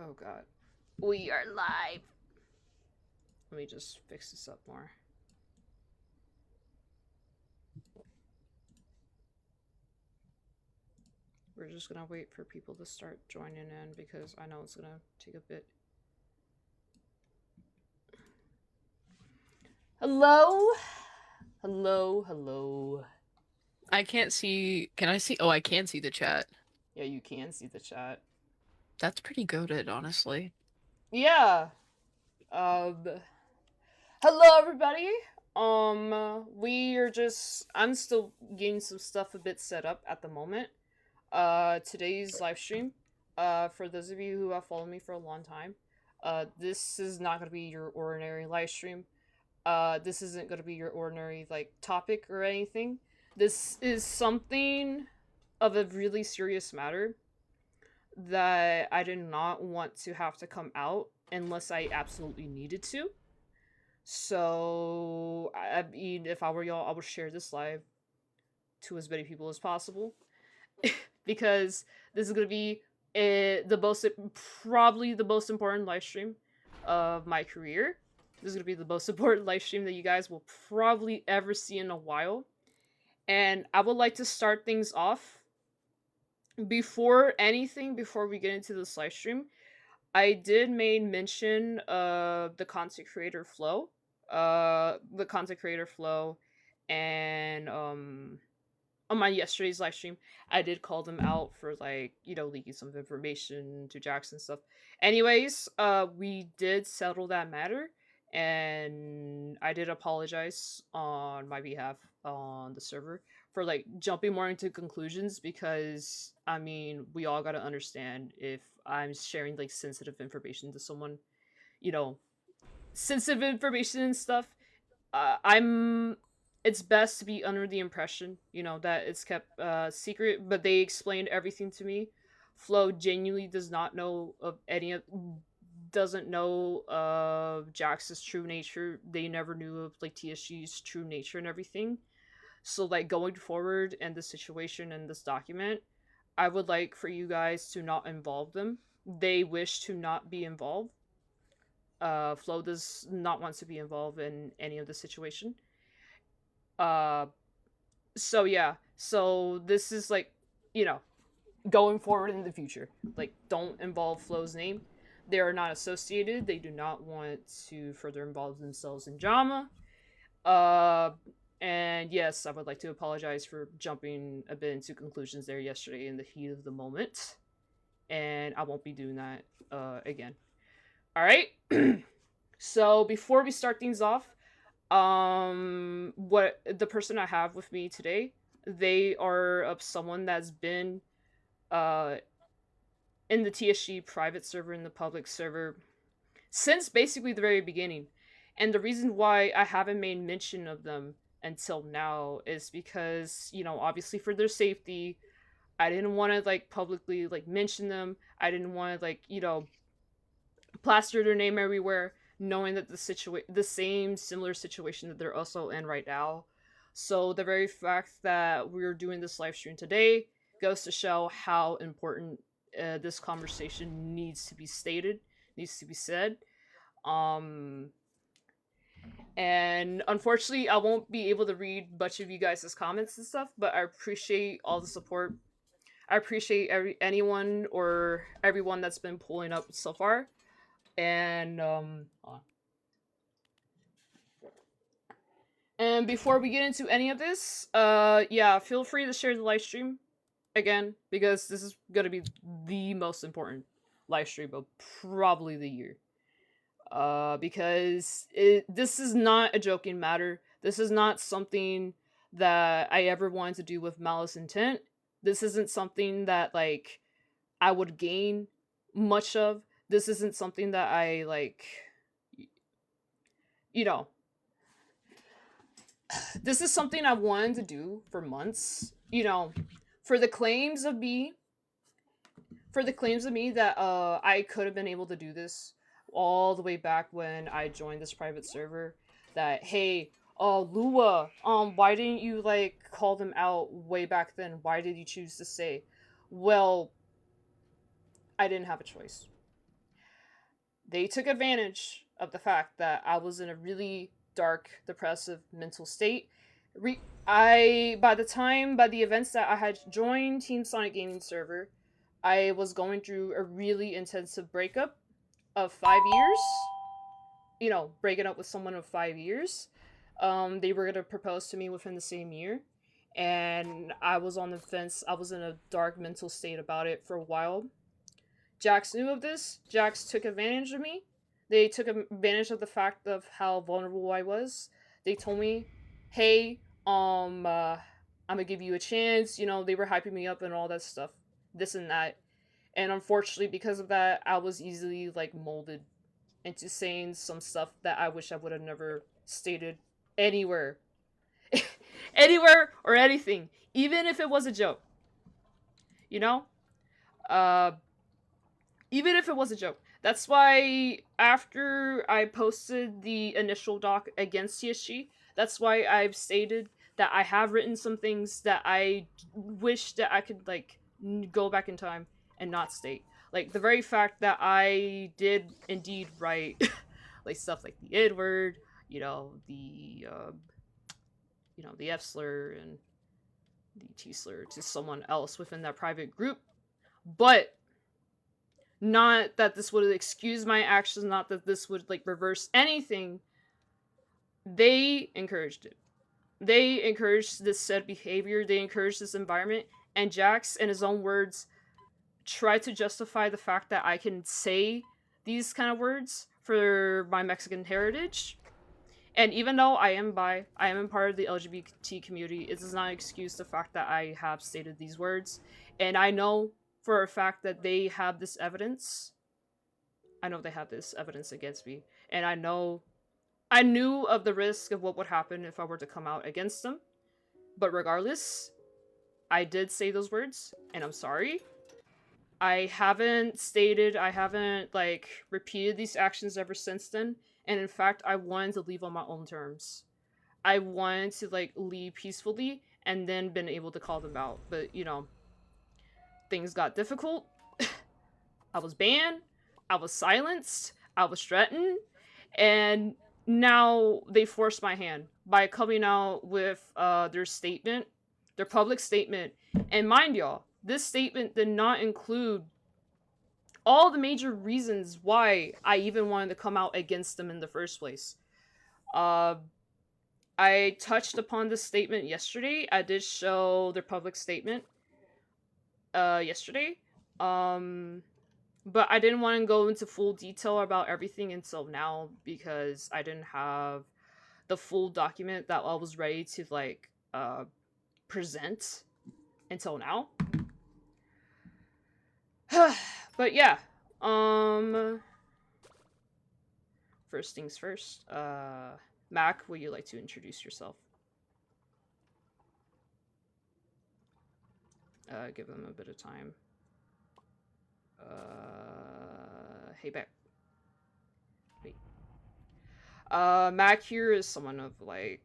Oh god. We are live. Let me just fix this up more. We're just gonna wait for people to start joining in because I know it's gonna take a bit. Hello? Hello, hello. I can't see. Can I see? Oh, I can see the chat. Yeah, you can see the chat. That's pretty goated, honestly. Yeah. Um Hello everybody. We are just I'm still getting some stuff a bit set up at the moment. Today's live stream, for those of you who have followed me for a long time, this is not gonna be your ordinary live stream. This isn't gonna be your ordinary like topic or anything. This is something of a really serious matter that I did not want to have to come out unless I absolutely needed to. So, I mean, if I were y'all, I would share this live to as many people as possible because this is gonna be the most probably the most important live stream of my career. This is gonna be the most important live stream that you guys will probably ever see in a while. And I would like to start things off before anything, before we get into this live stream. I did make mention of the content creator flow, the content creator flow, and on my yesterday's live stream, I did call them out for like, leaking some information to Jackson stuff. Anyways, we did settle that matter and I did apologize on my behalf on the server for like jumping more into conclusions because I mean, we all got to understand if I'm sharing like sensitive information to someone, you know, sensitive information and stuff, I'm it's best to be under the impression, that it's kept secret, but they explained everything to me. Flo genuinely does not know of any of doesn't know of Jax's true nature. They never knew of like TSG's true nature and everything. So like going forward in this situation and this document, I would like for you guys to not involve them. They wish to not be involved. Flo does not want to be involved in any of the situation. Uh, so yeah, so this is like, you know, going forward in the future. Like, don't involve Flo's name. They are not associated. They do not want to further involve themselves in drama. Uh, and yes, I would like to apologize for jumping a bit into conclusions there yesterday in the heat of the moment. And I won't be doing that again. All right. So before we start things off, what the person I have with me today, they are of someone that's been uh in the TSG private server and the public server since basically the very beginning. And the reason why I haven't made mention of them until now is because, obviously for their safety, I didn't want to like publicly like mention them. I didn't want to like, plaster their name everywhere, knowing that the same similar situation that they're also in right now. So the very fact that we're doing this live stream today goes to show how important this conversation needs to be stated, needs to be said. Um, and unfortunately, I won't be able to read much of you guys' comments and stuff, but I appreciate all the support. I appreciate anyone or everyone that's been pulling up so far. And and before we get into any of this, yeah, feel free to share the live stream again because this is gonna be the most important live stream of probably the year. Because this is not a joking matter. This is not something that I ever wanted to do with malice intent. This isn't something that like I would gain much of. This isn't something that I like, you know, this is something I wanted to do for months. For the claims of me, that I could have been able to do this all the way back when I joined this private server. That hey, Lua, why didn't you like call them out way back then? Why did you choose to say? Well, I didn't have a choice. They took advantage of the fact that I was in a really dark, depressive mental state. By the events that I had joined Team Sonic Gaming server, I was going through a really intensive breakup of 5 years. You know, breaking up with someone of 5 years. They were gonna propose to me within the same year, and I was on the fence. I was in a dark mental state about it for a while. Jax knew of this. Jax took advantage of me. They took advantage of the fact of how vulnerable I was. They told me, "Hey, I'm gonna give you a chance." You know, they were hyping me up and all that stuff, this and that. And unfortunately, because of that, I was easily like molded into saying some stuff that I wish I would have never stated anywhere, anywhere or anything, even if it was a joke. You know, uh, even if it was a joke. That's why after I posted the initial doc against TSG, that's why I've stated that I have written some things that I wish that I could like go back in time and not state. Like the very fact that I did indeed write like stuff like the N word, the F slur and the T slur to someone else within that private group, but not that this would excuse my actions, not that this would like reverse anything. They encouraged it. They encouraged this said behavior. They encouraged this environment. And Jax, in his own words, tried to justify the fact that I can say these kind of words for my Mexican heritage. And even though I am bi, I am a part of the LGBT community, it does not excuse the fact that I have stated these words. And I know for a fact that they have this evidence. I know they have this evidence against me. And I knew of the risk of what would happen if I were to come out against them. But regardless, I did say those words, and I'm sorry. I haven't like repeated these actions ever since then. And in fact, I wanted to leave on my own terms. I wanted to like leave peacefully and then been able to call them out. But things got difficult. I was banned. I was silenced. I was threatened. And now they forced my hand by coming out with their statement, their public statement. And mind y'all, this statement did not include all the major reasons why I even wanted to come out against them in the first place. I touched upon this statement yesterday. I did show their public statement yesterday. But I didn't want to go into full detail about everything until now because I didn't have the full document that I was ready to like present until now. But yeah, first things first. Mac, would you like to introduce yourself? Give them a bit of time. Hey, Beck. Wait. Mac here is someone of like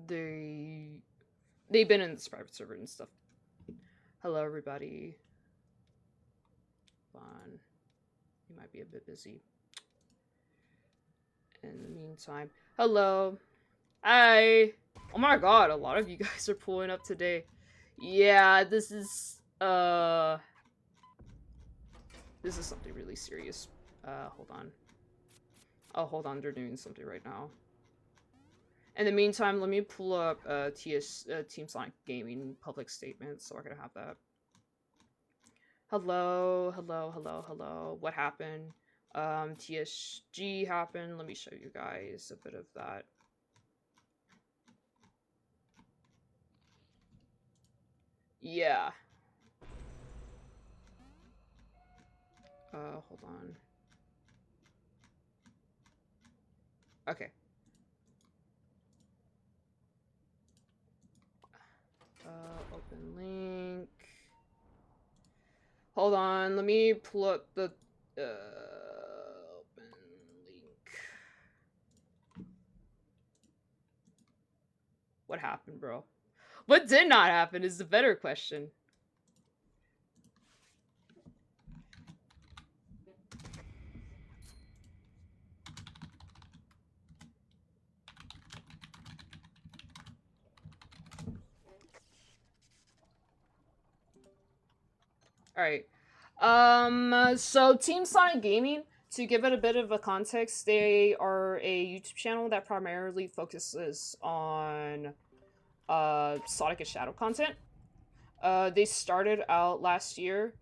they've been in this private server and stuff. Hello, everybody. Fun. You might be a bit busy. In the meantime, hello. Hi. Oh my god, a lot of you guys are pulling up today. Yeah, this is something really serious. Hold on. Oh, hold on, they're doing something right now. In the meantime, let me pull up Team Sonic Gaming public statement so I can have that. Hello. What happened? TSG happened. Let me show you guys a bit of that. Yeah. Hold on. Okay. Open link. Hold on, let me pull up the open link. What happened, bro? What did not happen is the better question. All right. So Team Sonic Gaming, to give it a bit of a context, they are a YouTube channel that primarily focuses on Sonic and Shadow content. They started out last year.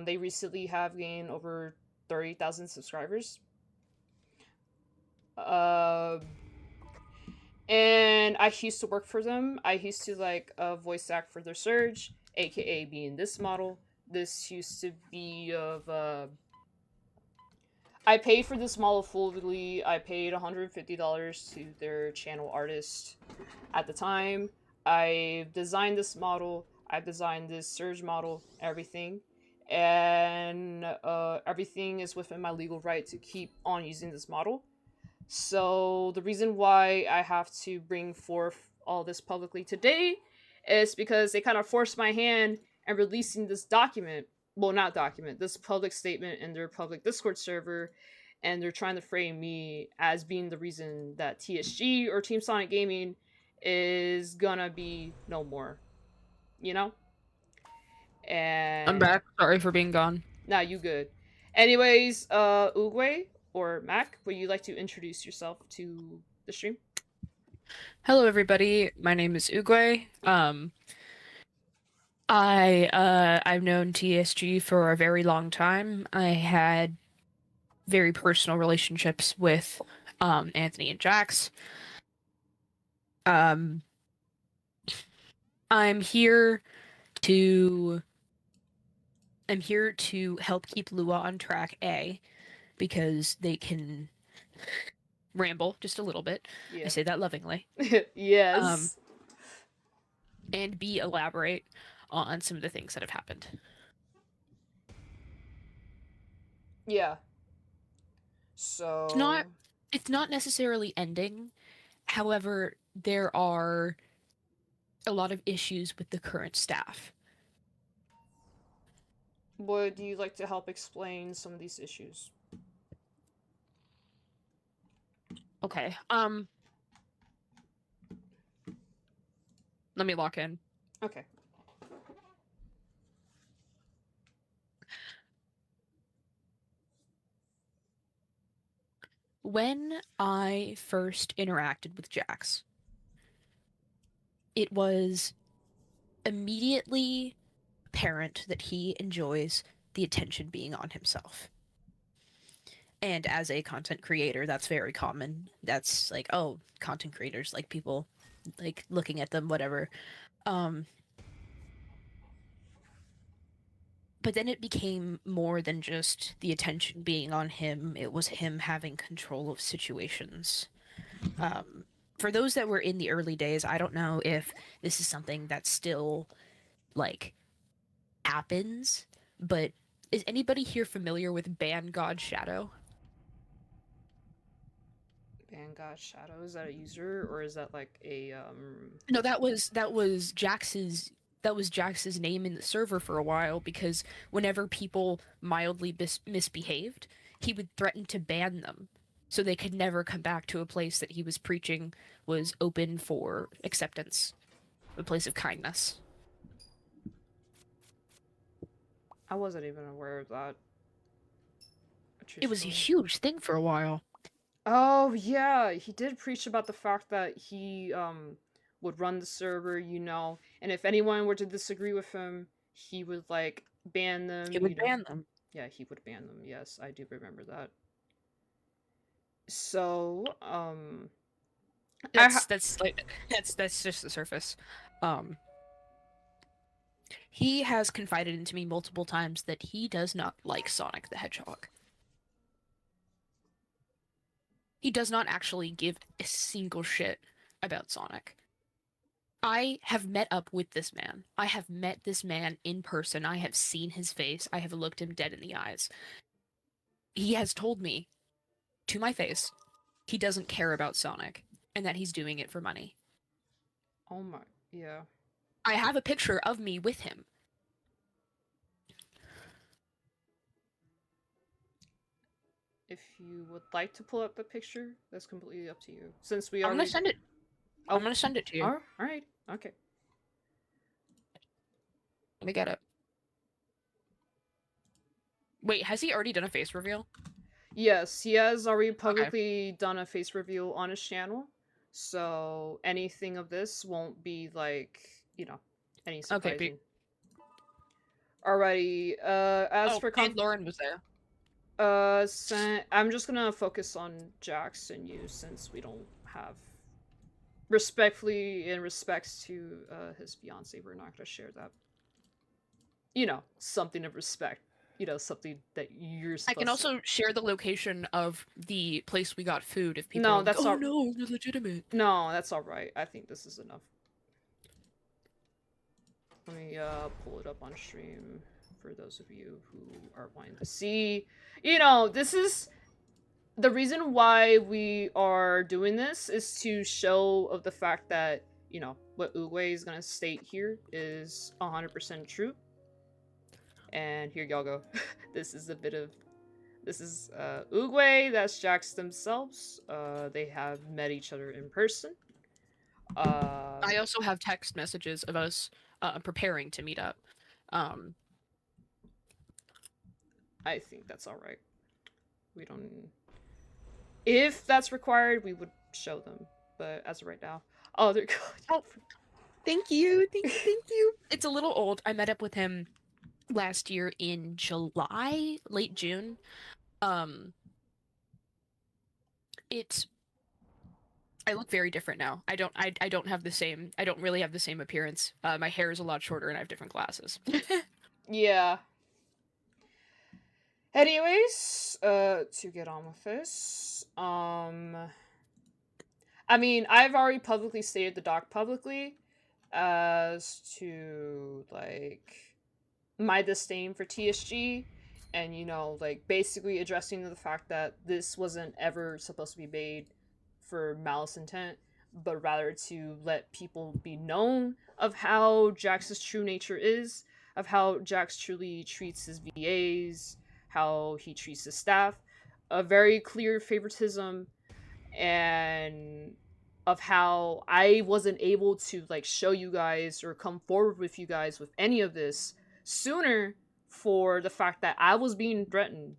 They recently have gained over 30,000 subscribers. Uh, and I used to work for them. I used to like voice act for their Surge, aka being this model. This used to be of I paid for this model fully. I paid $150 to their channel artist at the time. I designed this model. I designed this Surge model, everything. And everything is within my legal right to keep on using this model. So the reason why I have to bring forth all this publicly today is because they kind of forced my hand and releasing this document. Well, not document, this public statement in their public Discord server, and they're trying to frame me as being the reason that TSG or Team Sonic Gaming is gonna be no more. You know? I'm And back. Sorry for being gone. nah, you good. Anyways, Uguay or Mac, would you like to introduce yourself to the stream? Hello, everybody. My name is Uguay. I've known TSG for a very long time. I had very personal relationships with Anthony and Jax. Um, I'm here to help keep Lua on track A, because they can ramble just a little bit. Yeah. I say that lovingly. Yes. And B, elaborate on some of the things that have happened. Yeah. So It's not necessarily ending. However, there are a lot of issues with the current staff. would you like to help explain some of these issues? Okay. Let me lock in. Okay. When I first interacted with Jax, it was immediately apparent that he enjoys the attention being on himself. And as a content creator, that's very common. That's like, oh, content creators, like people like looking at them, whatever. But then it became more than just the attention being on him. It was him having control of situations. For those that were in the early days, I don't know if this is something that still, like, happens, but is anybody here familiar with Ban God Shadow? Ban God Shadow, is that a user or is that like a No, that was Jax's name in the server for a while, because whenever people mildly misbehaved, he would threaten to ban them so they could never come back to a place that he was preaching was open for acceptance, a place of kindness. I wasn't even aware of that. It was a huge thing for a while. Oh yeah, he did preach about the fact that he would run the server, and if anyone were to disagree with him, he would like ban them. He would ban them. Yeah, he would ban them. Yes, I do remember that. So, that's just the surface. He has confided into me multiple times that he does not like Sonic the Hedgehog. He does not actually give a single shit about Sonic. I have met up with this man. I have met this man in person. I have seen his face. I have looked him dead in the eyes. He has told me, to my face, he doesn't care about Sonic, and that he's doing it for money. Oh my, yeah. I have a picture of me with him. If you would like to pull up the picture, that's completely up to you. Since we are, I'm gonna send it. Oh. I'm gonna send it to you. All right. Okay. Let me get it. Wait, has he already done a face reveal? Yes, he has already Okay. publicly done a face reveal on his channel. So anything of this won't be like, any Okay, be- surprising. Alrighty, as Oh, for and Lauren was there. I'm just gonna focus on Jax and you since we don't have respectfully in respects to his fiance, we're not gonna share that. Something of respect. Something that you're I can supposed to. also share the location of the place we got food if people are No, like, that's "Oh all. no, you're legitimate." No, that's all right. I think this is enough. Let me pull it up on stream for those of you who are wanting to see. This is the reason why we are doing this is to show of the fact that what Uwe is gonna state here is 100% true. And here y'all go. This is Uguay, that's Jax themselves. They have met each other in person. I also have text messages of us preparing to meet up. Um, I think that's all right. We don't. If that's required, we would show them. But as of right now, oh, they're oh, thank you, thank you. It's a little old. I met up with him last year in July, late June. It's I look very different now. I don't have the same I don't really have the same appearance. My hair is a lot shorter and I have different glasses. Yeah. Anyways, to get on with this, I mean, I've already publicly stated the doc publicly as to like my disdain for TSG and like basically addressing the fact that this wasn't ever supposed to be made for malice intent, but rather to let people be known of how Jax's true nature is, of how Jax truly treats his VAs, how he treats his staff, a very clear favoritism, and of how I wasn't able to like show you guys or come forward with you guys with any of this sooner for the fact that I was being threatened.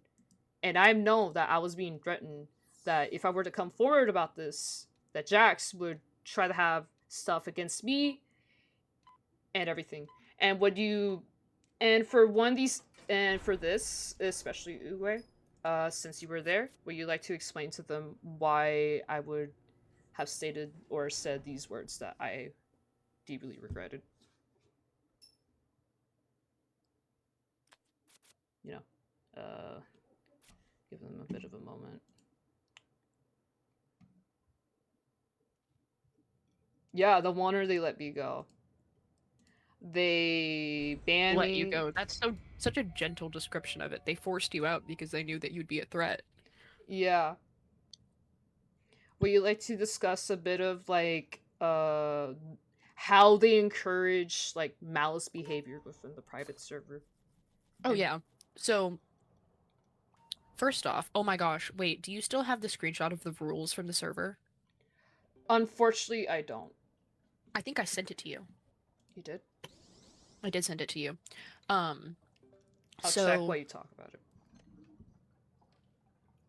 And I know that I was being threatened that if I were to come forward about this, that Jax would try to have stuff against me and everything. And would you and for one of these and for this, especially Uwe, since you were there, would you like to explain to them why I would have stated or said these words that I deeply regretted? You know, give them a bit of a moment. Yeah, the one or they let me go. They banned Let you me. go. That's such a gentle description of it. They forced you out because they knew that you'd be a threat. Yeah. Would you like to discuss a bit of like how they encourage like malice behavior within the private server? Oh And yeah. So first off, oh my gosh, wait, do you still have the screenshot of the rules from the server? unfortunately, I don't. I think I sent it to you. You did? I did send it to you. Um, I'll check so while you talk about it.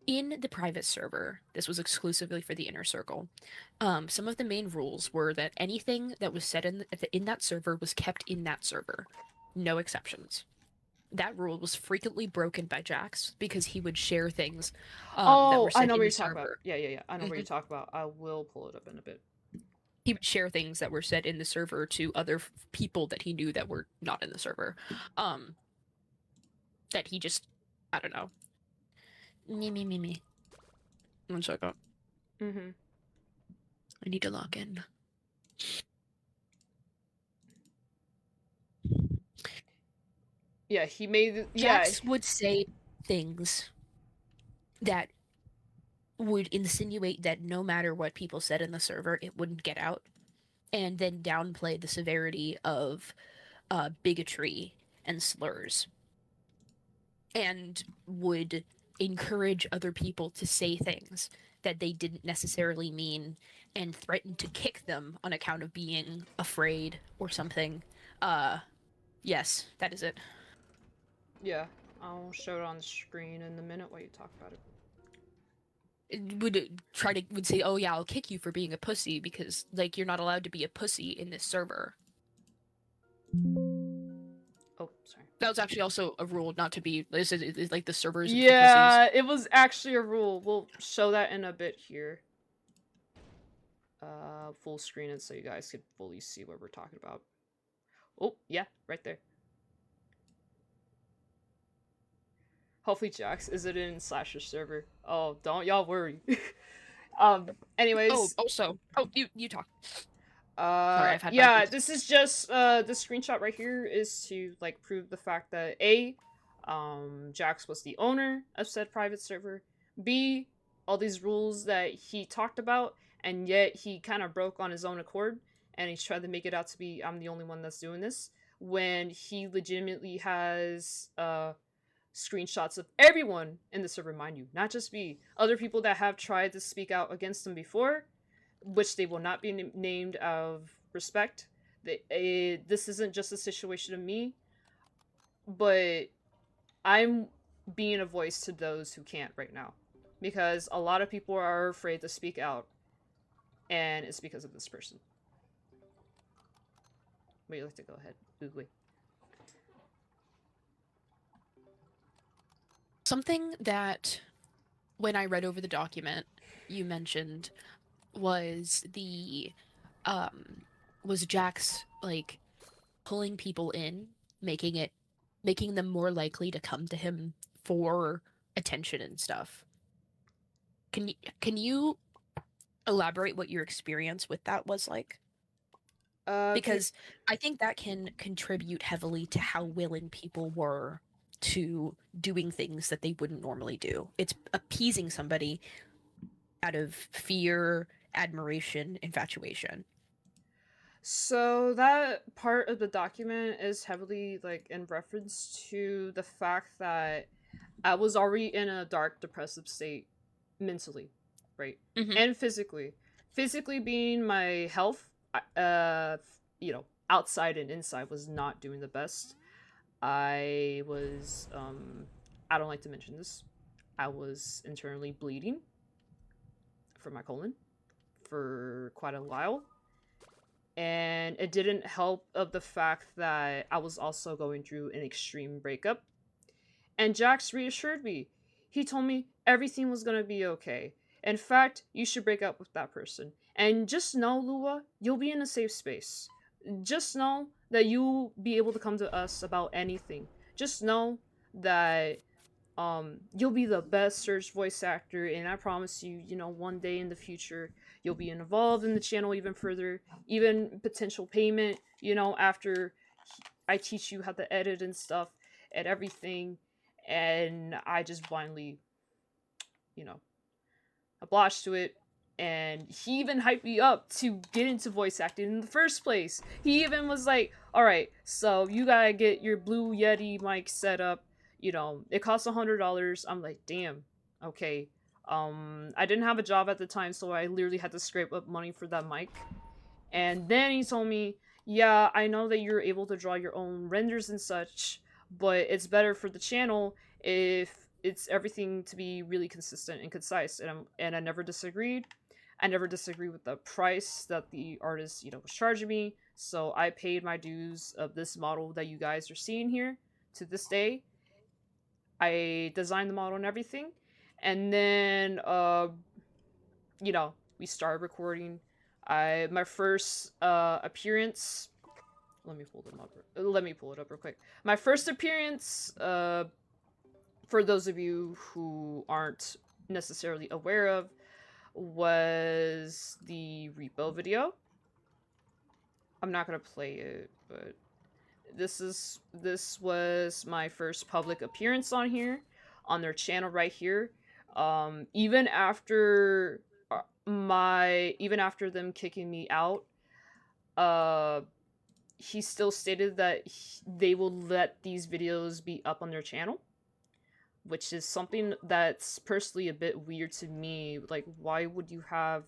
in the private server, this was exclusively for the inner circle. Some of the main rules were that anything that was said in that server was kept in that server, no exceptions. That rule was frequently broken by Jax because he would share things that were Oh, I said know in what the you're talking about. server. Yeah. I know what you're Mhm. talking about. I will pull it up in a bit. He would share things that were said in the server to other people that he knew that were not in the server. That he just, I don't know. Me. One second. Mm-hmm. I need to log in. Yeah, he made. Yeah. Jax would say things that would insinuate that no matter what people said in the server, it wouldn't get out, and then downplay the severity of bigotry and slurs, and would encourage other people to say things that they didn't necessarily mean and threaten to kick them on account of being afraid or something. Yes, that is it. Yeah. I'll show it on the screen in a minute while you talk about it. It would say, "Oh yeah, I'll kick you for being a pussy because like you're not allowed to be a pussy in this server." Oh, sorry. That was actually also a rule not to be. This is like the servers for Yeah, it was actually a rule. We'll show that in a bit here. Full screen it so you guys can fully see what we're talking about. Oh, yeah, right there. Hopefully Jax isn't in Slasher server. Oh, don't y'all worry. Anyways. Oh, also. Oh, you talk. Sorry, I've had yeah, this is just this screenshot right here is to like prove the fact that A, Jax was the owner of said private server. B, all these rules that he talked about, and yet he kind of broke on his own accord, and he's tried to make it out to be I'm the only one that's doing this, when he legitimately has screenshots of everyone in the server, mind you, not just me, other people that have tried to speak out against him before, which they will not be named out of respect. This isn't just a situation of me, but I'm being a voice to those who can't right now. Because a lot of people are afraid to speak out, and it's because of this person. Would you like to go ahead, Oogly? Something that, when I read over the document, you mentioned was was Jax like pulling people in, making them more likely to come to him for attention and stuff. Can you elaborate what your experience with that was like? Because I think that can contribute heavily to how willing people were to doing things that they wouldn't normally do. It's appeasing somebody out of fear, admiration, infatuation. So that part of the document is heavily like in reference to the fact that I was already in a dark, depressive state mentally, right? Mm-hmm. And physically. Physically being my health, outside and inside was not doing the best. I was, I don't like to mention this. I was internally bleeding from my colon for quite a while. And it didn't help of the fact that I was also going through an extreme breakup. And Jax reassured me. He told me everything was gonna be okay. In fact, you should break up with that person. And just know, Lua, you'll be in a safe space. Just know that you'll be able to come to us about anything. Just know that you'll be the best Surge voice actor, and I promise you, one day in the future, you'll be involved in the channel even further, even potential payment, after I teach you how to edit and stuff and everything, and I just blindly, obliged to it, and he even hyped me up to get into voice acting in the first place. He even was like, alright, so you gotta get your Blue Yeti mic set up, it costs $100. I'm like, damn, okay. I didn't have a job at the time, so I literally had to scrape up money for that mic. And then he told me, yeah, I know that you're able to draw your own renders and such, but it's better for the channel if it's everything to be really consistent and concise. And I never disagreed. I never disagreed with the price that the artist, was charging me. So I paid my dues of this model that you guys are seeing here to this day. I designed the model and everything. And then, we started recording. My first appearance. Let me pull it up real quick. My first appearance, for those of you who aren't necessarily aware of, was the Repo video. I'm not gonna play it, but this was my first public appearance on here, on their channel right here. Even after them kicking me out, he still stated that they will let these videos be up on their channel, which is something that's personally a bit weird to me. Like, why would you have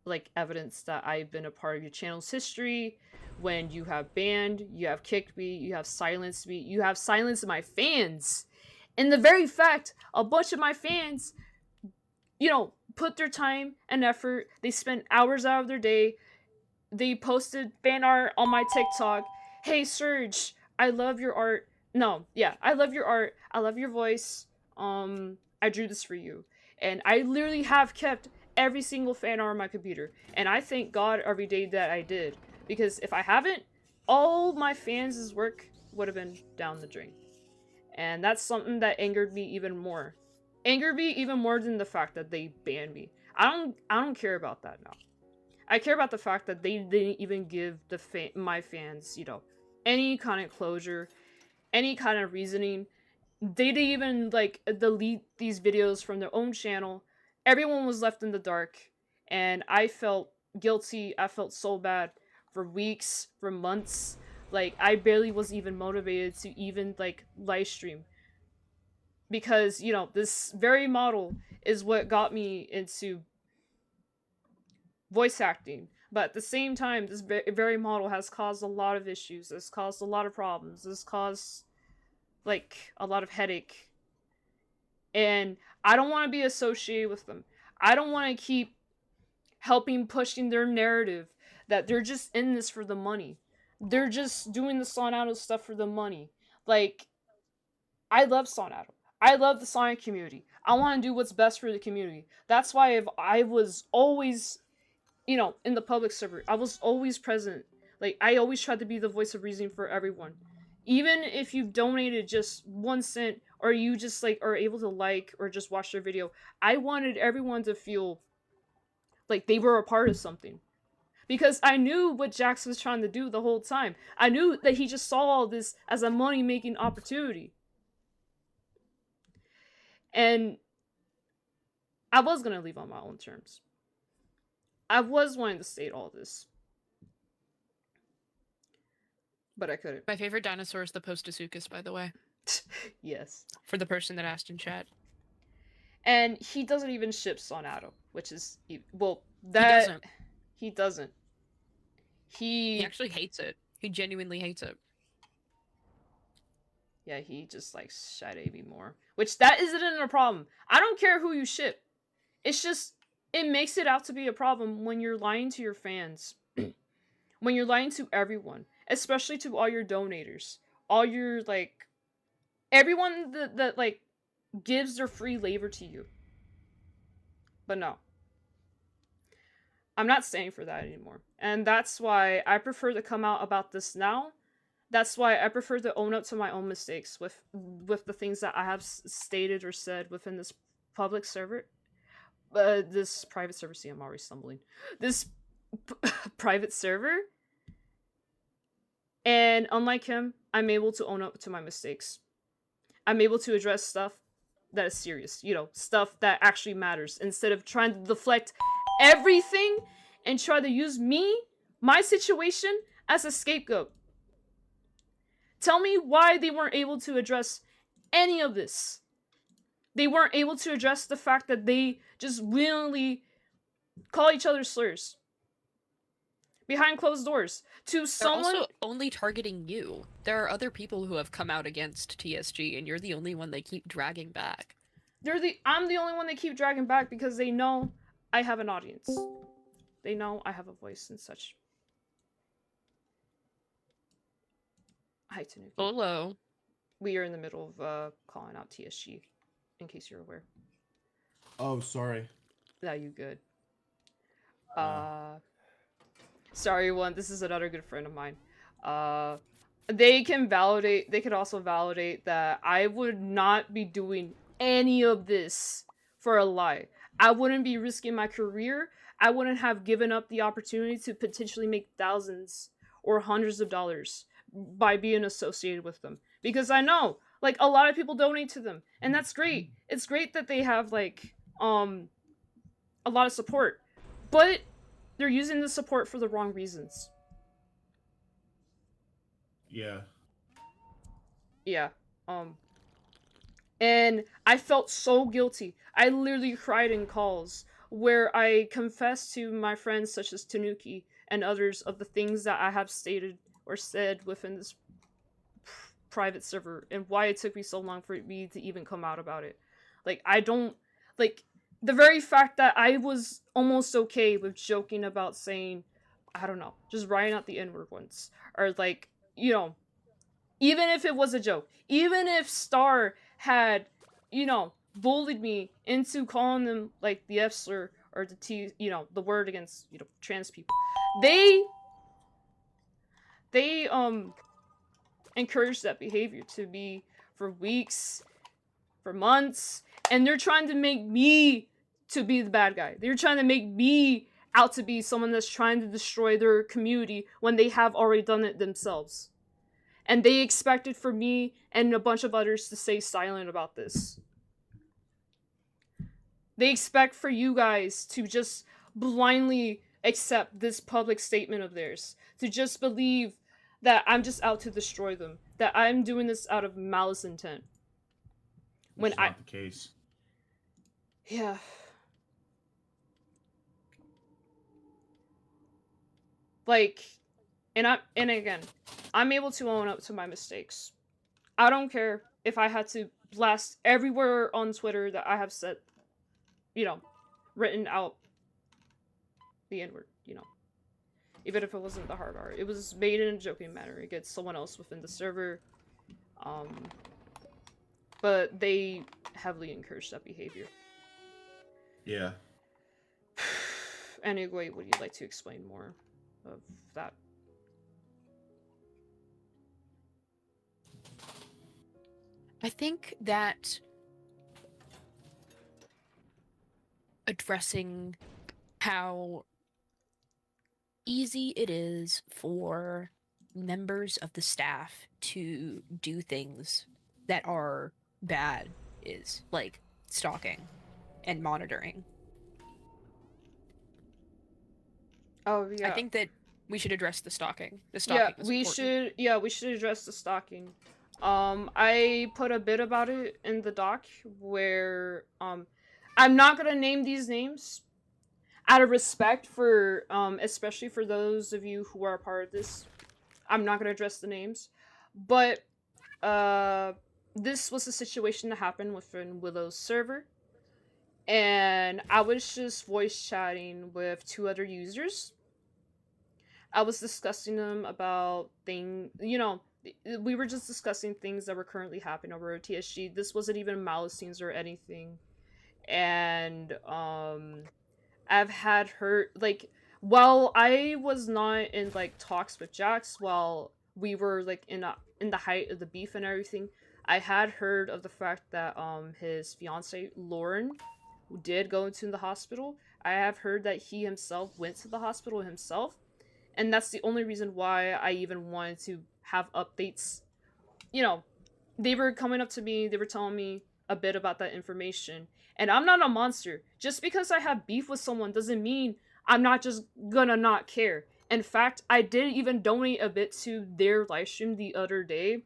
like evidence that I've been a part of your channel's history when you have banned, you have kicked me, you have silenced me, you have silenced my fans, And the very fact a bunch of my fans, put their time and effort, they spent hours out of their day, they posted fan art on my TikTok. Hey Serge, I love your art. No, yeah, I love your art. I love your voice. I drew this for you. And I literally have kept every single fan art on my computer. And I thank God every day that I did. Because if I haven't, all my fans' work would have been down the drain. And that's something that angered me even more. Angered me even more than the fact that they banned me. I don't care about that now. I care about the fact that they didn't even give my fans, any kind of closure, any kind of reasoning. They didn't even delete these videos from their own channel. Everyone was left in the dark, and I felt guilty. I felt so bad for weeks, for months. Like I barely was even motivated to even live stream because this very model is what got me into voice acting. But at the same time, this very model has caused a lot of issues. It's caused a lot of problems. It's caused a lot of headache. And I don't want to be associated with them. I don't want to keep helping pushing their narrative that they're just in this for the money. They're just doing the Sonado stuff for the money. I love Sonado. I love the Sonic community. I want to do what's best for the community. That's why I was always, in the public server, I was always present. I always tried to be the voice of reason for everyone. Even if you've donated just 1 cent, or you just are able to or just watch their video, I wanted everyone to feel like they were a part of something. Because I knew what Jax was trying to do the whole time. I knew that he just saw all this as a money-making opportunity. And I was going to leave on my own terms. I was wanting to state all this. But I couldn't. My favorite dinosaur is the Postasuchus, by the way. Yes. For the person that asked in chat. And he doesn't even ship Sonado, which is... Well, He doesn't. He actually hates it. He genuinely hates it. Yeah, he just likes Shide me more. Which, that isn't a problem. I don't care who you ship. It's just... It makes it out to be a problem when you're lying to your fans. When you're lying to everyone. Especially to all your donators. All your, everyone that gives their free labor to you. But no. I'm not staying for that anymore. And that's why I prefer to come out about this now. That's why I prefer to own up to my own mistakes with the things that I have stated or said within this public server. This private server. See, I'm already stumbling. This private server. And unlike him, I'm able to own up to my mistakes. I'm able to address stuff that is serious. Stuff that actually matters. Instead of trying to deflect everything and try to use my situation, as a scapegoat. Tell me why they weren't able to address any of this. They weren't able to address the fact that they just willingly call each other slurs. Behind closed doors. To someone... They're also only targeting you. There are other people who have come out against TSG, and you're the only one they keep dragging back. I'm the only one they keep dragging back because they know I have an audience. They know I have a voice and such. Hi, Tanuki. Hello. We are in the middle of calling out TSG, in case you're aware. Oh, sorry. No, you good. Sorry, one. This is another good friend of mine. They could also validate that I would not be doing any of this for a lie. I wouldn't be risking my career. I wouldn't have given up the opportunity to potentially make thousands or hundreds of dollars by being associated with them. Because I know, a lot of people donate to them. And that's great. It's great that they have, a lot of support. But they're using the support for the wrong reasons. Yeah. Yeah. And I felt so guilty. I literally cried in calls where I confessed to my friends such as Tanuki and others of the things that I have stated or said within this private server and why it took me so long for me to even come out about it. Like, I don't, like, the very fact that I was almost okay with joking about saying, I don't know, just writing out the N-word once, or like, you know, even if it was a joke, even if Star had, you know, bullied me into calling them like the F slur or the T, you know, the word against, you know, trans people, they encouraged that behavior to be for weeks, for months, and they're trying to make me to be the bad guy. They're trying to make me out to be someone that's trying to destroy their community when they have already done it themselves. And they expected for me and a bunch of others to stay silent about this. They expect for you guys to just blindly accept this public statement of theirs, to just believe that I'm just out to destroy them, that I'm doing this out of malice intent. Which is not the case. Yeah. Like, and again, I'm able to own up to my mistakes. I don't care if I had to blast everywhere on Twitter that I have said, you know, written out the N-word, you know. Even if it wasn't the hard R. It was made in a joking manner against someone else within the server. But they heavily encouraged that behavior. Yeah. Anyway, would you like to explain more of that? I think that addressing how easy it is for members of the staff to do things that are bad is like stalking and monitoring. Oh yeah. I think that we should address the stalking. The stalking is important. we should address the stalking. I put a bit about it in the doc where I'm not gonna name these names out of respect for especially for those of you who are a part of this. I'm not gonna address the names, but this was a situation that happened within Willow's server, and I was just voice chatting with 2 other users. I was discussing them about you know, we were just discussing things that were currently happening over at TSG. This wasn't even malice scenes or anything. And I've had her, like, while I was not in like talks with Jax, while we were like in the height of the beef and everything, I had heard of the fact that his fiance Lauren did go into the hospital. I have heard that he himself went to the hospital himself, and that's the only reason why I even wanted to have updates. You know, they were coming up to me, they were telling me a bit about that information, and I'm not a monster. Just because I have beef with someone doesn't mean I'm not just gonna not care. In fact, I did even donate a bit to their livestream the other day,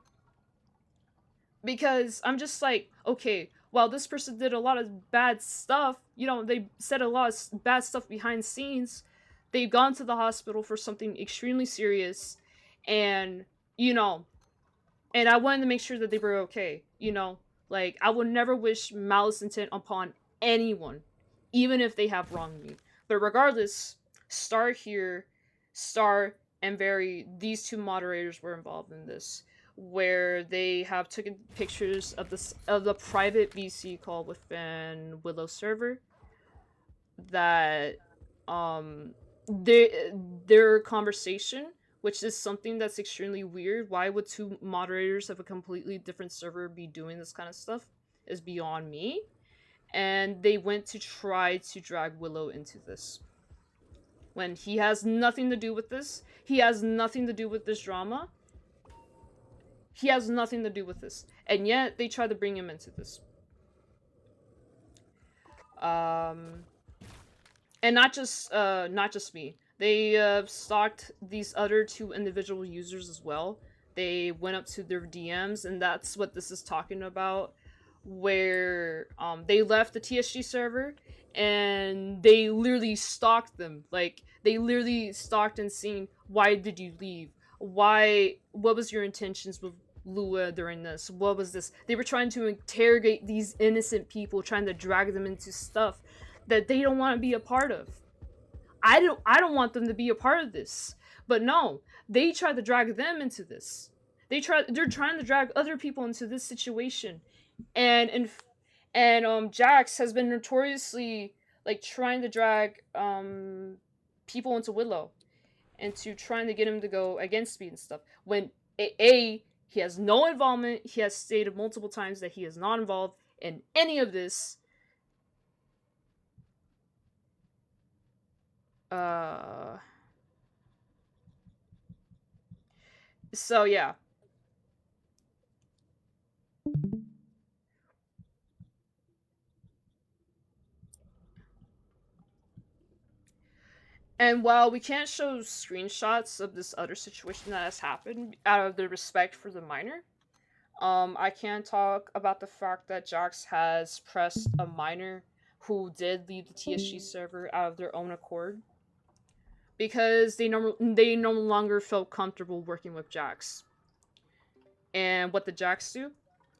because I'm just like, okay, while this person did a lot of bad stuff, you know, they said a lot of bad stuff behind scenes, they've gone to the hospital for something extremely serious, and, you know, and I wanted to make sure that they were okay, you know? Like, I would never wish malice intent upon anyone, even if they have wronged me. But regardless, Star and Barry, these 2 moderators were involved in this, where they have taken pictures of the private VC call within Willow server, that their conversation, which is something that's extremely weird. Why would 2 moderators of a completely different server be doing this kind of stuff is beyond me. And they went to try to drag Willow into this, when he has nothing to do with this. He has nothing to do with this drama. He has nothing to do with this. And yet, they try to bring him into this. And not just me. They stalked these other 2 individual users as well. They went up to their DMs, and that's what this is talking about, where they left the TSG server, and they literally stalked them. Like, they literally stalked and seen, why did you leave? What was your intentions Lua during this? What was this? They were trying to interrogate these innocent people, trying to drag them into stuff that they don't want to be a part of. I don't want them to be a part of this. But no, they try to drag them into this. They're trying to drag other people into this situation. And Jax has been notoriously like trying to drag people into Willow, into trying to get him to go against me and stuff. When he has no involvement. He has stated multiple times that he is not involved in any of this. So yeah. And while we can't show screenshots of this other situation that has happened out of the respect for the minor, I can talk about the fact that Jax has pressed a minor who did leave the TSG server out of their own accord because they no longer felt comfortable working with Jax. And what did Jax do?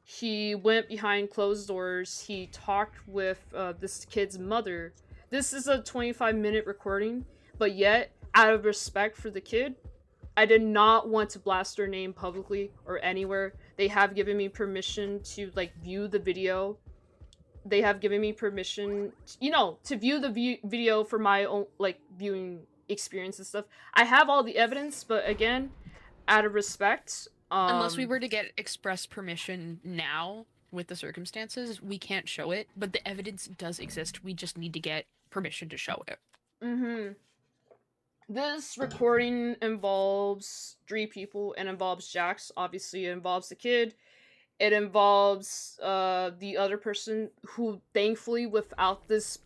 He went behind closed doors. He talked with this kid's mother. This is a 25-minute recording, but yet, out of respect for the kid, I did not want to blast their name publicly or anywhere. They have given me permission to view the video. They have given me permission, to view the video for my own viewing experience and stuff. I have all the evidence, but again, out of respect, unless we were to get express permission now with the circumstances, we can't show it. But the evidence does exist. We just need to get permission to show it. Mm-hmm. This recording involves 3 people and involves Jax. Obviously, it involves the kid. It involves the other person who, thankfully, without this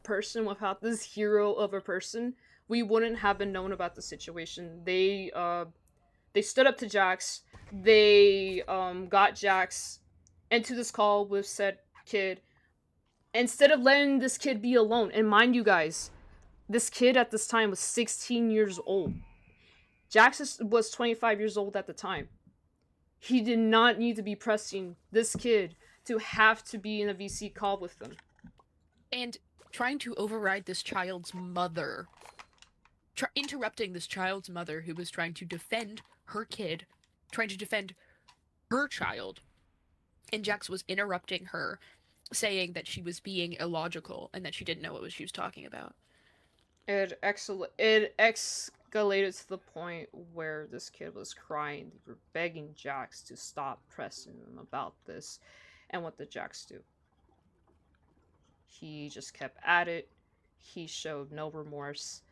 hero of a person, we wouldn't have been known about the situation. They stood up to Jax. They got Jax into this call with said kid. Instead of letting this kid be alone, and mind you guys, this kid at this time was 16 years old. Jax was 25 years old at the time. He did not need to be pressing this kid to have to be in a VC call with them. And trying to override this child's mother. Interrupting this child's mother who was trying to defend her kid, trying to defend her child. And Jax was interrupting her, saying that she was being illogical and that she didn't know what she was talking about. It escalated to the point where this kid was crying. They were begging Jax to stop pressing them about this. And what did Jax do? He just kept at it. He showed no remorse.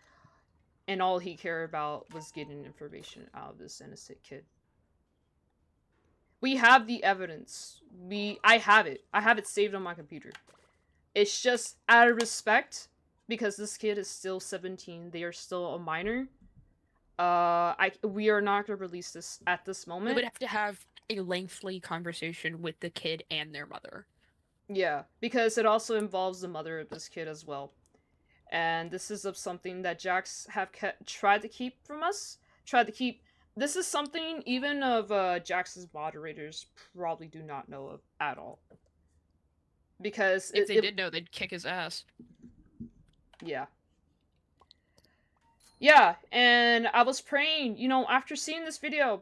And all he cared about was getting information out of this innocent kid. We have the evidence. I have it. I have it saved on my computer. It's just out of respect, because this kid is still 17. They are still a minor. We are not going to release this at this moment. We would have to have a lengthy conversation with the kid and their mother. Yeah, because it also involves the mother of this kid as well. And this is something that Jax have tried to keep from us. This is something even of Jax's moderators probably do not know of at all. Because if they did know, they'd kick his ass. Yeah. Yeah, and I was praying, after seeing this video,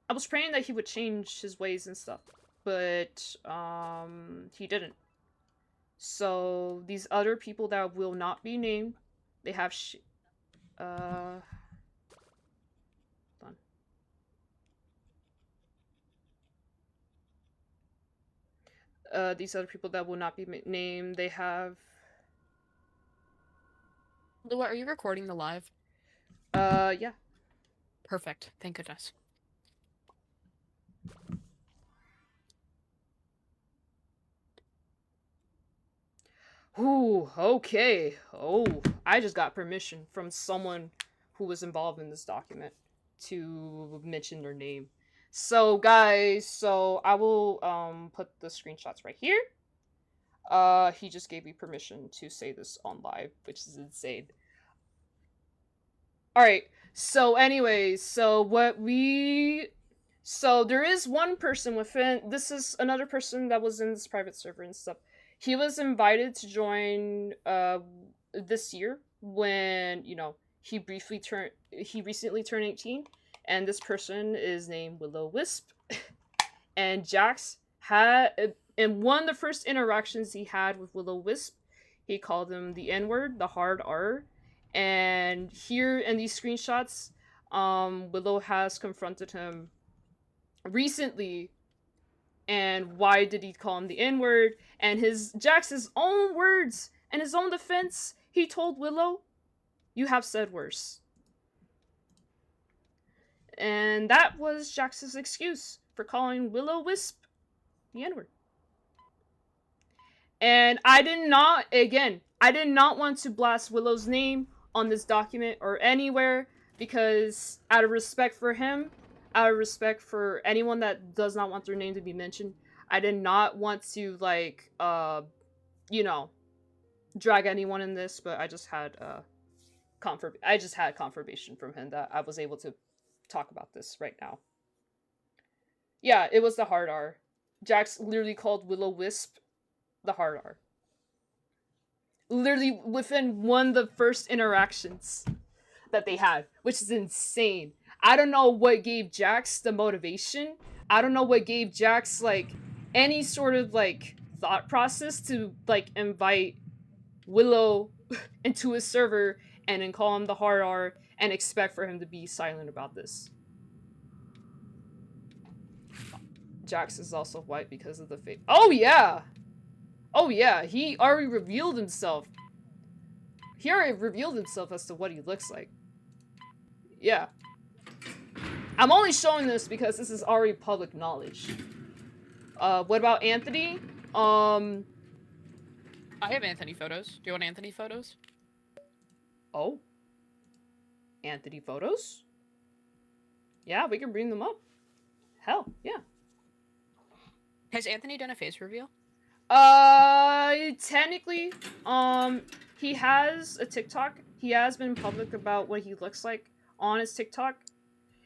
I was praying that he would change his ways and stuff. But, he didn't. So, these other people that will not be named, they have hold on. These other people that will not be named, they have... Lua, are you recording the live? Yeah. Perfect. Thank goodness. Ooh, okay. Oh, I just got permission from someone who was involved in this document to mention their name. So, guys, I will, put the screenshots right here. He just gave me permission to say this on live, which is insane. Alright, so anyways, So there is one person within. This is another person that was in this private server and stuff. He was invited to join this year when he recently turned 18, and this person is named Willow Wisp. And Jax had, in one of the first interactions he had with Willow Wisp, he called him the N-word, the hard R. And here in these screenshots, Willow has confronted him recently. And why did he call him the N-word? And Jax's own words and his own defense, he told Willow, "You have said worse." And that was Jax's excuse for calling Willow Wisp the N-word. And I did not want to blast Willow's name on this document or anywhere, because out of respect for him, out of respect for anyone that does not want their name to be mentioned, I did not want to drag anyone in this, but I just had confirmation from him that I was able to talk about this right now. Yeah, it was the hard R. Jax literally called Willow Wisp the hard R. Literally within one of the first interactions that they had, which is insane. I don't know what gave Jax the motivation. I don't know what gave Jax any sort of thought process to invite Willow into his server and then call him the hard R and expect for him to be silent about this. Jax is also white because of the fake. Oh yeah! Oh yeah, he already revealed himself. He already revealed himself as to what he looks like. Yeah. I'm only showing this because this is already public knowledge. What about Anthony? I have Anthony photos. Do you want Anthony photos? Oh. Anthony photos? Yeah, we can bring them up. Hell, yeah. Has Anthony done a face reveal? Technically, he has a TikTok. He has been public about what he looks like on his TikTok.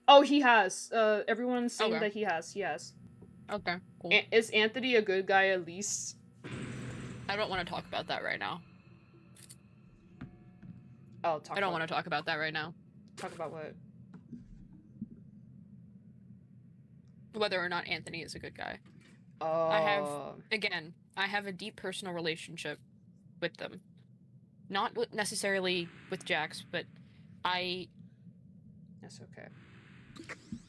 Oh, he has. Everyone's saying that he has. He has. Okay, cool. Is Anthony a good guy at least? I don't want to talk about that right now. Oh, I don't want to talk about that right now. Talk about what? Whether or not Anthony is a good guy. Oh. I have a deep personal relationship with them. Not necessarily with Jax, but That's okay.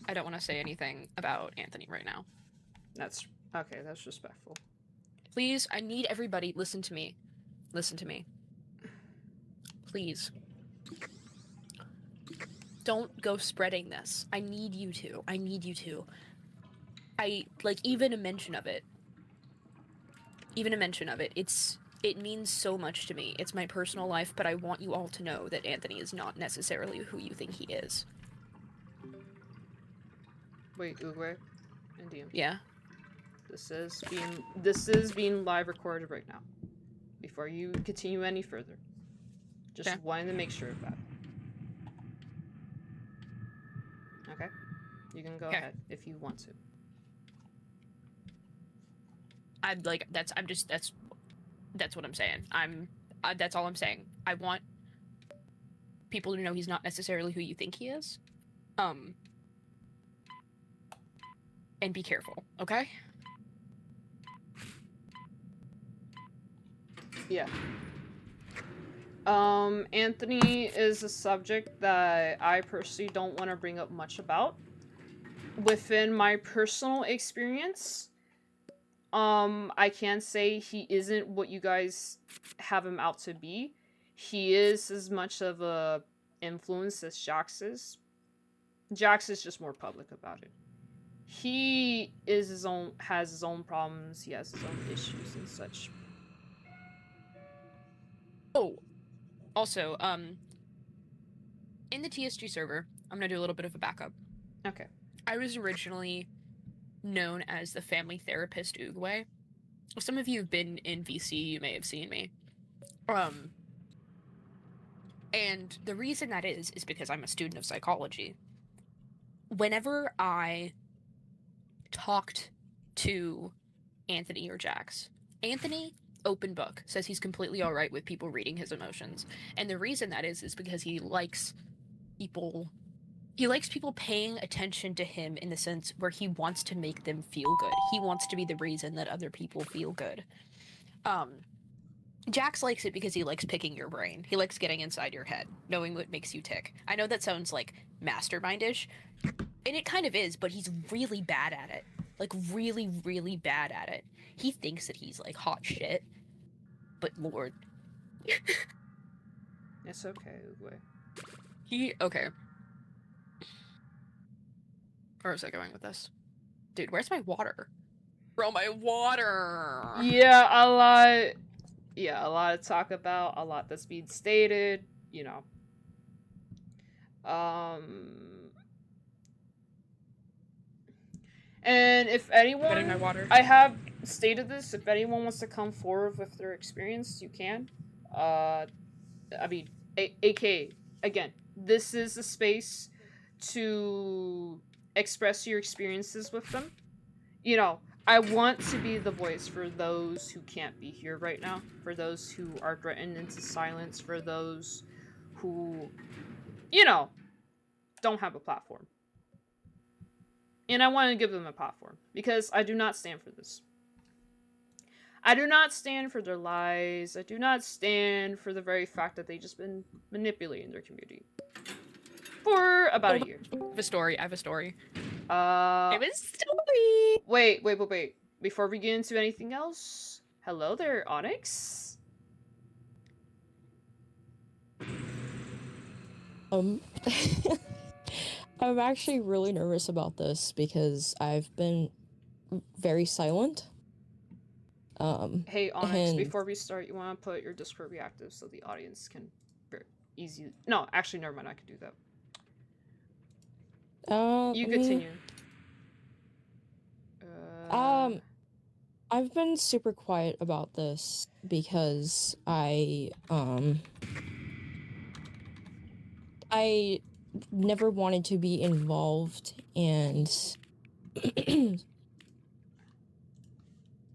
I don't want to say anything about Anthony right now. That's okay, that's respectful. Please, I need everybody, listen to me. Listen to me. Please. Don't go spreading this. I need you to. I need you to. Even a mention of it. It means so much to me. It's my personal life, but I want you all to know that Anthony is not necessarily who you think he is. Wait, Uwe and DM. Yeah. This is being live recorded right now. Before you continue any further. Just wanted to make sure of that. Okay? You can go ahead if you want to. That's what I'm saying. That's all I'm saying. I want people to know he's not necessarily who you think he is. And be careful, okay? Yeah. Anthony is a subject that I personally don't want to bring up much about. Within my personal experience, I can say he isn't what you guys have him out to be. He is as much of a influence as Jax is. Jax is just more public about it. He has his own problems, he has his own issues and such. Oh, also, in the TSG server, I'm gonna do a little bit of a backup. Okay. I was originally known as the family therapist Oogway. Some of you have been in VC, you may have seen me. And the reason that is because I'm a student of psychology. Whenever I talked to Anthony or Jax. Anthony, open book, says he's completely alright with people reading his emotions. And the reason that is because he likes people paying attention to him in the sense where he wants to make them feel good. He wants to be the reason that other people feel good. Jax likes it because he likes picking your brain. He likes getting inside your head, knowing what makes you tick. I know that sounds like mastermindish, and it kind of is, but he's really bad at it. Like, really, really bad at it. He thinks that he's, like, hot shit, but Lord. It's okay, Uwe. Okay. Where was I going with this? Dude, where's my water? Bro, my water! Yeah, a lot. Yeah, a lot to talk about, a lot that's being stated, you know. And if anyone, Getting my water. I have stated this, if anyone wants to come forward with their experience, you can. I mean, AK, again, this is a space to express your experiences with them. You know, I want to be the voice for those who can't be here right now, for those who are threatened into silence, for those who, you know, don't have a platform. And I want to give them a platform, because I do not stand for this. I do not stand for their lies. I do not stand for the very fact that they've just been manipulating their community for about a year. I have a story. I have a story. Wait. Before we get into anything else, hello there, Onyx. I'm actually really nervous about this because I've been very silent. Hey, Onyx, before we start, you want to put your Discord reactive so the audience can easy. No, actually, never mind. I could do that. You continue. I've been super quiet about this because I never wanted to be involved, and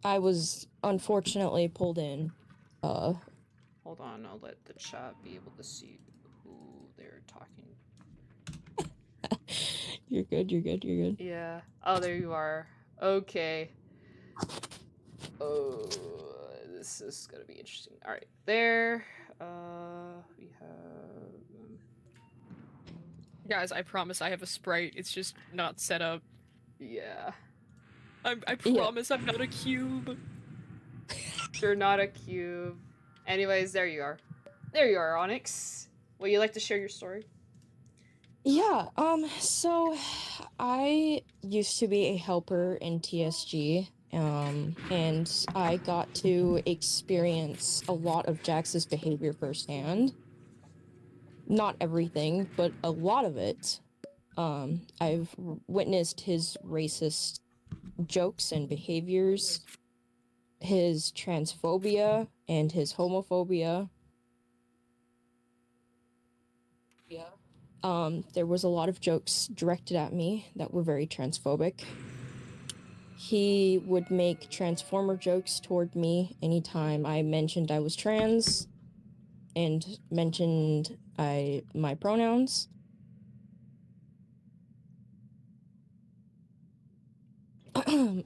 I was unfortunately pulled in. Hold on, I'll let the chat be able to see who they're talking. You're good. Yeah. Oh, there you are. Okay. Oh, this is gonna be interesting. Alright, there. We have... Guys, I promise I have a Sprite. It's just not set up. Yeah. I promise I'm not a cube. You're not a cube. Anyways, there you are. There you are, Onyx. Would you like to share your story? Yeah, so I used to be a helper in TSG, and I got to experience a lot of Jax's behavior firsthand. Not everything, but a lot of it. I've witnessed his racist jokes and behaviors, his transphobia, and his homophobia. There was a lot of jokes directed at me that were very transphobic. He would make transformer jokes toward me anytime I mentioned I was trans and mentioned my pronouns.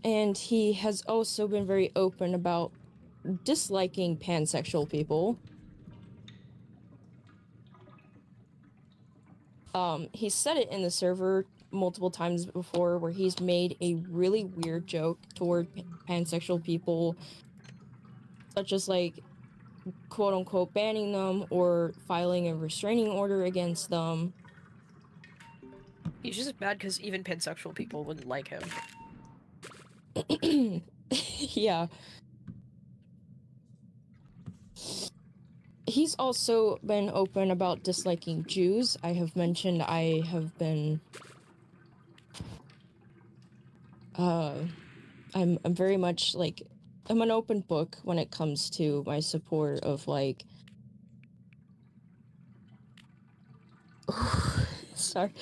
And he has also been very open about disliking pansexual people. He's said it in the server multiple times before, where he's made a really weird joke toward pansexual people, such as, like, quote-unquote banning them or filing a restraining order against them. He's just mad because even pansexual people wouldn't like him. Yeah. He's also been open about disliking Jews. I have mentioned I have been... I'm very much, like... I'm an open book when it comes to my support of, like... Sorry.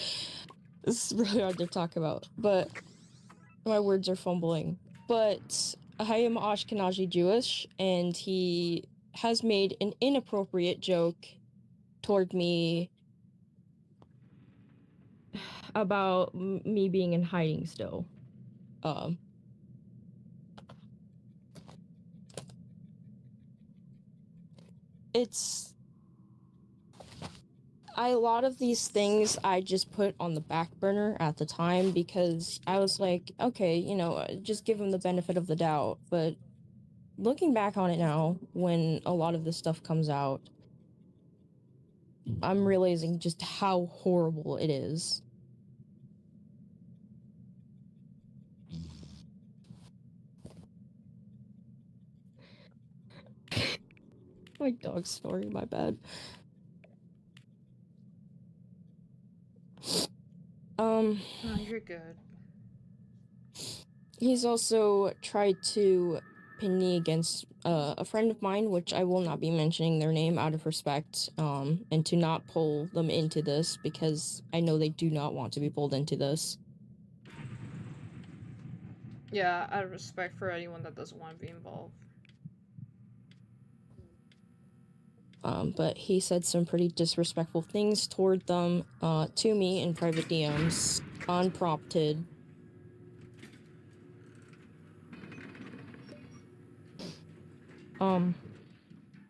This is really hard to talk about, but... My words are fumbling. But I am Ashkenazi Jewish, and he has made an inappropriate joke toward me about me being in hiding still. It's a lot of these things I just put on the back burner at the time because I was like, okay, you know, just give him the benefit of the doubt. But looking back on it now, when a lot of this stuff comes out, I'm realizing just how horrible it is. My dog's snoring, my bad. Oh, you're good. He's also tried to pin me against a friend of mine, which I will not be mentioning their name out of respect, and to not pull them into this because I know they do not want to be pulled into this. Yeah, out of respect for anyone that doesn't want to be involved. But he said some pretty disrespectful things toward them, to me in private DMs, unprompted.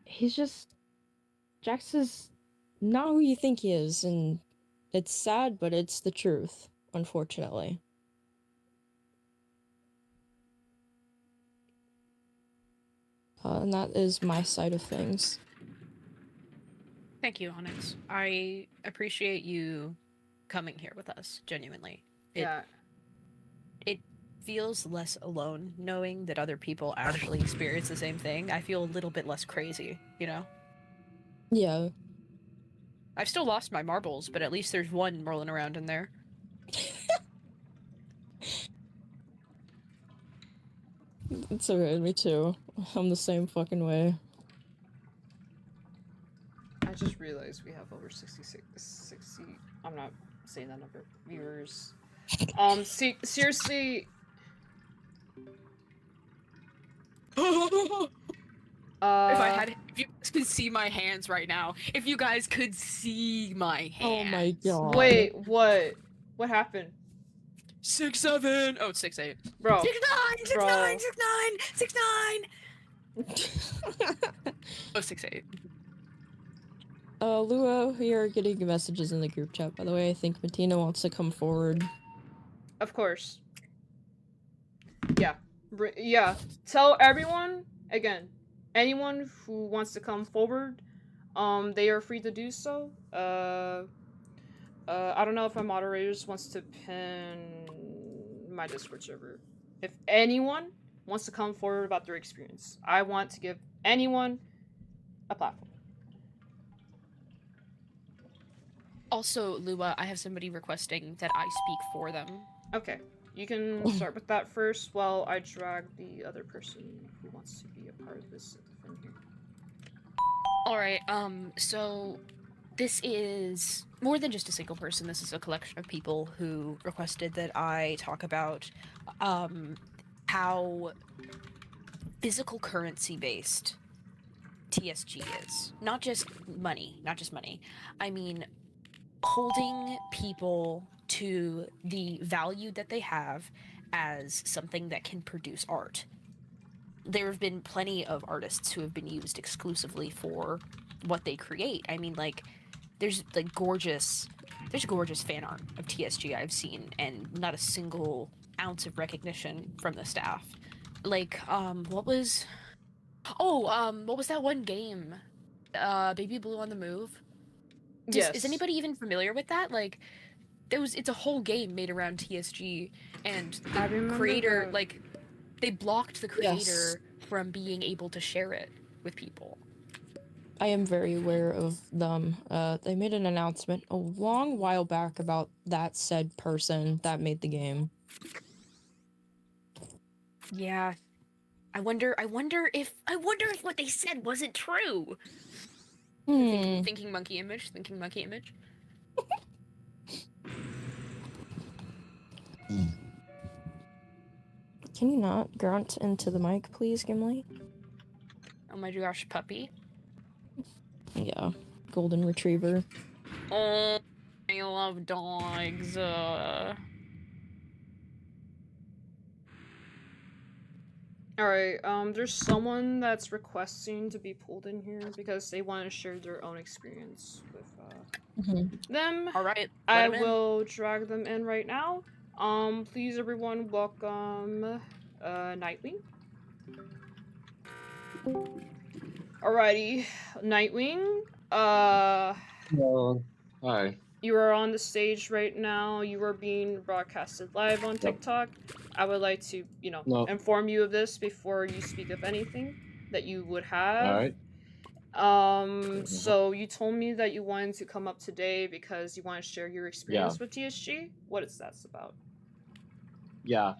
He's just... Jax is not who you think he is, and it's sad, but it's the truth, unfortunately. And that is my side of things. Thank you, Onyx. I appreciate you coming here with us, genuinely. Yeah. It feels less alone knowing that other people actually experience the same thing. I feel a little bit less crazy, you know? Yeah. I've still lost my marbles, but at least there's one rolling around in there. It's okay, me too. I'm the same fucking way. I just realized we have over 60, I'm not saying that number, viewers. Seriously... If you guys could see my hands right now. If you guys could see my hands. Oh my god. Wait, what? What happened? 6'7". Oh, it's 6'8". Bro. 6'9", 6'9", 6'9". Oh, 6'8". Lua, we are getting messages in the group chat, by the way. I think Matina wants to come forward. Of course. Yeah. Yeah. Tell everyone, again, anyone who wants to come forward, they are free to do so. I don't know if my moderators wants to pin my Discord server. If anyone wants to come forward about their experience, I want to give anyone a platform. Also, Lua, I have somebody requesting that I speak for them. Okay. You can start with that first while I drag the other person who wants to be a part of this in here. Alright, so this is more than just a single person. This is a collection of people who requested that I talk about how physical currency based TSG is. Not just money. I mean, holding people to the value that they have as something that can produce art. There have been plenty of artists who have been used exclusively for what they create. I mean, like, there's gorgeous fan art of TSG I've seen, and not a single ounce of recognition from the staff. Like, what was that one game? Baby Blue on the Move? Yes. Is anybody even familiar with that? Like, it's a whole game made around TSG, and the creator, like, they blocked the creator from being able to share it with people. I am very aware of them. They made an announcement a long while back about that said person that made the game. Yeah. I wonder if what they said wasn't true. Thinking monkey image. can you not grunt into the mic, please, Gimli? Oh my gosh, puppy. Yeah, golden retriever. Oh, I love dogs. Alright, there's someone that's requesting to be pulled in here because they want to share their own experience with them. All right, I let him in. will drag them in right now. Please everyone welcome Nightwing. Alrighty, Nightwing. Hello. Hi. You are on the stage right now. You are being broadcasted live on Yep. TikTok. I would like to, No. inform you of this before you speak of anything that you would have. Alright. So you told me that you wanted to come up today because you want to share your experience with TSG. What is that about? Yeah.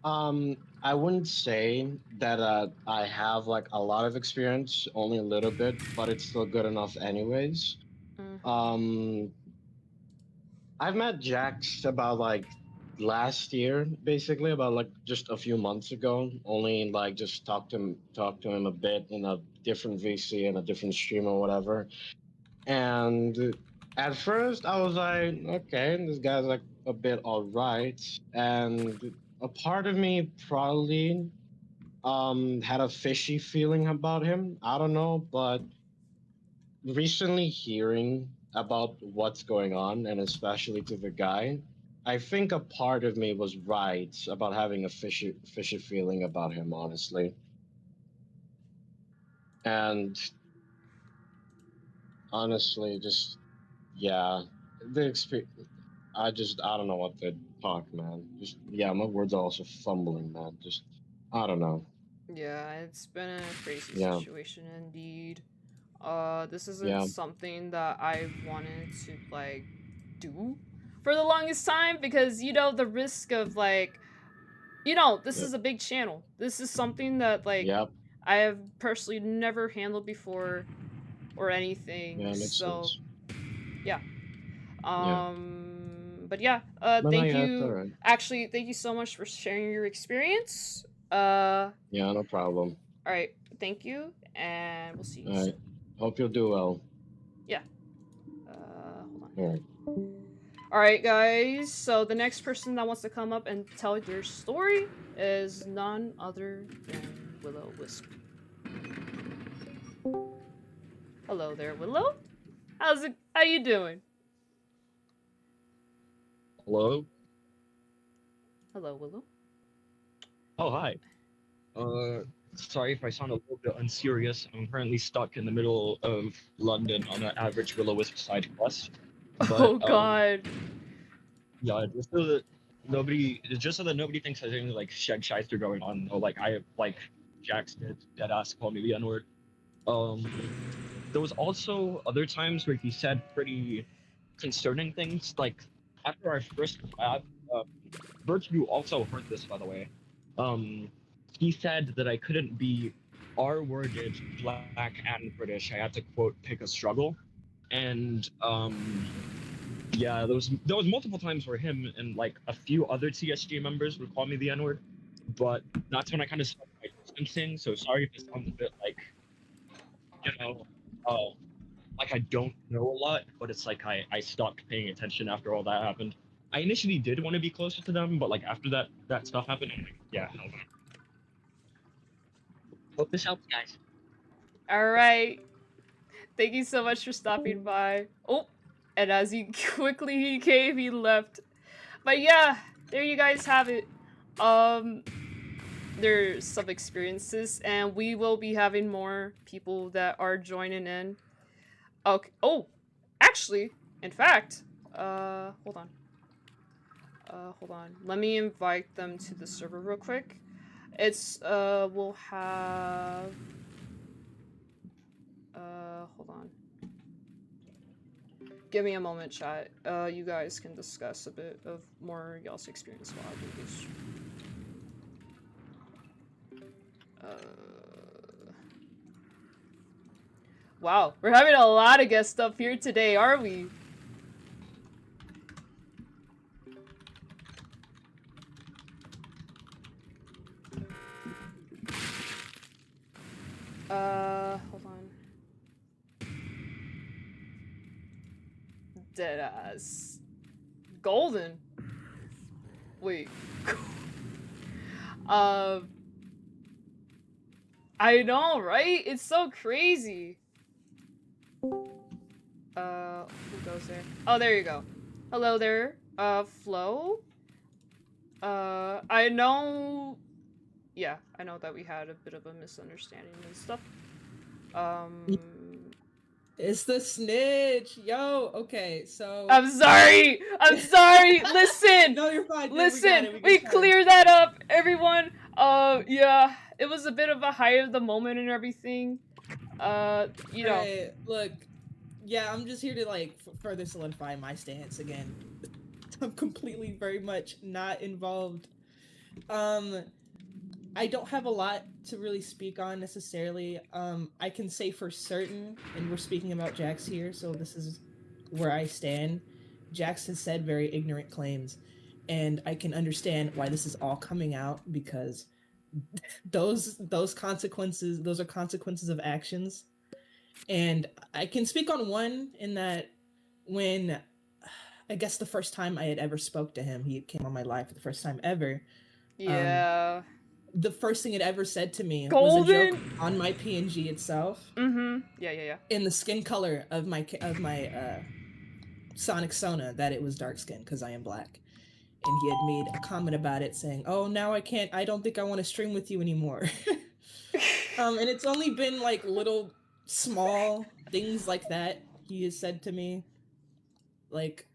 I wouldn't say that I have like a lot of experience, only a little bit, but it's still good enough anyways. I've met Jax about like last year, basically, about like just a few months ago. Only like just talked to him a bit in a different VC and a different stream or whatever. And at first I was like, okay, this guy's like a bit alright. And a part of me probably had a fishy feeling about him. I don't know, but recently hearing about what's going on, and especially to the guy, I think a part of me was right about having a fishy feeling about him, honestly. And honestly, just yeah, the experience. I don't know what to talk, man. Just yeah, my words are also fumbling, man. Just I don't know. Yeah, it's been a crazy Yeah. situation indeed. This isn't Yeah. something that I wanted to like do for the longest time because the risk of like this Yep. is a big channel. This is something that like Yep. I have personally never handled before or anything. Yeah, makes So sense. yeah. Yeah. But yeah, But not thank yet, you. alright. Actually, thank you so much for sharing your experience. Yeah, no problem. All right, thank you, and we'll see you Alright. soon. Hope you'll do well. Yeah. Hold on. Alright. All right, guys. So the next person that wants to come up and tell their story is none other than Willow Wisp. Hello there, Willow. How you doing? Hello? Hello, Willow. Oh, hi. Sorry if I sound a little bit unserious. I'm currently stuck in the middle of London on an average Will-O-Wisp side quest. But, Oh God. Yeah, just so that nobody thinks there's any like shed shyster going on. Or like Jax did dead ass call me the N-word. There was also other times where he said pretty concerning things. Like after our first collab, Birch, you also heard this by the way. He said that I couldn't be R-worded, black, and British. I had to quote pick a struggle, and yeah, there was multiple times where him and like a few other TSG members would call me the N-word, but that's when I kind of started my distancing. So sorry if it sounds a bit like, like I don't know a lot, but it's like I stopped paying attention after all that happened. I initially did want to be closer to them, but like after that stuff happened, I'm like, yeah, hell no. Hope this helps, guys. All right. Thank you so much for stopping by. Oh, and as he came, he left. But yeah, there you guys have it. There's some experiences, and we will be having more people that are joining in. Okay. Oh, actually, in fact, hold on. Hold on. Let me invite them to the server real quick. We'll have... hold on. Give me a moment, chat. You guys can discuss a bit of more y'all's experience while I do this. Wow, we're having a lot of guests up here today, are we? Deadass. Golden. Wait. I know, right? It's so crazy. Who goes there? Oh, there you go. Hello there, Flo. I know... Yeah, I know that we had a bit of a misunderstanding and stuff. It's the snitch, yo. Okay, so I'm sorry. I'm sorry. Llisten. no, you're fine. Dude. Listen. We clear that up, everyone. Yeah, it was a bit of a height of the moment and everything. You know. Hey, look, yeah, I'm just here to like further solidify my stance again. I'm completely very much not involved. I don't have a lot to really speak on necessarily. I can say for certain, and we're speaking about Jax here, so this is where I stand. Jax has said very ignorant claims, and I can understand why this is all coming out because those consequences, those are consequences of actions. And I can speak on one in that when I guess the first time I had ever spoke to him, he came on my live for the first time ever. Yeah. The first thing it ever said to me Golden? was a joke on my PNG itself. Mm-hmm. Yeah. In the skin color of my Sonic Sona, that it was dark skin because I am black. And he had made a comment about it saying, "Oh, now I don't think I want to stream with you anymore." And it's only been like little small things like that he has said to me, like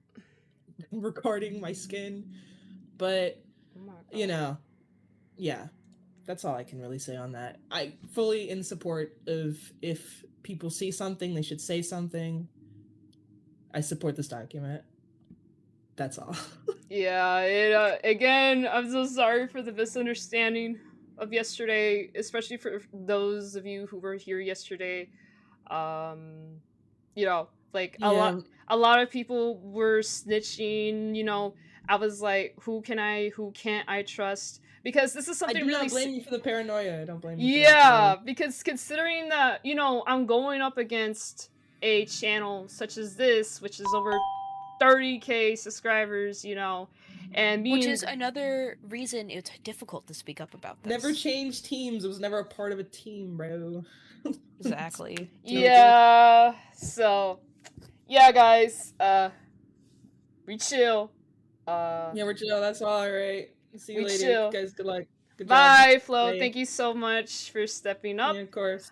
regarding my skin. But you know, yeah. That's all I can really say on that. I fully in support of if people see something, they should say something. I support this document. That's all. Yeah, again, I'm so sorry for the misunderstanding of yesterday, especially for those of you who were here yesterday. You know, like a lot of people were snitching, you know. I was like, who can't I trust? Because this is something really... I do not blame you for the paranoia. I don't blame you. Yeah, because considering that, you know, I'm going up against a channel such as this, which is over 30k subscribers, you know, and being... Which is another reason it's difficult to speak up about this. Never changed teams. It was never a part of a team, bro. Exactly. Yeah, so... Yeah, guys, we chill. Yeah, we're chill. That's all right. See you later. Chill. Guys, good luck. Good Bye, job. Flo. Bye. Thank you so much for stepping up. Yeah, of course.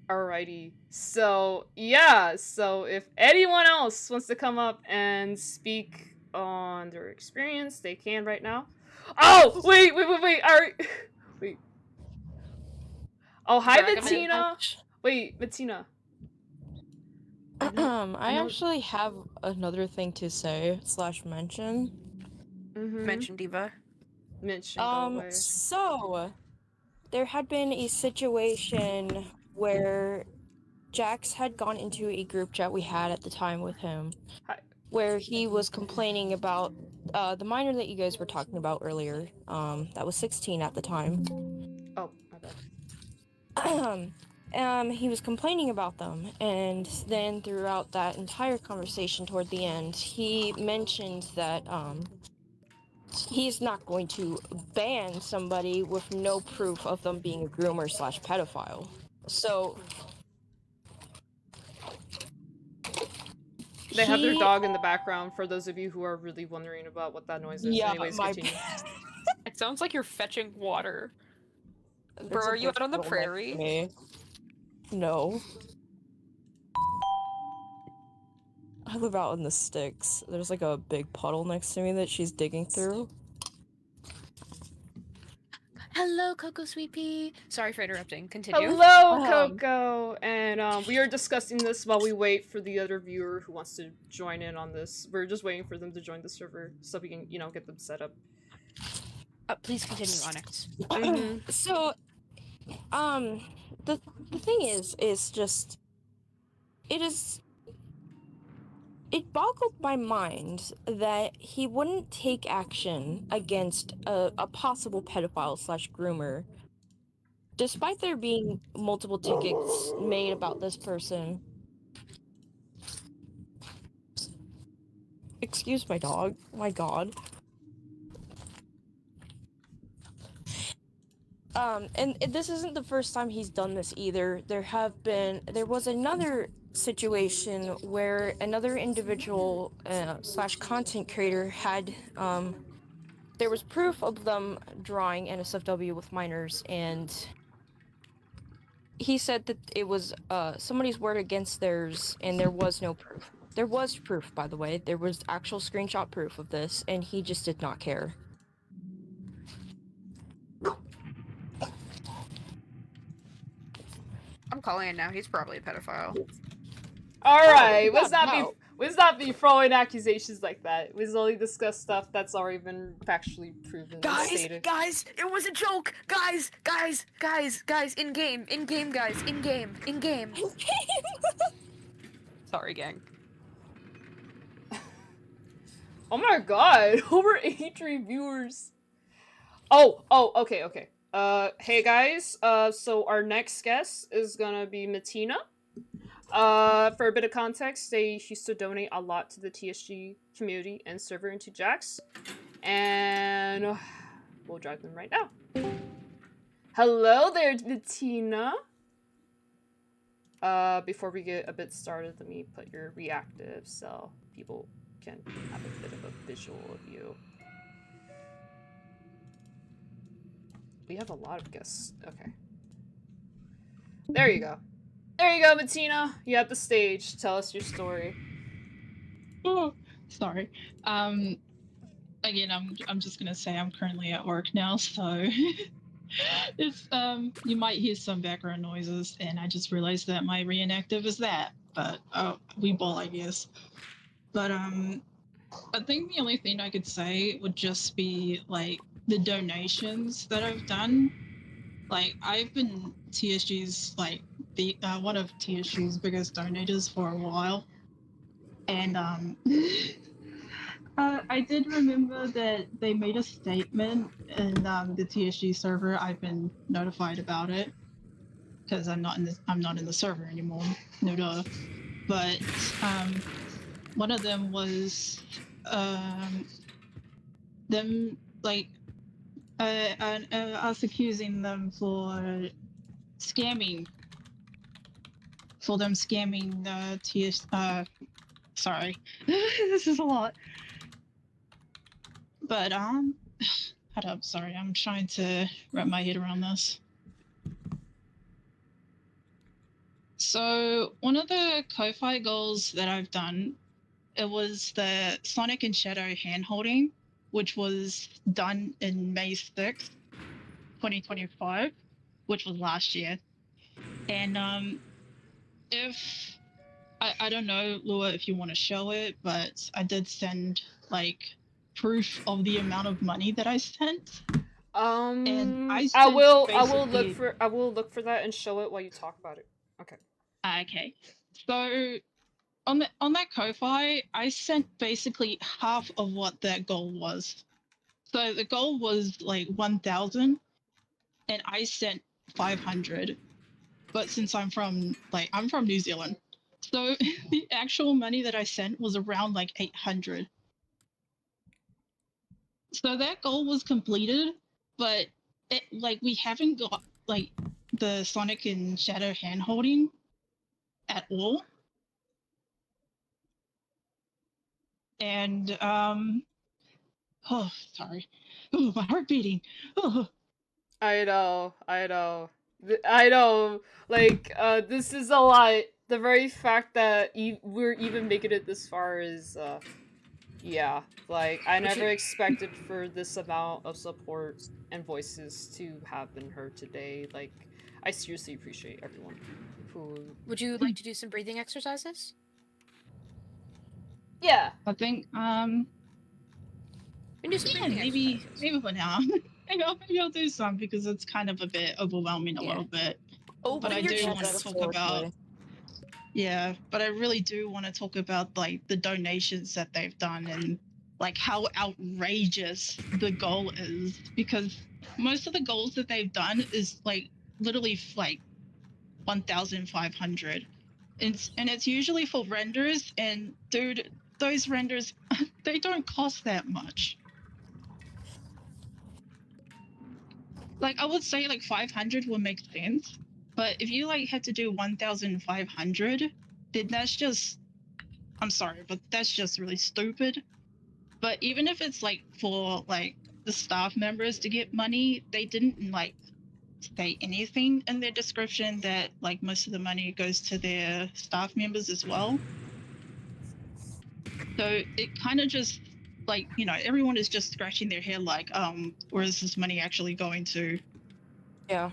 Alrighty. So, yeah. So, if anyone else wants to come up and speak on their experience, they can right now. Oh! Wait. Alright. Wait. Oh, hi, Bettina. Wait, Bettina. I actually have another thing to say / mention. Mention Diva. So there had been a situation where Jax had gone into a group chat we had at the time with him, where he was complaining about the minor that you guys were talking about earlier. That was 16 at the time. Oh, my bad. He was complaining about them, and then throughout that entire conversation toward the end, he mentioned that he's not going to ban somebody with no proof of them being a groomer / pedophile. So they have their dog in the background for those of you who are really wondering about what that noise is. Yeah, anyways, continue. It sounds like you're fetching water. Bro, are you out on the prairie? No. I live out in the sticks. There's like a big puddle next to me that she's digging through. Hello, Coco Sweet Pea. Sorry for interrupting. Continue. Hello, Coco! And we are discussing this while we wait for the other viewer who wants to join in on this. We're just waiting for them to join the server so we can, you know, get them set up. Please continue, Onyx. So, the thing is just, it boggled my mind that he wouldn't take action against a possible pedophile / groomer, despite there being multiple tickets made about this person. excuse my dog. Oh my god. And this isn't the first time he's done this either. There was another situation where another individual slash content creator had there was proof of them drawing NSFW with minors, and he said that it was somebody's word against theirs, and there was no proof. There was proof, by the way. There was actual screenshot proof of this, and he just did not care. I'm calling it now. He's probably a pedophile. Alright, God, no. let's not be throwing accusations like that. Let's only discuss stuff that's already been factually proven and stated. Guys, it was a joke. Guys, in game, guys, in game. Sorry, gang. Oh my god, over 83 viewers. Oh, okay. Hey guys, so our next guest is gonna be Matina. For a bit of context, they used to donate a lot to the TSG community and server and to Jax. And we'll drive them right now. Hello there, Matina. Before we get a bit started, let me put your reactive so people can have a bit of a visual of you. We have a lot of guests. Okay. There you go. There you go, Matina. You have the stage. Tell us your story. Oh, sorry. Again, I'm just gonna say I'm currently at work now, so it's you might hear some background noises, and I just realized that my reinactive is that, but we ball, I guess. But I think the only thing I could say would just be like the donations that I've done. Like I've been TSG's like the one of TSG's biggest donators for a while, and I did remember that they made a statement in the TSG server. I've been notified about it because I'm not in the server anymore. No duh. But one of them was them like us accusing them for scamming. For them scamming the TS. Sorry, this is a lot. But hold up, sorry, I'm trying to wrap my head around this. So one of the Ko-Fi goals that I've done, it was the Sonic and Shadow hand-holding, which was done in May 6th, 2025, which was last year. And if I don't know, Lua, if you want to show it, but I did send like proof of the amount of money that I sent. And I will look for that and show it while you talk about it. Okay. Okay. So on that Ko-Fi, I sent basically half of what that goal was. So the goal was like 1,000, and I sent 500. But since I'm from New Zealand, so the actual money that I sent was around like 800. So that goal was completed, but we haven't got like the Sonic and Shadow hand holding at all. And oh sorry. Oh, my heart beating. Oh. I know. Like, this is a lot. The very fact that we're even making it this far is, yeah. Like, I never expected for this amount of support and voices to have been heard today. Like, I seriously appreciate everyone who... Would you like to do some breathing exercises? Yeah. I think, do some breathing maybe for now. Maybe I'll do some because it's kind of a bit overwhelming a little bit. But I do want to talk about... Yeah, but I really do want to talk about like the donations that they've done and like how outrageous the goal is, because most of the goals that they've done is like literally like 1,500, and it's usually for renders. And dude, those renders, they don't cost that much. Like, I would say like 500 would make sense, but if you like had to do 1,500, then that's just, I'm sorry, but that's just really stupid. But even if it's like for like the staff members to get money, they didn't like say anything in their description that like most of the money goes to their staff members as well. So it kind of just like, you know, everyone is just scratching their head like, where is this money actually going to? Yeah.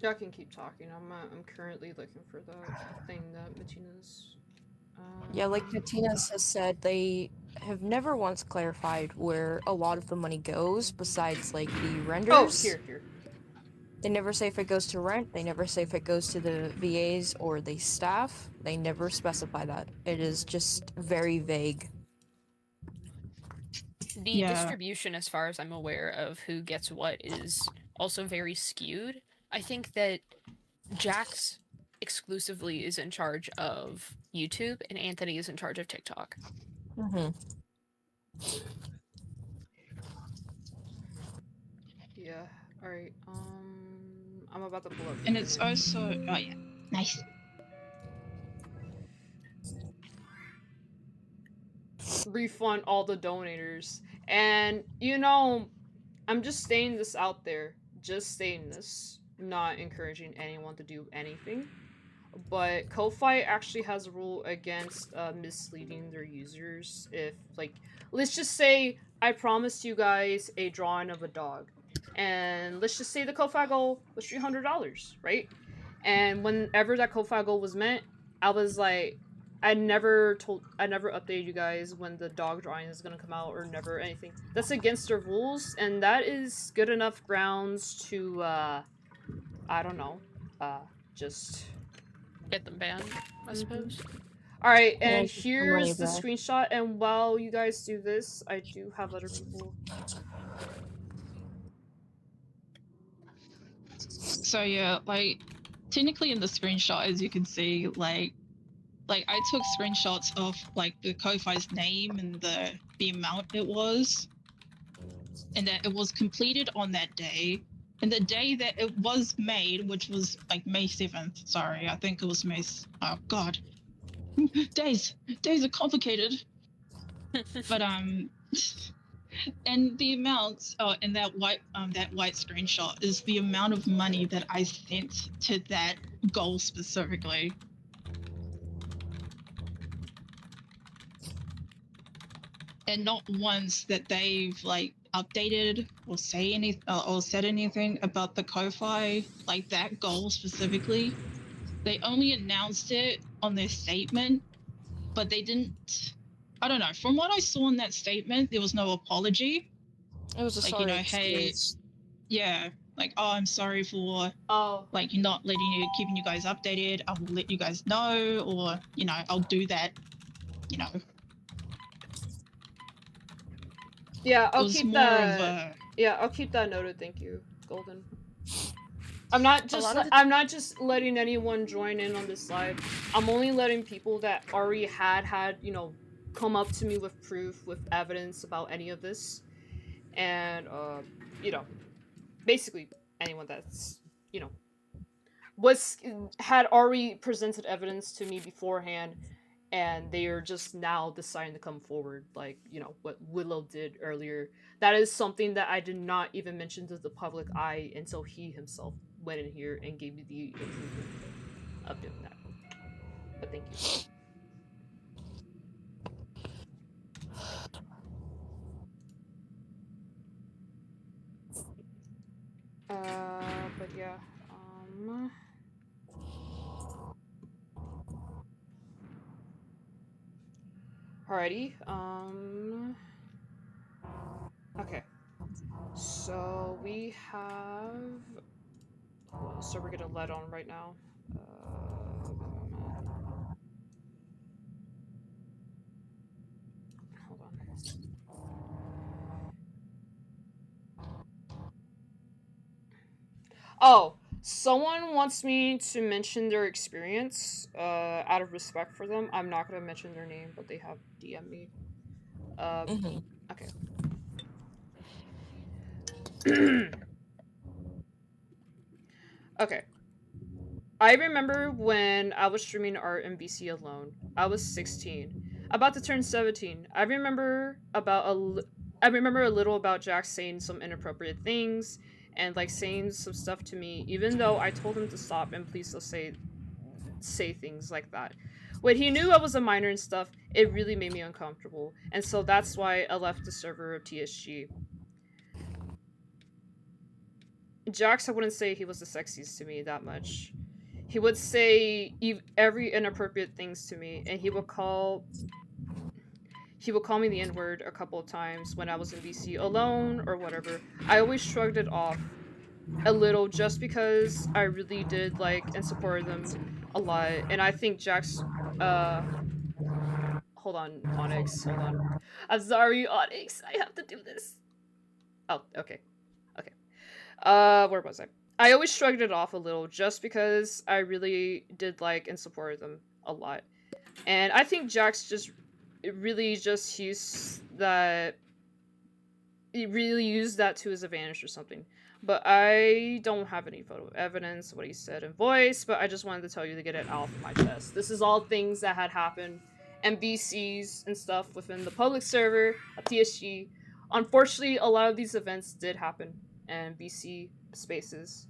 Y'all can keep talking. I'm currently looking for the thing that Matina's. Yeah, like Martinez has said, they have never once clarified where a lot of the money goes besides like the renders. Oh, here. They never say if it goes to rent, they never say if it goes to the VAs or the staff. They never specify that. It is just very vague. The distribution, as far as I'm aware of who gets what, is also very skewed. I think that Jax exclusively is in charge of YouTube, and Anthony is in charge of TikTok. Mm-hmm. Yeah. All right. I'm about to pull up. And it's also, oh yeah, nice. Refund all the donators, and you know, I'm just stating this out there. Just stating this. Not encouraging anyone to do anything. But Ko-Fi actually has a rule against misleading their users. If, like, let's just say I promised you guys a drawing of a dog, and let's just say the Ko-Fi goal was $300, right? And whenever that Ko-Fi goal was met, I was like, I never updated you guys when the dog drawing is gonna come out, or never anything. That's against their rules, and that is good enough grounds to, I don't know, just get them banned, I suppose. Alright, and here's the screenshot, and while you guys do this, I do have other people. So yeah, like, technically in the screenshot, as you can see, like I took screenshots of like the Ko-Fi's name and the amount it was, and that it was completed on that day. And the day that it was made, which was like May 7th, sorry, I think it was May, oh god. Days are complicated. But, and the amounts, in that white screenshot is the amount of money that I sent to that goal specifically. And not once that they've like updated or say anything or said anything about the Ko-Fi, like that goal specifically. They only announced it on their statement, but they didn't. I don't know. From what I saw in that statement, there was no apology. It was a like, sorry you know, excuse. hey, yeah, like, oh, I'm sorry for like not keeping you guys updated. I will let you guys know, or you know, I'll do that. You know. Yeah, I'll keep that. Yeah, I'll keep that noted. Thank you, Golden. I'm not just letting anyone join in on this live. I'm only letting people that already had you know, come up to me with proof, with evidence about any of this, and you know, basically anyone that's, you know, had already presented evidence to me beforehand. And they are just now deciding to come forward, like, you know, what Willow did earlier. That is something that I did not even mention to the public eye until he himself went in here and gave me the improvement of doing that. But thank you. But yeah, alrighty, okay. So we have, so we're gonna let on right now. Hold on. Oh, Someone wants me to mention their experience, out of respect for them. I'm not gonna mention their name, but they have DM me. Mhm. Okay. Okay. I remember when I was streaming art in BC alone. I was 16, about to turn 17. I remember a little about Jack saying some inappropriate things and like saying some stuff to me, even though I told him to stop and please don't say things like that. When he knew I was a minor and stuff, it really made me uncomfortable, and so that's why I left the server of TSG. Jax, I wouldn't say he was the sexiest to me that much. He would say every inappropriate things to me, and he would call me the N-word a couple of times when I was in BC alone or whatever. I always shrugged it off a little just because I really did like and supported them a lot. And I think Jax hold on, Onyx, hold on. I'm sorry, Onyx, I have to do this. Oh, okay. Okay. Where was I? I always shrugged it off a little just because I really did like and supported them a lot. And I think Jax just really just used that he really used that to his advantage or something. But I don't have any photo evidence of what he said in voice, but I just wanted to tell you to get it off my chest. This is all things that had happened, NBCs and stuff within the public server of TSG. Unfortunately, a lot of these events did happen in BC spaces.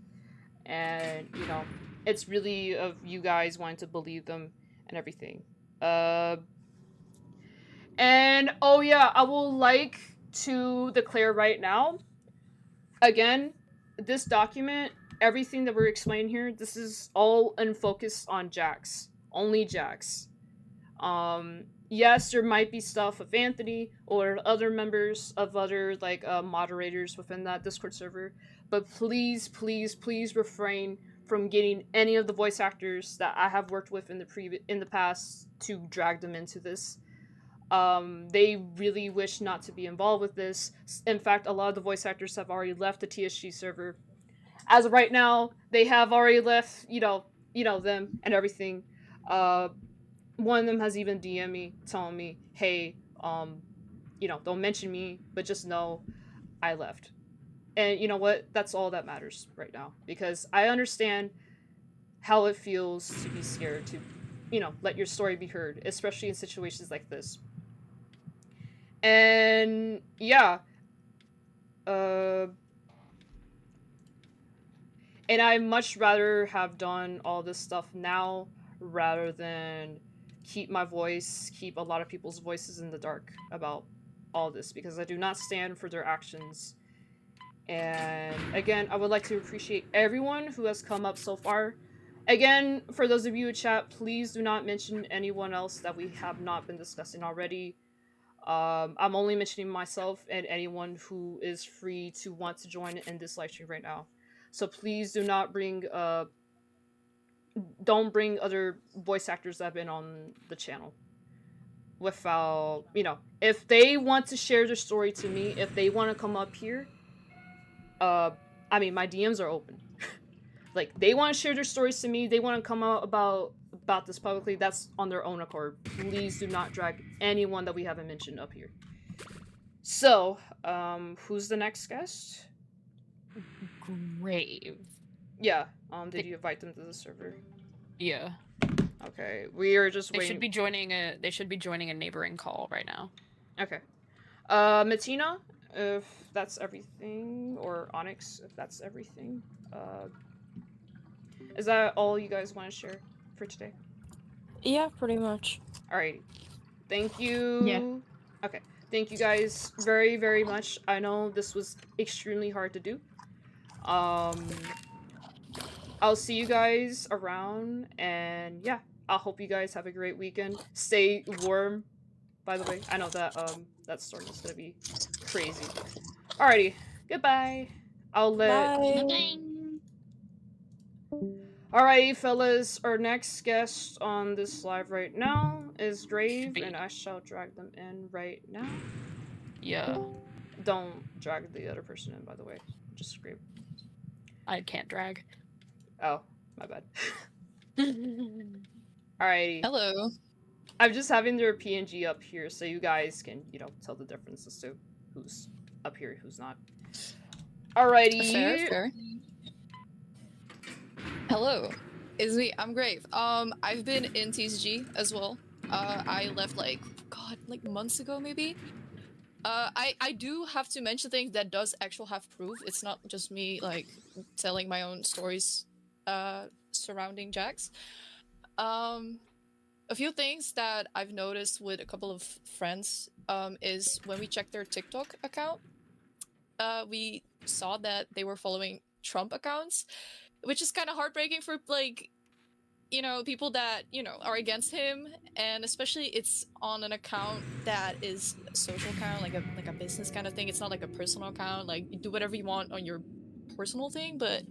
And, you know, it's really of you guys wanting to believe them and everything. And, oh yeah, I will like to declare right now, again, this document, everything that we're explaining here, this is all unfocused on Jax. Only Jax. Yes, there might be stuff of Anthony or other members of other, like, moderators within that Discord server, but please, please, please refrain from getting any of the voice actors that I have worked with in the past to drag them into this. They really wish not to be involved with this. In fact, a lot of the voice actors have already left the TSG server. As of right now, they have already left, you know them and everything. One of them has even DM'd me telling me, hey, don't mention me, but just know I left. And you know what? That's all that matters right now. Because I understand how it feels to be scared to, let your story be heard, especially in situations like this. And yeah. And I much rather have done all this stuff now rather than keep my voice, keep a lot of people's voices in the dark about all this, because I do not stand for their actions. And again, I would like to appreciate everyone who has come up so far. Again, for those of you in chat, please do not mention anyone else that we have not been discussing already. I'm only mentioning myself and anyone who is free to want to join in this live stream right now. So please do not bring don't bring other voice actors that have been on the channel without, if they want to share their story to me, if they want to come up here, my DMs are open. Like, they want to share their stories to me, they want to come out about this publicly, that's on their own accord. Please do not drag anyone that we haven't mentioned up here. So, who's the next guest? Grave. Yeah. Did you invite them to the server? Yeah. Okay. We are just They waiting. They should be joining a neighboring call right now. Okay. Matina, if that's everything, or Onyx, if that's everything. Is that all you guys want to share for today? Yeah, pretty much. Alrighty. Thank you. Yeah. Okay. Thank you guys very, very much. I know this was extremely hard to do. I'll see you guys around, and yeah, I hope you guys have a great weekend. Stay warm, by the way. I know that that storm is gonna be crazy. Alrighty. Goodbye. I'll let... Bye. Alrighty, fellas, our next guest on this live right now is Grave, and I shall drag them in right now. Yeah. Don't drag the other person in, by the way. Just Grave. I can't drag. Oh, my bad. Alrighty. Hello. I'm just having their PNG up here so you guys can, tell the difference as to who's up here, who's not. Alrighty. Fair. Hello. It's me. I'm Grave. I've been in TSG as well. I left like months ago maybe. I do have to mention things that does actually have proof. It's not just me like telling my own stories surrounding Jax. A few things that I've noticed with a couple of friends is when we checked their TikTok account, we saw that they were following Trump accounts, which is kind of heartbreaking for like, people that, are against him, and especially it's on an account that is a social account, like a business kind of thing. It's not like a personal account, like you do whatever you want on your personal thing, but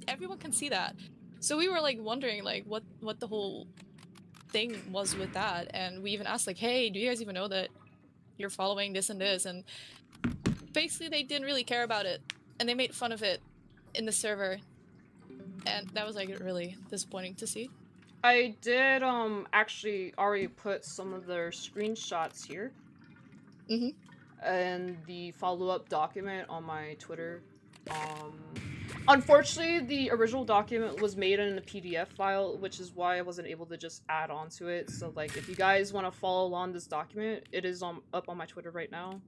everyone can see that. So we were like wondering like what the whole thing was with that, and we even asked like, hey, do you guys even know that you're following this and this? And basically they didn't really care about it, and they made fun of it in the server, and that was like really disappointing to see. I did actually already put some of their screenshots here. And the follow-up document on my Twitter. Unfortunately, the original document was made in a PDF file, which is why I wasn't able to just add on to it. So, like, if you guys want to follow along this document, it is up on my Twitter right now.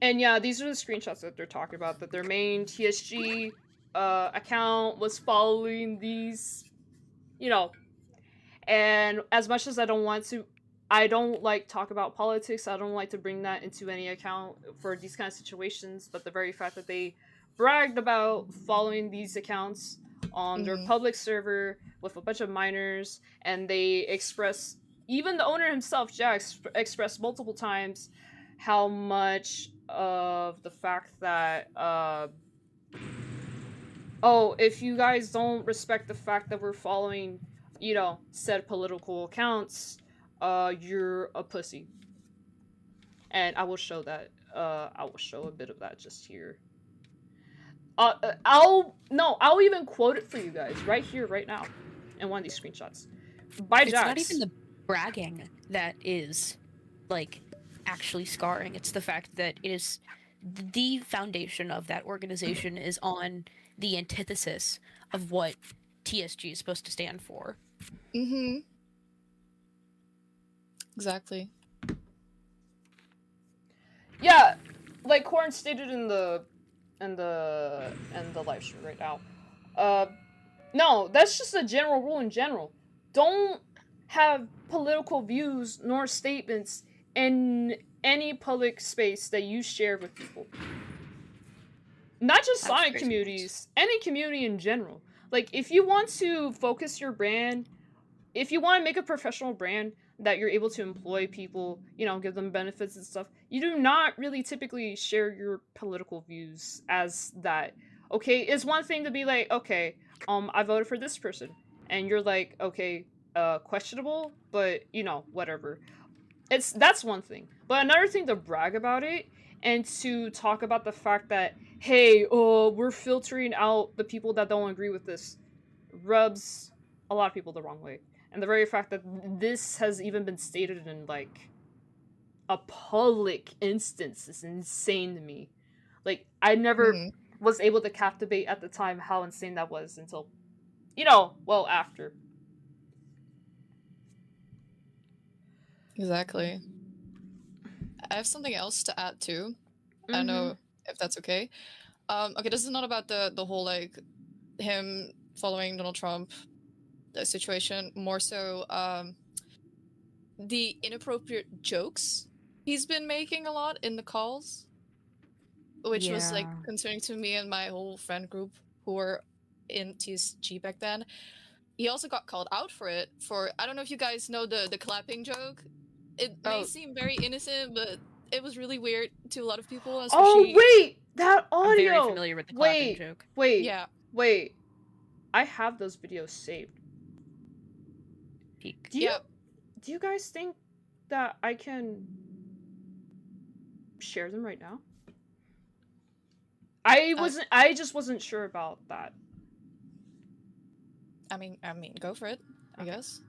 And yeah, these are the screenshots that they're talking about, that their main TSG account was following these, and as much as I don't like talk about politics, I don't like to bring that into any account for these kind of situations, but the very fact that they bragged about following these accounts on their public server with a bunch of minors, and they express, even the owner himself, Jack, expressed multiple times how much of the fact that, if you guys don't respect the fact that we're following, said political accounts, you're a pussy. And I will show that. I will show a bit of that just here. I'll even quote it for you guys right here, right now, in one of these screenshots. By Jax. It's not even the bragging that is, like, actually scarring. It's the fact that it is the foundation of that organization is on the antithesis of what TSG is supposed to stand for. Exactly. Yeah, like Corn stated in the live stream right now. No, that's just a general rule in general. Don't have political views nor statements in any public space that you share with people. Not just Sonic communities, any community in general. Like, if you want to focus your brand, if you want to make a professional brand that you're able to employ people, give them benefits and stuff, you do not really typically share your political views as that. Okay, it's one thing to be like, okay, I voted for this person, and you're like, okay, questionable, but, whatever. That's one thing. But another thing to brag about it, and to talk about the fact that, hey, we're filtering out the people that don't agree with this, rubs a lot of people the wrong way. And the very fact that this has even been stated in, like, a public instance is insane to me. Like, I never was able to captivate at the time how insane that was until, after. Exactly. I have something else to add too. I don't know if that's okay. Okay, this is not about the whole, like, him following Donald Trump situation, more so the inappropriate jokes he's been making a lot in the calls, which was like concerning to me and my whole friend group who were in TSG back then. He also got called out for it, I don't know if you guys know the clapping joke. It may seem very innocent, but it was really weird to a lot of people, especially... Oh, wait! That audio! I'm very familiar with the clapping joke. Wait. I have those videos saved. Peak. Do you guys think that I can share them right now? I just wasn't sure about that. I mean, go for it. I guess.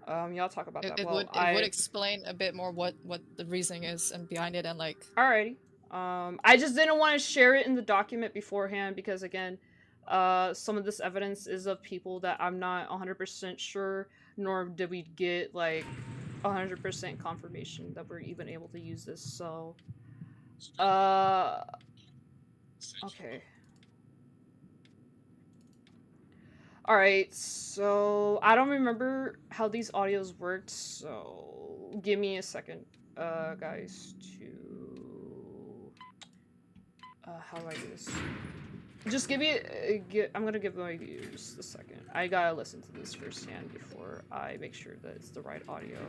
Y'all talk about that. It Well, would explain a bit more what the reasoning is and behind it, and like. Alrighty. I just didn't want to share it in the document beforehand because again, some of this evidence is of people that I'm not 100% sure, nor did we get like 100% confirmation that we're even able to use this. So, okay. Alright, so I don't remember how these audios worked, so give me a second, guys, to... how do I do this? Just give me I'm gonna give my viewers a second. I gotta listen to this firsthand before I make sure that it's the right audio.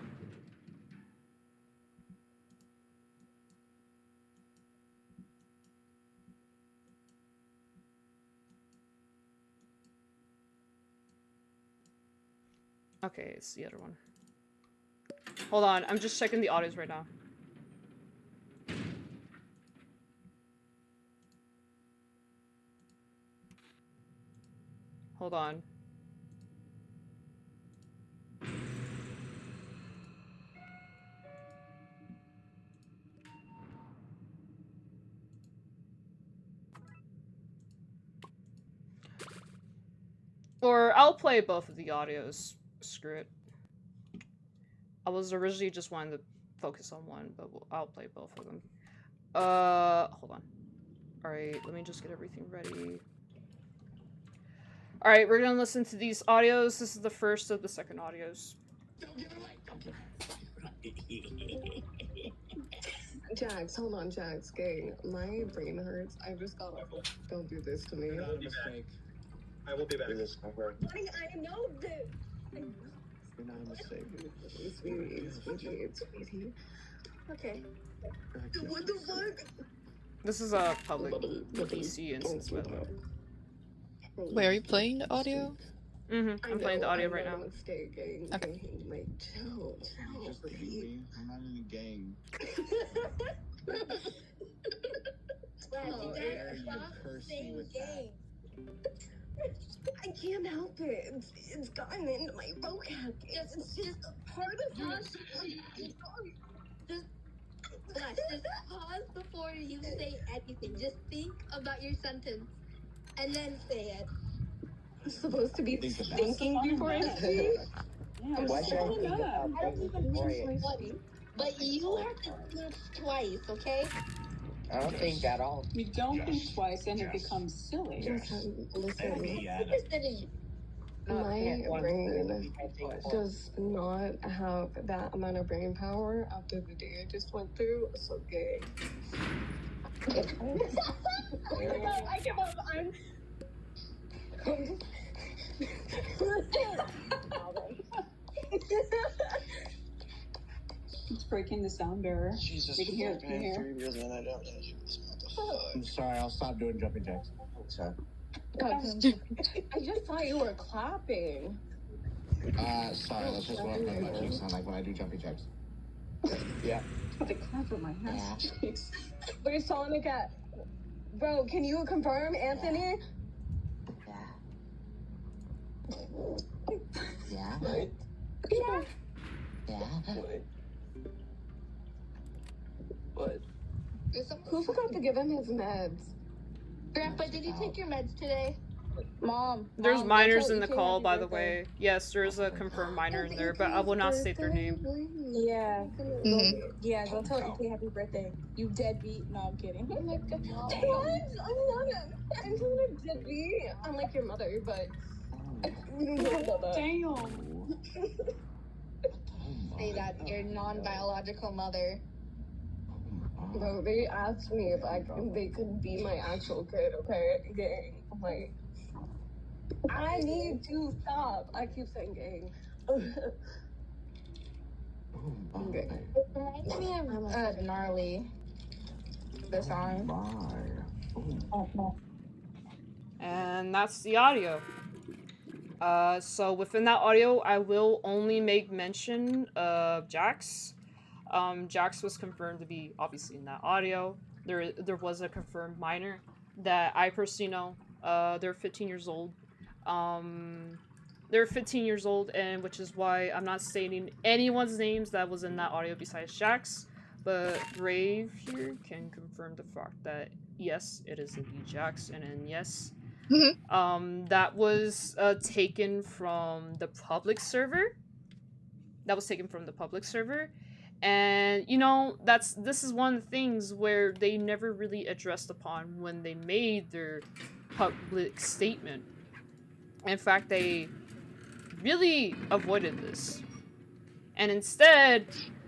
Okay, it's the other one. Hold on, I'm just checking the audios right now. Hold on. Or I'll play both of the audios. Screw it. I was originally just wanting to focus on one, but I'll play both of them. Hold on. Alright, let me just get everything ready. Alright, we're gonna listen to these audios. This is the first of the second audios. Jax, hold on, Jax. Gang, my brain hurts. I just got off. Don't do this to me. Mistake. I will be back. Buddy, I know this. You're not a mistake. Sweetie. Okay. What the fuck? This is a public PC instance, by the way. Wait, are you playing the audio? I'm playing the audio right now. Okay. Like, chill. Just leave me. I'm not in a gang. I can't help it. It's gotten into my vocab. It's just a part of us. Just pause before you say anything. Just think about your sentence and then say it. I'm supposed to be thinking before I speak. Why should I think about But you have to think twice, okay? I don't think at all. You don't think twice and it becomes silly. Listen. My brain does not have that amount of brain power after the day I just went through. So gay. I give up. It's breaking the sound barrier. Jesus, You can hear it. You can hear it. 3 years and I don't I'm sorry, I'll stop doing jumping jacks. Sorry. I just thought you were clapping. Sorry, that's just what my butt cheeks sound like when I do jumping jacks. Yeah. The clap of my ass. Where's Sonic at? Bro, can you confirm, Anthony? Yeah. Yeah. Yeah. What? Who forgot to give him his meds? Grandpa, did you take your meds today? Mom. There's minors in the call, by the way. Yes, there is a confirmed minor in there, but I will not state their name. Yeah. Yeah, go tell EK happy birthday. You deadbeat. No, I'm kidding. Oh my God. What? I'm not a deadbeat. I'm like your mother, but... Damn. Say that to your non-biological mother. Bro, they asked me if they could be my actual kid, okay? Gang. Like, I need to stop. I keep saying gang. Okay. Reminds me of Gnarly. The song. And that's the audio. So within that audio, I will only make mention of Jax. Jax was confirmed to be obviously in that audio. There was a confirmed minor. that I personally know. They're 15 years old. They're 15 years old, and which is why I'm not stating anyone's names that was in that audio besides Jack's. But Brave here can confirm the fact that yes, it is indeed Jack's, and then yes, that was taken from the public server. That was taken from the public server. And you know, this is one of the things where they never really addressed upon when they made their public statement. In fact, they really avoided this. And instead,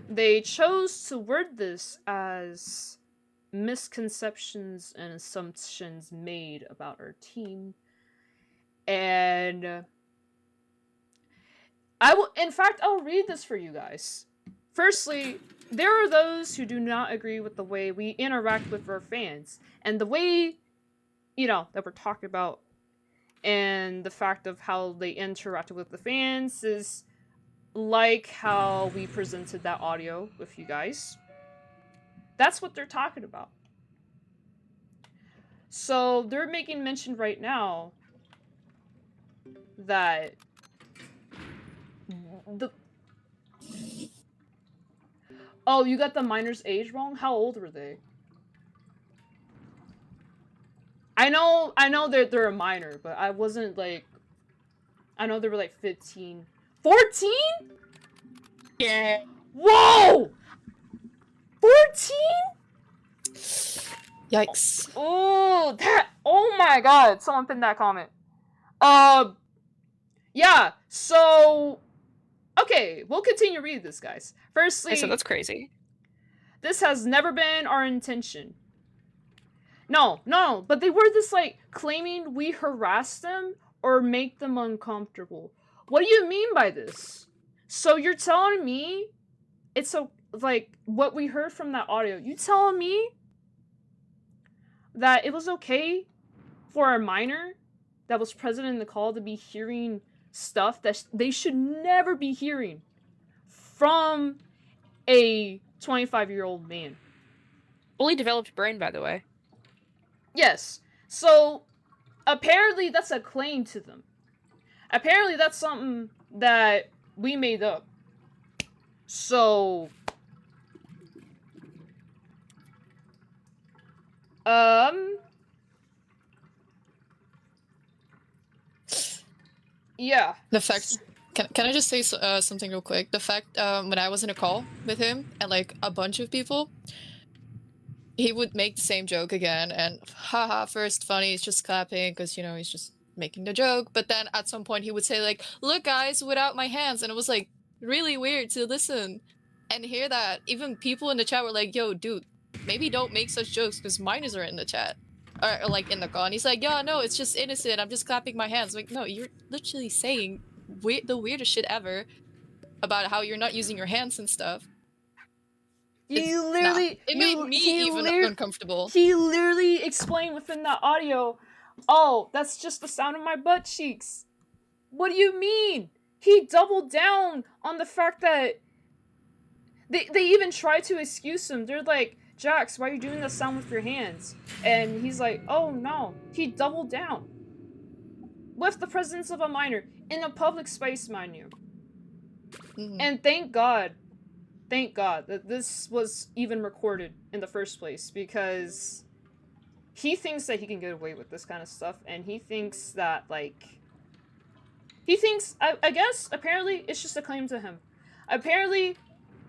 they chose to word this as misconceptions and assumptions made about our team. And I'll read this for you guys. Firstly, there are those who do not agree with the way we interact with our fans and the way, you know, that we're talking about, and the fact of how they interacted with the fans is like how we presented that audio with you guys. That's what they're talking about. So they're making mention right now that oh, you got the minor's age wrong? How old were they? I know they're a minor, but I wasn't like... I know they were like 15. 14? Yeah. Whoa! 14? Yikes. Oh, oh my god, someone pinned that comment. Yeah, so... Okay, we'll continue reading this, guys. Firstly... I said that's crazy. This has never been our intention. No, but they were this, like, claiming we harass them or make them uncomfortable. What do you mean by this? So you're telling me it's so, like, what we heard from that audio, you telling me that it was okay for a minor that was present in the call to be hearing stuff that they should never be hearing from a 25-year-old man? Fully developed brain, by the way. Yes. So, apparently that's a claim to them. Apparently that's something that we made up. So... Yeah. The fact... Can I just say something real quick? The fact, when I was in a call with him and, like, a bunch of people, he would make the same joke again, and haha, first funny, he's just clapping, because, you know, he's just making the joke, but then at some point he would say, like, look guys, without my hands, and it was, like, really weird to listen and hear that. Even people in the chat were like, yo, dude, maybe don't make such jokes, because minors are in the chat. Or, like, in the call, and he's like, yeah, no, it's just innocent, I'm just clapping my hands. Like, no, you're literally saying the weirdest shit ever about how you're not using your hands and stuff. You literally... It made me even uncomfortable. He literally explained within that audio, oh, that's just the sound of my butt cheeks. What do you mean? He doubled down on the fact that... They even tried to excuse him. They're like, Jax, why are you doing the sound with your hands? And he's like, oh no. He doubled down. With the presence of a minor. In a public space, mind you. And thank God that this was even recorded in the first place, because he thinks that he can get away with this kind of stuff, and he thinks that, like... He thinks, I guess, apparently, it's just a claim to him. Apparently,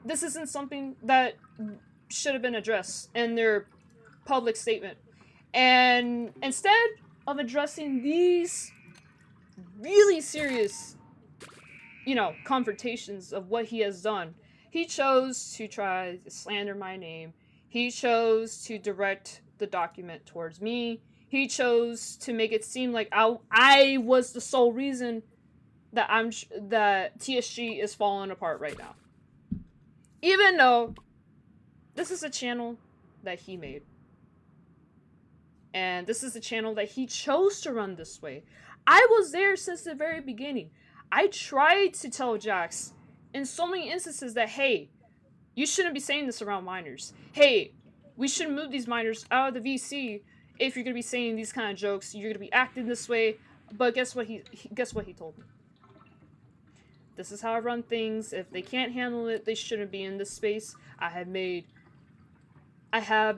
this isn't something that should have been addressed in their public statement. And instead of addressing these really serious, you know, confrontations of what he has done, he chose to try to slander my name. He chose to direct the document towards me. He chose to make it seem like I was the sole reason that that TSG is falling apart right now. Even though this is a channel that he made. And this is a channel that he chose to run this way. I was there since the very beginning. I tried to tell Jax in so many instances that, hey, you shouldn't be saying this around minors. Hey, we should move these minors out of the VC if you're gonna be saying these kind of jokes, you're gonna be acting this way. But guess what guess what he told me? This is how I run things. If they can't handle it, they shouldn't be in this space. I have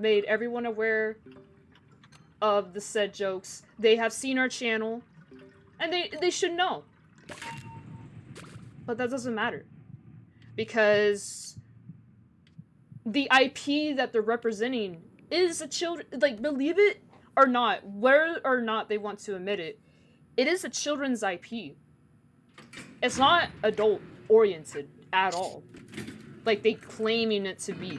made everyone aware of the said jokes. They have seen our channel, and they should know. But that doesn't matter, because the IP that they're representing is a children, like, believe it or not, whether or not they want to admit it, it is a children's IP. It's not adult oriented at all, like they claiming it to be.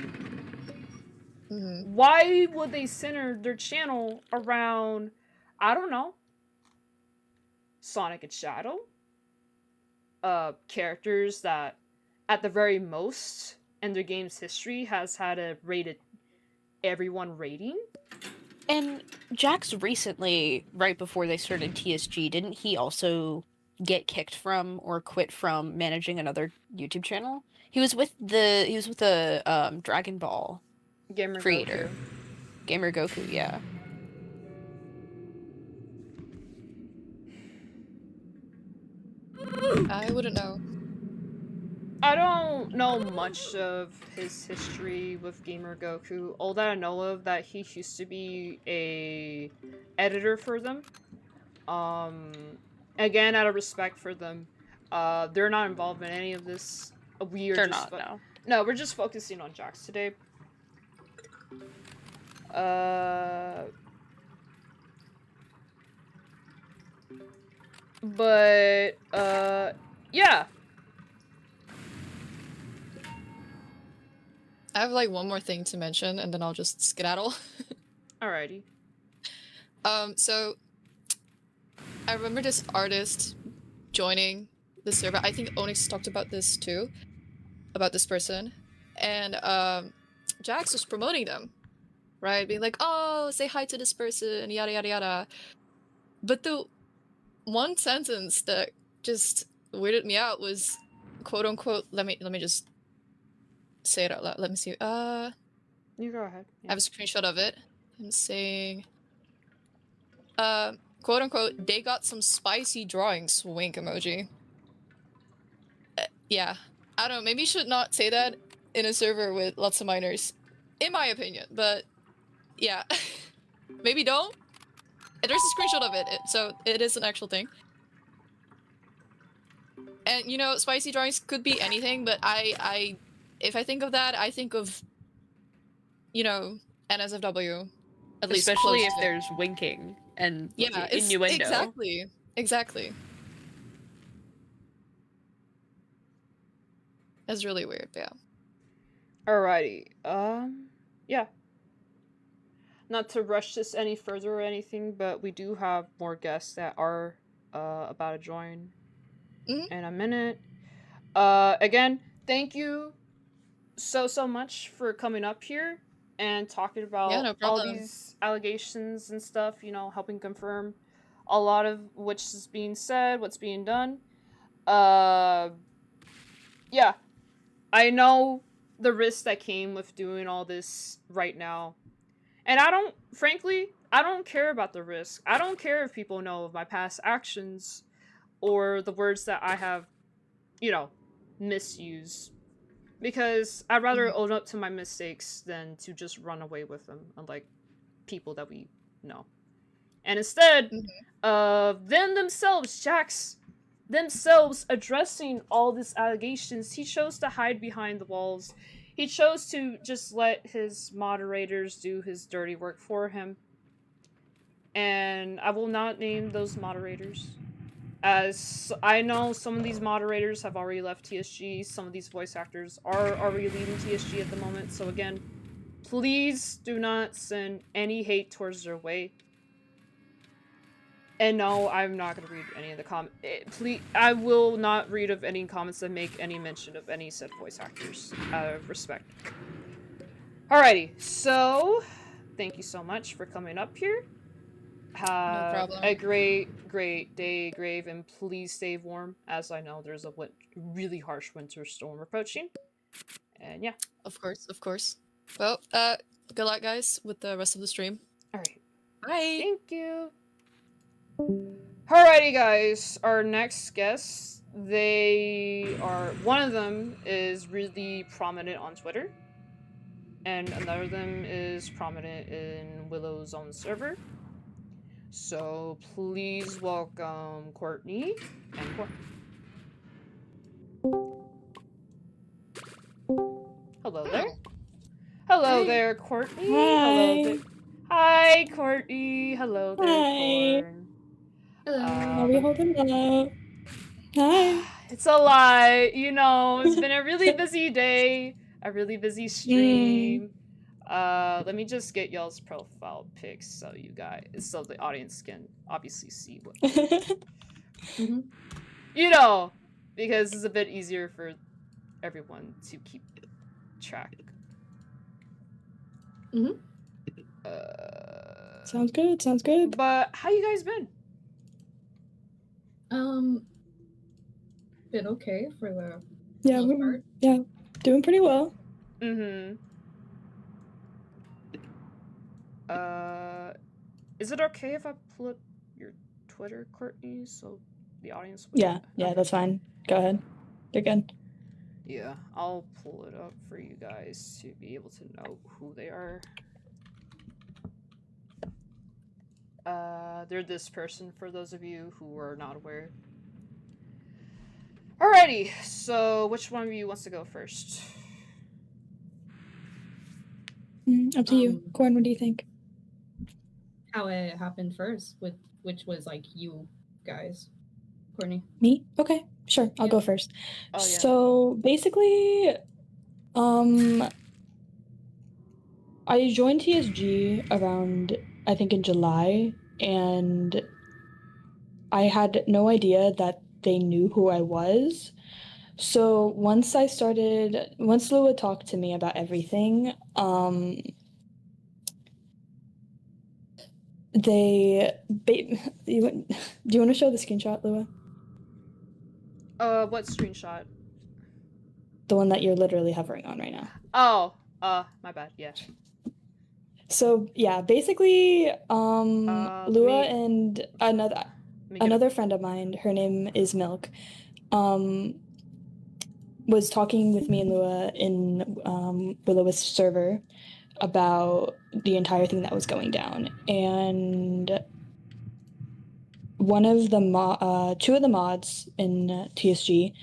Why would they center their channel around, I don't know, Sonic and Shadow? Characters that, at the very most, in their game's history, has had a rated everyone rating? And Jax recently, right before they started TSG, didn't he also get kicked from or quit from managing another YouTube channel? He was with the Dragon Ball Gamer creator. Goku. Gamer Goku, yeah. I wouldn't know. I don't know much of his history with Gamer Goku. All that I know of, that he used to be a editor for them. Again, out of respect for them, they're not involved in any of this. They're not, no. No, we're just focusing on Jax today. But, yeah. I have like one more thing to mention, and then I'll just skedaddle. Alrighty. So I remember this artist joining the server. I think Onyx talked about this too, about this person, and Jax was promoting them, right? Being like, "Oh, say hi to this person," yada yada yada. But the one sentence that just weirded me out was, "quote unquote." Let me just say it out loud. Let me see. You go ahead. Yeah. I have a screenshot of it. I'm saying, quote unquote, "they got some spicy drawings," wink emoji. Yeah, I don't know, maybe you should not say that in a server with lots of minors, in my opinion, but yeah. Maybe don't. There's a screenshot of it, so it is an actual thing. And, you know, spicy drawings could be anything, but if I think of that, I think of, you know, NSFW. At least especially if there's winking and yeah, innuendo. Exactly. That's really weird, yeah. Alrighty. Yeah. Not to rush this any further or anything, but we do have more guests that are about to join in a minute. Again, thank you so much for coming up here and talking about all these allegations and stuff, you know, helping confirm a lot of which is being said, what's being done. Yeah. I know the risk that came with doing all this right now. And frankly, I don't care about the risk. I don't care if people know of my past actions or the words that I have, you know, misused. Because I'd rather own up to my mistakes than to just run away with them, unlike people that we know. And instead of Jax themselves addressing all these allegations, he chose to hide behind the walls. He chose to just let his moderators do his dirty work for him. And I will not name those moderators, as I know some of these moderators have already left TSG, some of these voice actors are already leaving TSG at the moment, so again, please do not send any hate towards their way. And no, I'm not going to read any of the comments. Please, I will not read of any comments that make any mention of any said voice actors, out of respect. Alrighty, so thank you so much for coming up here. Have no problem. A great day, Grave, and please stay warm, as I know there's a really harsh winter storm approaching. And yeah. Of course. Well, good luck, guys, with the rest of the stream. Alright. Bye. Thank you. Alrighty, guys. Our next guests, one of them is really prominent on Twitter, and another of them is prominent in Willow's own server. So please welcome Courtney and Courtney. Hello there. Hello there, Courtney. Hello there. Hi, Courtney. Hello there, Corn. Are we holding up? Hi. It's a lie. You know, it's been a really busy day, a really busy stream. Let me just get y'all's profile pics so the audience can obviously see what. You know, because it's a bit easier for everyone to keep track. Sounds good. Sounds good. But how you guys been? Been okay for the Yeah, doing pretty well. Is it okay if I pull up your Twitter, Courtney, so the audience would... Yeah, that's fine. Go ahead. You're good. Yeah, I'll pull it up for you guys to be able to know who they are. They're this person, for those of you who are not aware. Alrighty, so which one of you wants to go first? Up to you. Corn, what do you think? how it happened first, which was like you guys, Courtney. Me? Okay, sure. I'll go first. Oh, yeah. So basically, I joined TSG around, I think, in July, and I had no idea that they knew who I was. So once Lua talked to me about everything, do you want to show the screenshot, Lua? What screenshot? The one that you're literally hovering on right now. Oh, my bad, yeah. So yeah, basically, Lua and another friend of mine, her name is Milk, was talking with me and Lua in Willow's server about the entire thing that was going down, and one of the two of the mods in TSG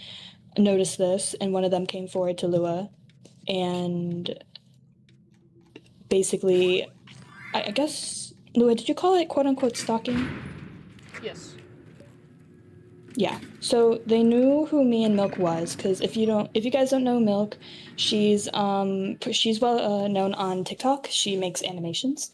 noticed this, and one of them came forward to Lua, and basically, I guess, Lua, did you call it quote-unquote stalking? Yes. Yeah, so they knew who me and Milk was, because if you guys don't know Milk, she's well known on TikTok. She makes animations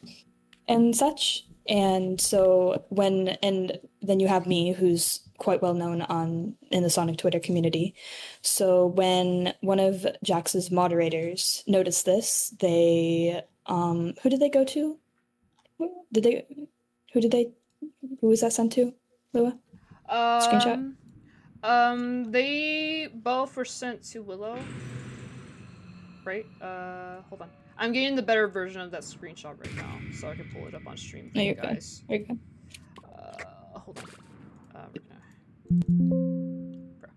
and such, and so then you have me, who's quite well known in the Sonic Twitter community. So when one of Jax's moderators noticed this, they who did they go to? Who was that sent to, Lua? Screenshot? They both were sent to Willow. Right? Hold on. I'm getting the better version of that screenshot right now, so I can pull it up on stream for you guys. There you go. Hold on. Bro.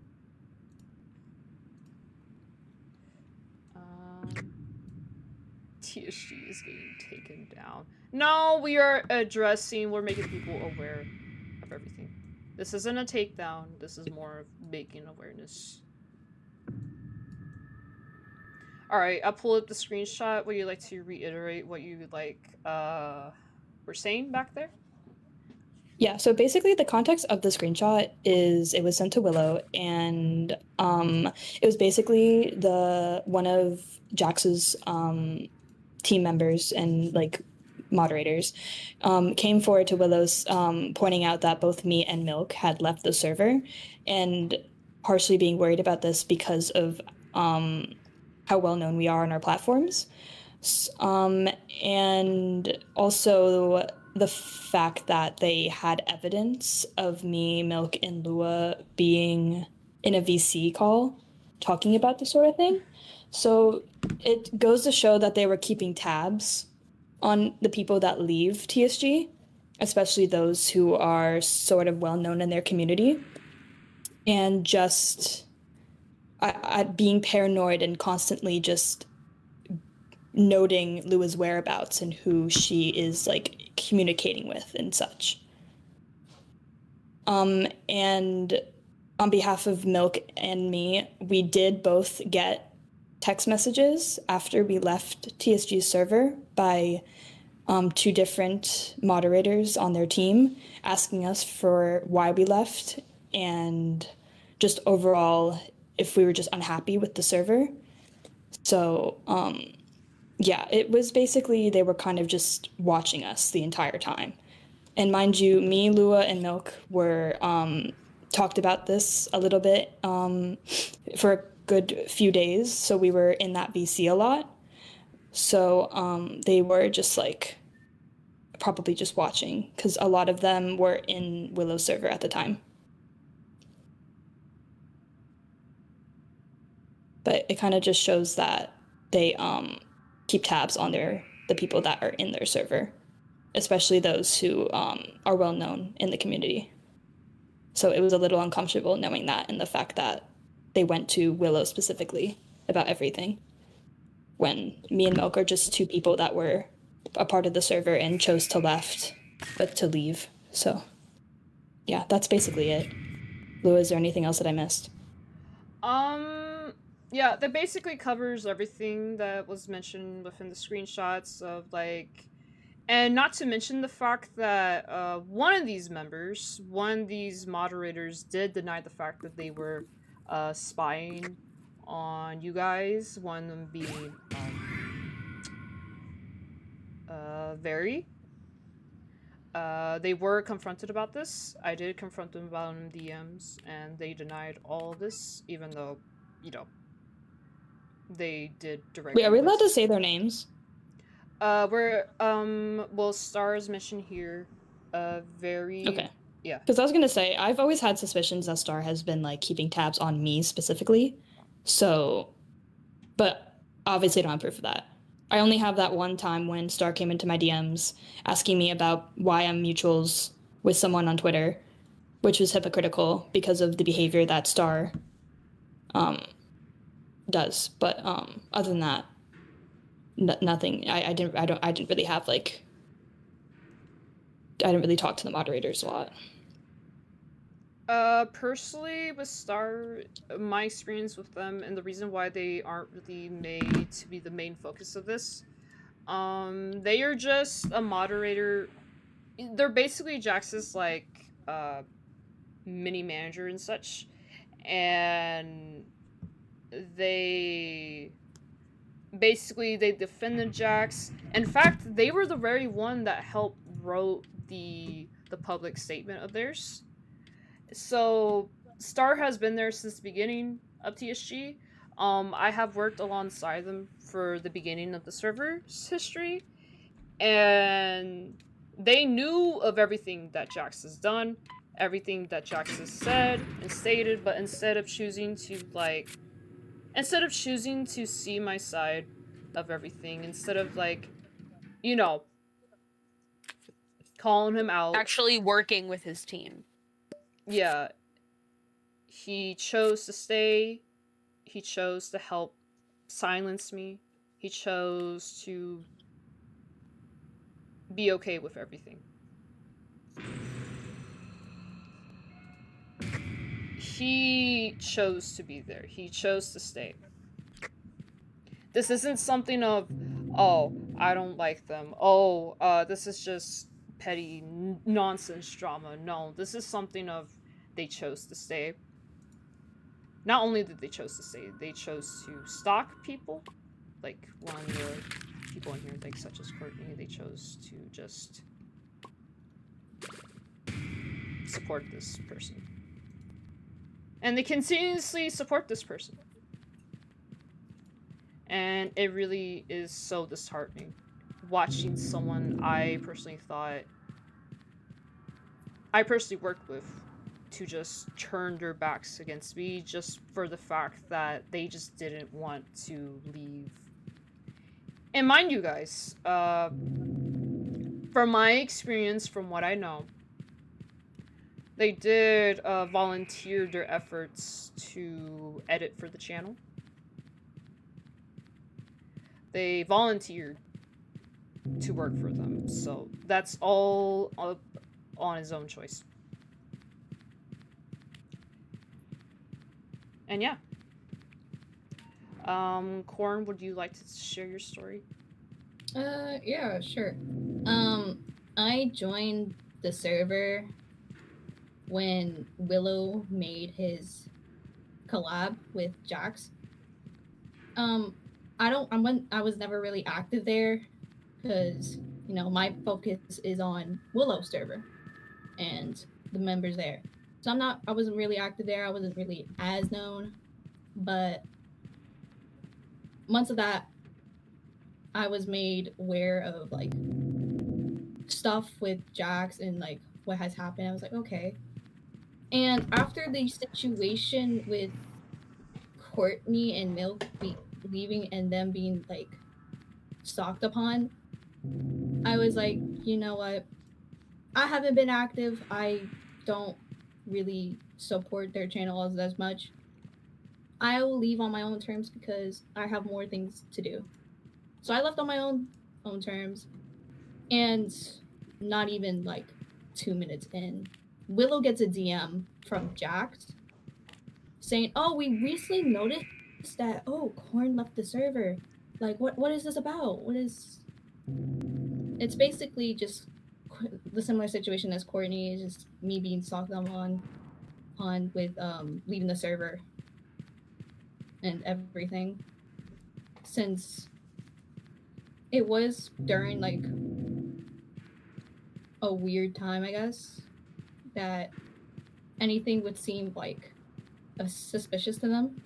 TSG is getting taken down. No, we're making people aware of everything. This isn't a takedown, this is more of making awareness. Alright, I'll pull up the screenshot. Would you like to reiterate what you were saying back there? Yeah, so basically the context of the screenshot is it was sent to Willow, and it was basically one of Jax's team members and moderators came forward to Willow's, pointing out that both me and Milk had left the server, and partially being worried about this because of how well known we are on our platforms, and also the fact that they had evidence of me, Milk, and Lua being in a VC call talking about this sort of thing. So it goes to show that they were keeping tabs on the people that leave TSG especially those who are sort of well known in their community, and just being paranoid and constantly just noting Lua's whereabouts and who she is like communicating with and such. And on behalf of Milk and me, we did both get text messages after we left TSG's server by 2 different moderators on their team asking us for why we left and just overall if we were just unhappy with the server. So yeah, it was basically they were kind of just watching us the entire time. And mind you, me, Lua, and Milk were talked about this a little bit for a good few days. So we were in that VC a lot. So they were just like probably just watching because a lot of them were in Willow's server at the time. But it kind of just shows that they keep tabs on the people that are in their server, especially those who are well known in the community. So it was a little uncomfortable knowing that and the fact that they went to Willow specifically about everything when me and Milk are just 2 people that were a part of the server and chose to leave. So yeah, that's basically it. Lua, is there anything else that I missed? Yeah, that basically covers everything that was mentioned within the screenshots of like, and not to mention the fact that one of these moderators did deny the fact that they were spying on you guys, one of them being Very. They were confronted about this. I did confront them about it in DMs, and they denied all of this, even though, you know, they did directly. Wait, are we allowed to say their names? Well, Star's mission here, Very... Okay. Yeah. Because I was gonna say, I've always had suspicions that Star has been, like, keeping tabs on me specifically. So, but obviously I don't have proof of that. I only have that one time when Star came into my DMs asking me about why I'm mutuals with someone on Twitter, which was hypocritical because of the behavior that Star does. But other than that, nothing. I didn't really have like. I didn't really talk to the moderators a lot. Personally, with Star, my experience with them and the reason why they aren't really made to be the main focus of this, they are just a moderator. They're basically Jax's, like, mini manager and such, and they defended Jax. In fact, they were the very one that helped wrote the public statement of theirs. So, Star has been there since the beginning of TSG. I have worked alongside them for the beginning of the server's history, and they knew of everything that Jax has done, everything that Jax has said and stated, but instead of choosing to see my side of everything, instead of, like, you know, calling him out. Actually working with his team. Yeah. He chose to stay. He chose to help silence me. He chose to be okay with everything. He chose to be there. He chose to stay. This isn't something of, oh, I don't like them. Oh, this is just petty nonsense drama. No, this is something of they chose to stay. Not only did they chose to stay, they chose to stalk people. Like one of the people in here, like such as Courtney, they chose to just support this person. And they continuously support this person. And it really is so disheartening watching someone I personally worked with to just turn their backs against me just for the fact that they just didn't want to leave. And mind you guys, for from my experience, from what I know, they did volunteer their efforts to edit for the channel. They volunteered to work for them, so that's all on his own choice. And yeah. Corn, would you like to share your story? Yeah, sure. I joined the server when Willow made his collab with Jax. I was never really active there because, you know, my focus is on Willow server and the members there. So I wasn't really active there. I wasn't really as known, but months of that, I was made aware of like stuff with Jax and like what has happened. I was like, okay. And after the situation with Courtney and Milk leaving and them being like stalked upon, I was like, you know what? I haven't been active. I don't really support their channel as much. I will leave on my own terms because I have more things to do. So I left on my own terms, and not even like 2 minutes in, Willow gets a DM from Jax saying, "Oh, we recently noticed that Corn left the server. Like, what is this about? What is?" It's basically just the similar situation as Courtney. Is just me being stalked on with leaving the server and everything. Since it was during like a weird time, I guess, that anything would seem like suspicious to them.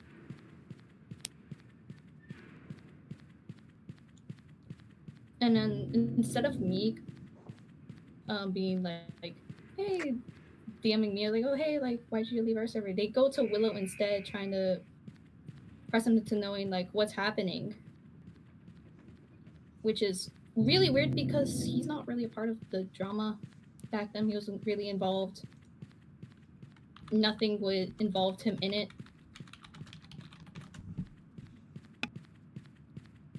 And then instead of me being like, hey, DMing me, like, oh, hey, like, why'd you leave our server? They go to Willow instead, trying to press him into knowing like what's happening, which is really weird because he's not really a part of the drama back then. He wasn't really involved. Nothing would involve him in it.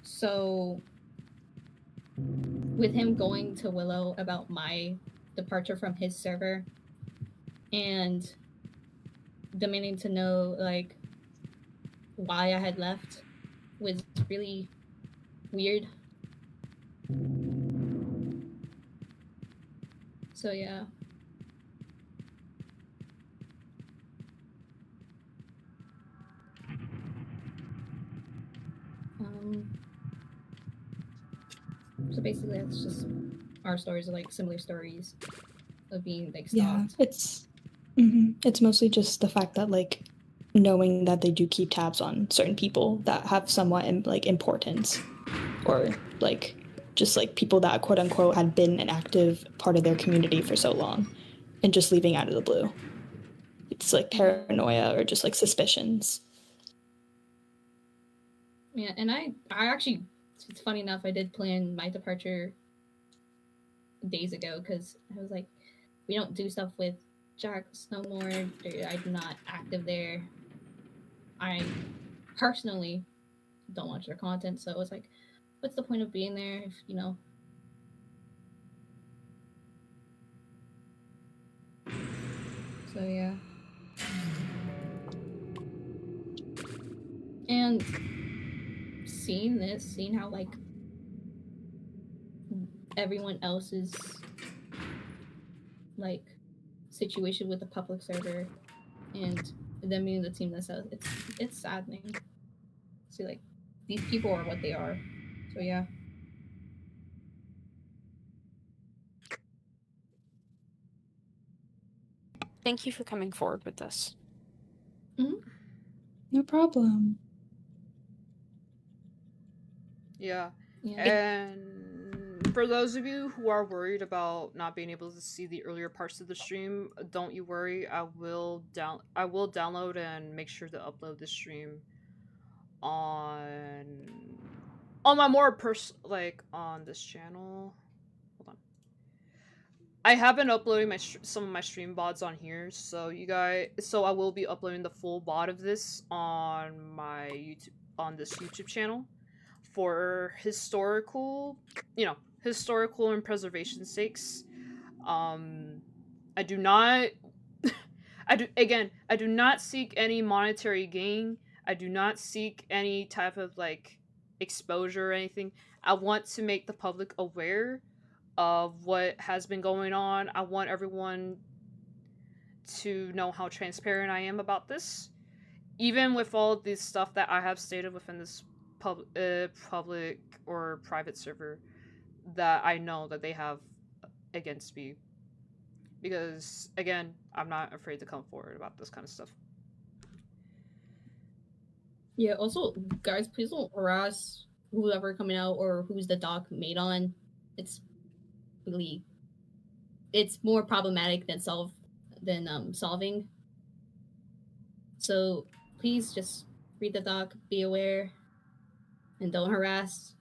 So with him going to Willow about my departure from his server and demanding to know like why I had left was really weird. So yeah. So basically that's just our stories are like similar stories of being like stalked. Yeah, it's mostly just the fact that like knowing that they do keep tabs on certain people that have somewhat like importance, or like just like people that quote unquote had been an active part of their community for so long and just leaving out of the blue. It's like paranoia or just like suspicions. Yeah, and I actually, it's funny enough, I did plan my departure days ago because I was like, we don't do stuff with Jax no more. I'm not active there. I personally don't watch their content, so it was like, what's the point of being there if, you know? So yeah. And seeing how like everyone else's like situation with the public server and them being the team that says it's saddening. See, like these people are what they are. So yeah. Thank you for coming forward with this. No problem. Yeah. And for those of you who are worried about not being able to see the earlier parts of the stream, don't you worry. I will download and make sure to upload the stream on my more like on this channel. Hold on. I have been uploading some of my stream VODs on here, so I will be uploading the full VOD of this on my this YouTube channel for historical and preservation sakes. I do not I do not seek any monetary gain. I do not seek any type of like exposure or anything. I want to make the public aware of what has been going on. I want everyone to know how transparent I am about this. Even with all this stuff that I have stated within this public or private server that I know that they have against me. Because, again, I'm not afraid to come forward about this kind of stuff. Yeah, also, guys, please don't harass whoever coming out or who's the doc made on. It's really... It's more problematic than solving. So, please just read the doc, be aware, and don't harass.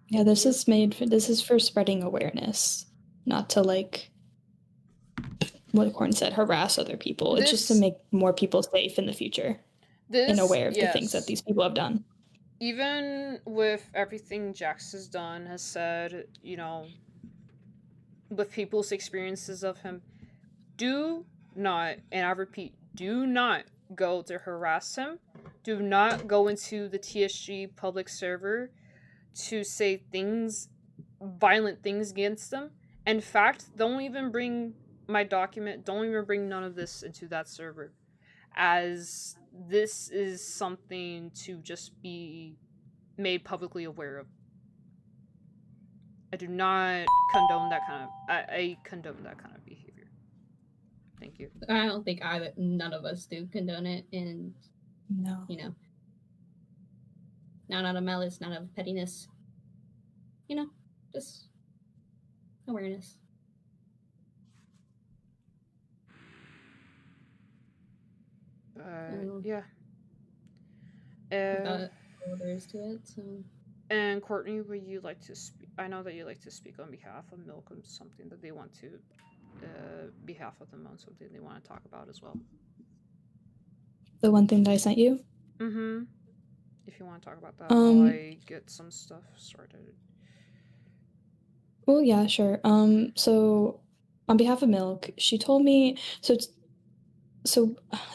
Yeah, this is for spreading awareness, not to like what Corn said, harass other people. It's just to make more people safe in the future and aware of the things that these people have done. Even with everything Jax has done, has said, with people's experiences of him, do not, and I repeat, do not go to harass him. Do not go into the TSG public server to say violent things against them. In fact, don't even bring my document, don't even bring none of this into that server, as this is something to just be made publicly aware of. I do not condone that kind of I condone that kind of behavior. Thank you. I don't think none of us do condone it, and no, not out of malice, not out of pettiness. Just awareness. Yeah. Without orders to it, so. And Courtney, would you like to speak? I know that you like to speak on behalf of Milk on something that they want to, behalf of them on something they want to talk about as well. The one thing that I sent you? Mm-hmm. If you want to talk about that while I get some stuff started. Well, yeah, sure. So on behalf of Milk, she told me,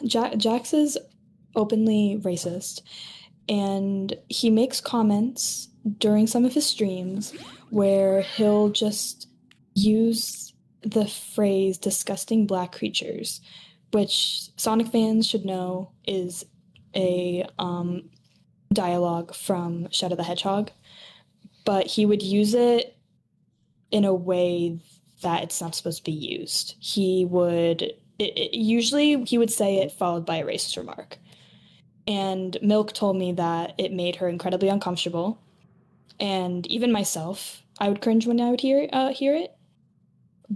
Jax is openly racist, and he makes comments during some of his streams where he'll just use the phrase disgusting black creatures, which Sonic fans should know is a dialogue from Shadow the Hedgehog, but he would use it in a way that it's not supposed to be used. Usually he would say it followed by a racist remark. And Milk told me that it made her incredibly uncomfortable. And even myself, I would cringe when I would hear it.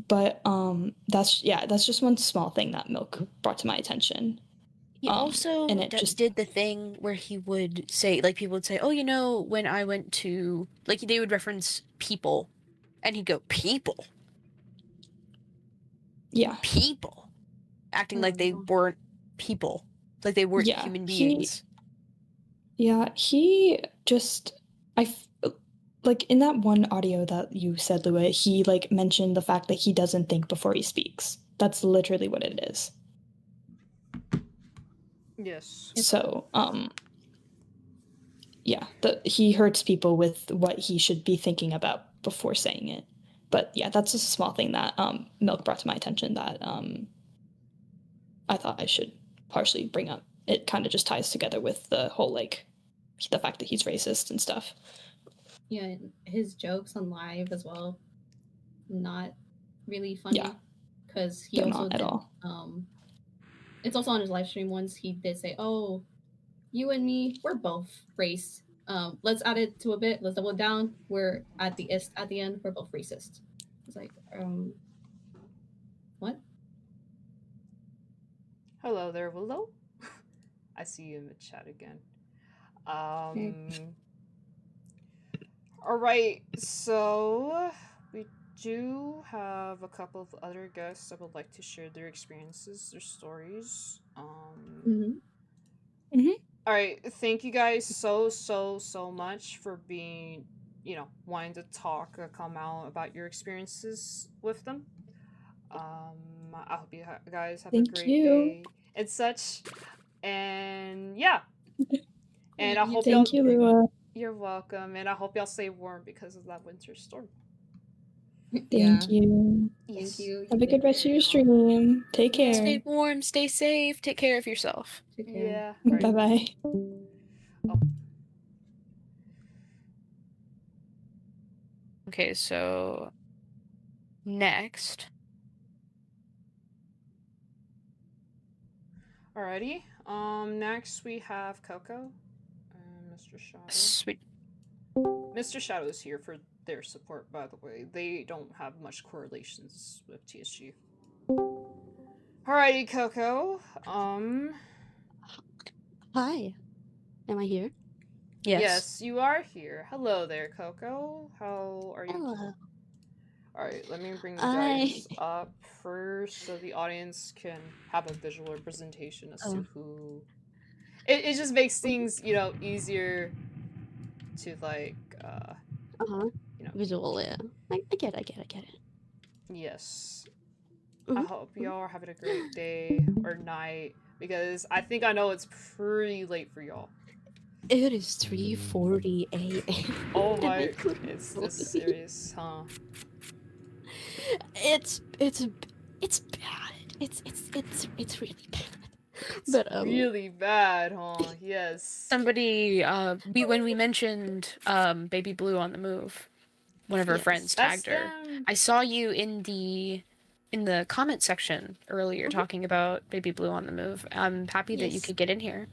But that's just one small thing that Milk brought to my attention. He also did the thing where he would say, like, people would say, oh, when I went to, like, they would reference people, and he'd go, people? Yeah. People. Acting like they weren't people. Like they weren't human beings. He just, like, in that one audio that you said, Lua, he, like, mentioned the fact that he doesn't think before he speaks. That's literally what it is. Yes. So, he hurts people with what he should be thinking about before saying it. But yeah, that's just a small thing that Milk brought to my attention that I thought I should partially bring up. It kind of just ties together with the whole, like, the fact that he's racist and stuff. Yeah, his jokes on live as well, not really funny. Yeah, because he also not at all. It's also on his live stream once he did say, "Oh, you and me, we're both race. Let's add it to a bit. Let's double it down. We're at the end. We're both racist." It's like, what? Hello there, Willow. I see you in the chat again. All right, so we do have a couple of other guests that would like to share their experiences, their stories. All right, thank you guys so much for being, wanting to talk, come out about your experiences with them. I hope you guys have a Thank great you. day and such. And yeah, and I hope Thank y'all. you, Lua. You're welcome, and I hope y'all stay warm because of that winter storm. Thank you. Yes. Have a good rest of your stream. Take care. Stay warm, stay safe, take care of yourself. Yeah. Bye bye. Okay, so next. Alrighty. Next we have Coco and Mr. Shadow. Sweet. Mr. Shadow is here for their support, by the way. They don't have much correlations with TSG. Alrighty, Coco. Hi. Am I here? Yes, you are here. Hello there, Coco. How are you? Hello. Alright, let me bring you guys up first so the audience can have a visual representation as to who. It just makes things, easier to Visual, yeah. I get it. Yes. I hope y'all are having a great day or night because I think I know it's pretty late for y'all. It is 3:40 a.m. Oh my, it's this serious, huh? It's bad. It's really bad. But really bad, huh? Yes. Somebody when we mentioned Baby Blue on the Move, one of our friends tagged her. I saw you in the comment section earlier talking about Baby Blue on the Move. I'm happy that you could get in here.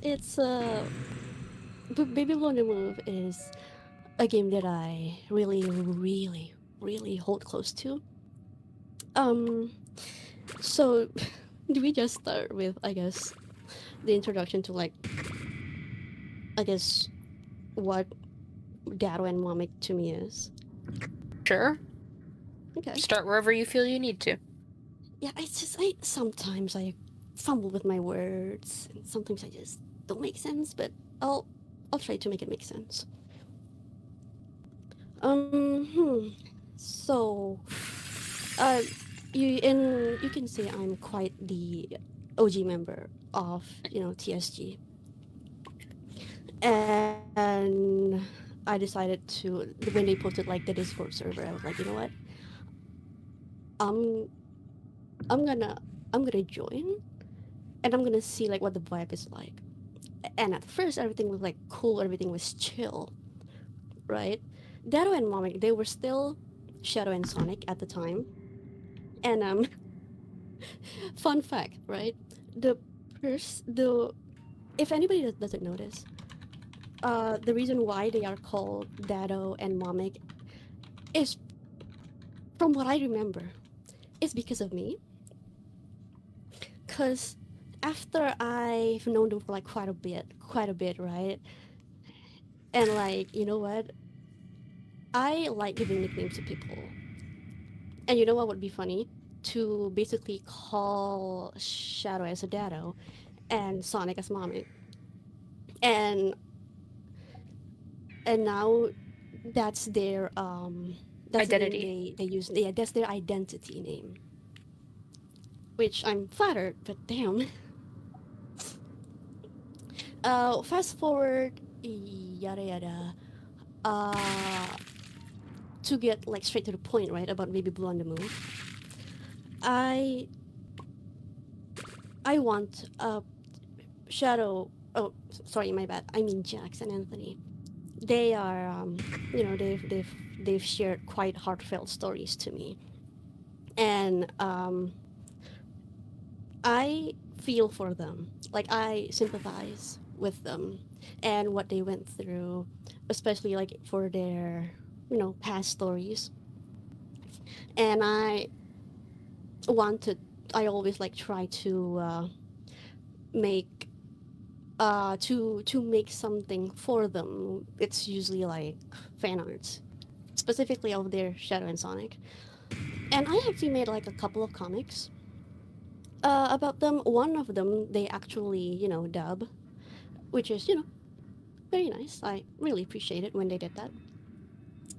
It's Baby Blue on the Move is a game that I really hold close to. So do we just start with, I guess, the introduction to what Dado and Momik to me is? Sure. Okay. Start wherever you feel you need to. Yeah, sometimes I fumble with my words, and sometimes I just don't make sense, but I'll try to make it make sense. So, you can say I'm quite the OG member of TSG, and I decided to, when they posted the Discord server, I was like, you know what, I'm gonna join, and I'm gonna see what the vibe is like. And at first everything was cool, everything was chill, right? Dado and Momik, they were still Shadow and Sonic at the time. And fun fact, right? If anybody doesn't notice, the reason why they are called Dado and Momik is, from what I remember, is because of me. Cause after I've known them for quite a bit, right? And you know what? I like giving nicknames to people. And you know what would be funny? To basically call Shadow as a Dado and Sonic as Momik. And now that's their that's identity. The name they use. Yeah, that's their identity name. Which I'm flattered, but damn. Fast forward, yada yada. To get straight to the point, right, about Baby Blue on the Move. I want Shadow. Oh, sorry, my bad. I mean Jax and Anthony. They are, they've shared quite heartfelt stories to me, and I feel for them. I sympathize with them and what they went through, especially for their past stories. And I always try to make to make something for them. It's usually fan arts. specifically of their Shadow and Sonic. And I actually made like a couple of comics about them. One of them they actually, dub, which is, very nice. I really appreciate it when they did that.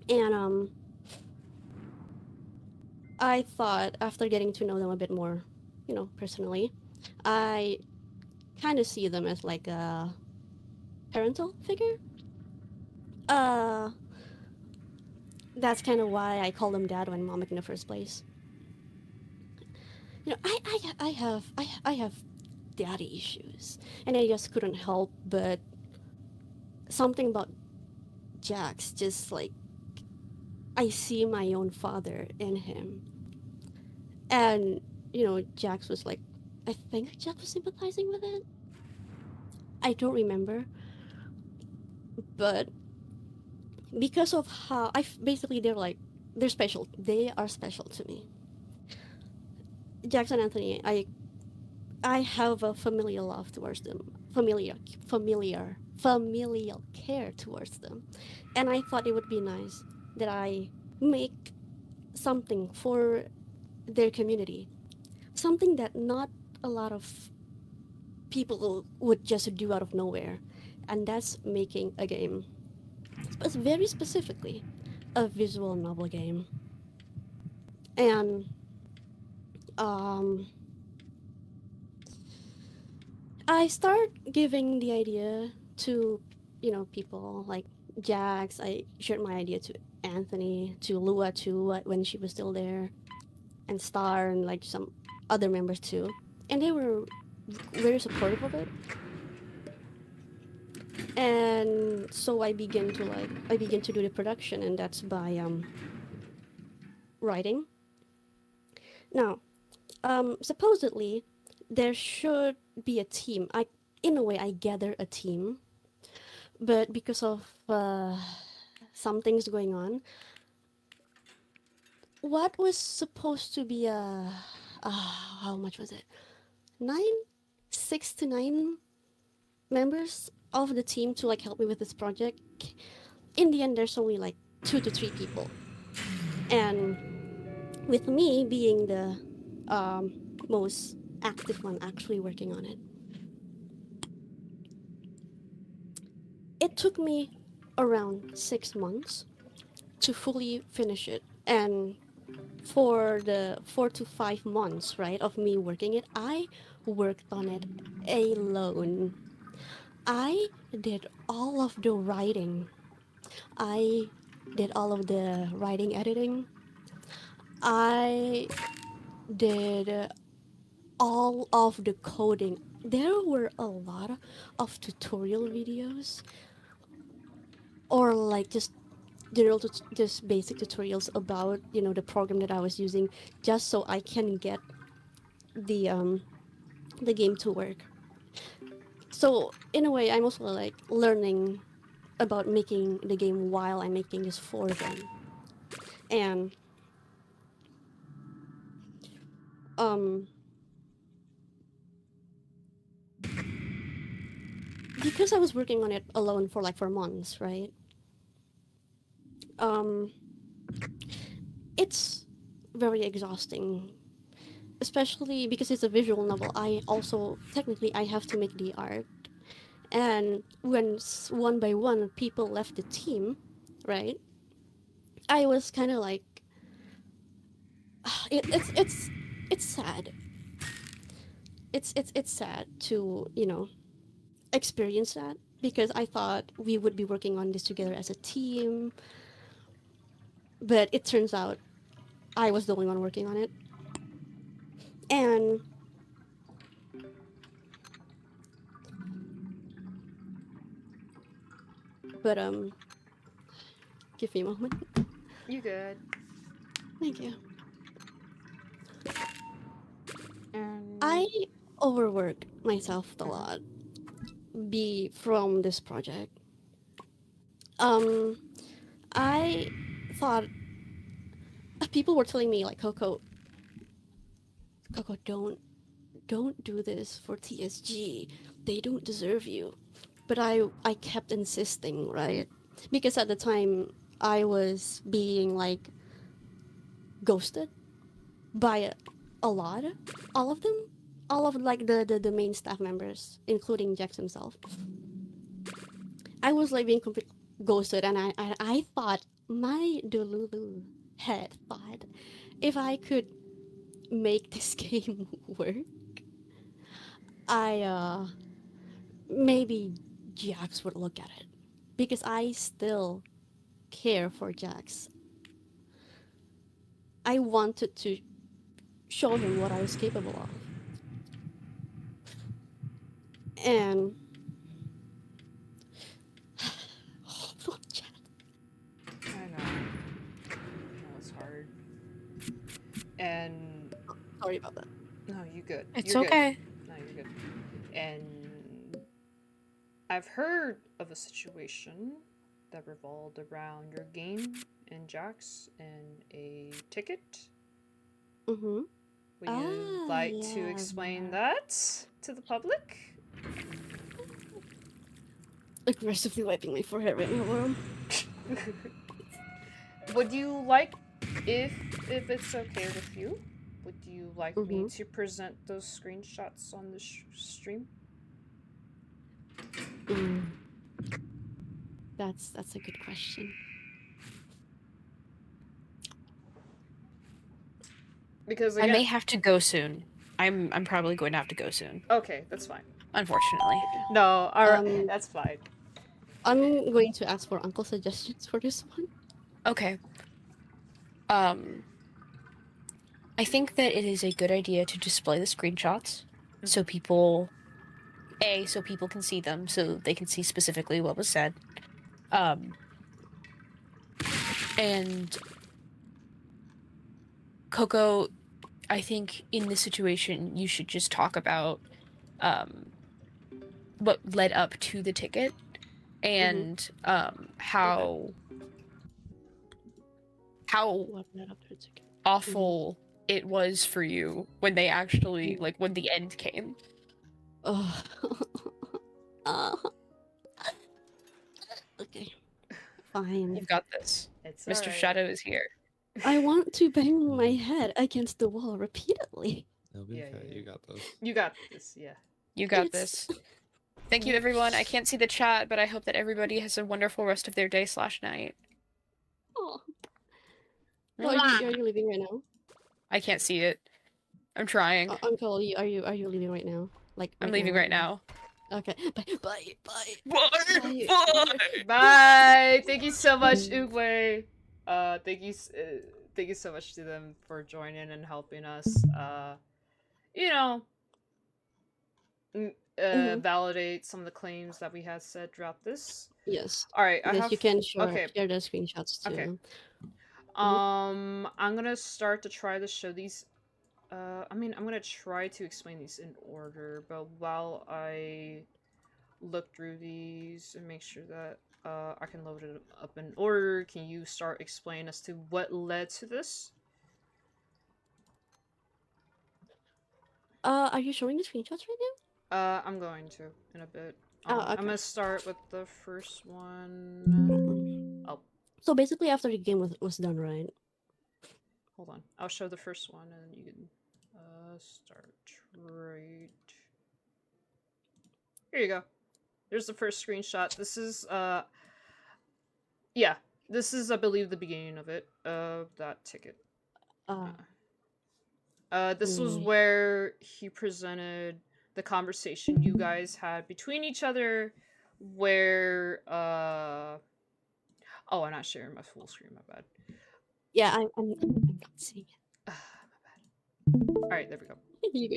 And I thought after getting to know them a bit more, personally, I kind of see them as like a parental figure. That's kind of why I call them dad when mom in the first place. I have daddy issues, and I just couldn't help but something about Jax. Just like I see my own father in him, and Jax was like, I think Jax was sympathizing with it. I don't remember, but because of how basically they're special. They are special to me. Jackson Anthony, I have a familial love towards them, familial care towards them, and I thought it would be nice that I make something for their community, something that not a lot of people would just do out of nowhere, and that's making a game, but very specifically, a visual novel game, and I start giving the idea to, people like Jax. I shared my idea to Anthony, to Lua too, when she was still there, and Star, and like some other members too. And they were very supportive of it. And so I begin to do the production, and that's by writing. Now, supposedly there should be a team. In a way, I gather a team, but because of some things going on, what was supposed to be how much was it? 6 to 9 members of the team to like help me with this project. In the end, there's only like 2 to 3 people, and with me being the most active one actually working on it. It took me around 6 months to fully finish it, and for the 4 to 5 months, right, of me working it, I worked on it alone. I did all of the writing. I did all of the writing editing. I did all of the coding. There were a lot of tutorial videos, or like just just basic tutorials about the program that I was using, just so I can get the game to work. So in a way, I'm also like learning about making the game while I'm making this for them. And because I was working on it alone for like 4 months, right? It's very exhausting, especially because it's a visual novel. I also technically I have to make the art, and when one by one people left the team, right? I was kind of like, it's sad. It's sad to experience that, because I thought we would be working on this together as a team, but it turns out I was the only one working on it. And but give me a moment. You good. Thank you. I overwork myself a lot from this project. I thought people were telling me like, Coco, don't do this for TSG. They don't deserve you. But I kept insisting, right? Because at the time I was being like ghosted by a lot, all of them, all of like the main staff members, including Jax himself. I was like being completely ghosted, and I thought my Delulu head thought if I could make this game work, maybe Jax would look at it, because I still care for Jax. I wanted to show him what I was capable of. And I know. It's hard. And sorry about that. No, you good. It's You're okay. Good. No, you're good. And I've heard of a situation that revolved around your game and Jax and a ticket. Mm-hmm. Would you like to explain that to the public? Aggressively wiping my forehead right now, Worm. Would you like, if it's okay with you, would you like me to present those screenshots on the stream? That's a good question. Because I may have to go soon. I'm probably going to have to go soon. Okay, that's fine. Unfortunately. No, alright, that's fine. I'm going to ask for Uncle's suggestions for this one. Okay. I think that it is a good idea to display the screenshots so people can see them, so they can see specifically what was said. And Coco, I think in this situation you should just talk about what led up to the ticket and how awful it was for you when they actually like when the end came. Okay, fine. You've got this. It's Mr. alright. Shadow is here. I want to bang my head against the wall repeatedly. It'll be okay. You got this. You got this, yeah. You got this. Thank you, everyone. I can't see the chat, but I hope that everybody has a wonderful rest of their day/night. Oh. Are you leaving right now? I can't see it. I'm trying. Uncle, are you leaving right now? Like I'm leaving right now. Okay. Bye. Bye. Thank you so much, Ugwe. Thank you so much to them for joining and helping us. Validate some of the claims that we had said throughout this. Yes. All right. You can share the screenshots too. Okay. I'm gonna start to try to show these. I'm gonna try to explain these in order, but while I look through these and make sure that I can load it up in order, can you start explaining as to what led to this? Are you showing the screenshots right now? I'm going to in a bit. Okay. I'm gonna start with the first one. Oh. So basically, after the game was done, right? Hold on. I'll show the first one, and you can start right. Here you go. There's the first screenshot. This is yeah. This is, I believe, the beginning of it. That ticket. This was where he presented the conversation you guys had between each other, where oh, I'm not sharing my full screen, my bad. Yeah, I'm not seeing it. Alright, there we go. You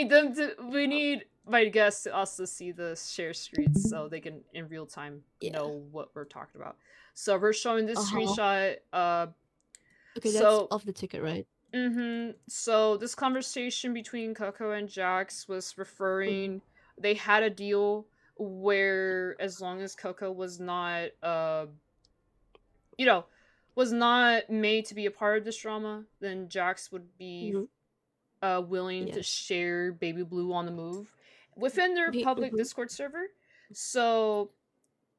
go. We need my guests to also see the share screens so they can in real time know what we're talking about. So we're showing this screenshot. Okay, that's off the ticket, right? So this conversation between Coco and Jax was referring. They had a deal where as long as Coco was not, was not made to be a part of this drama, then Jax would be willing to share Baby Blue on the Move within their public Discord server. So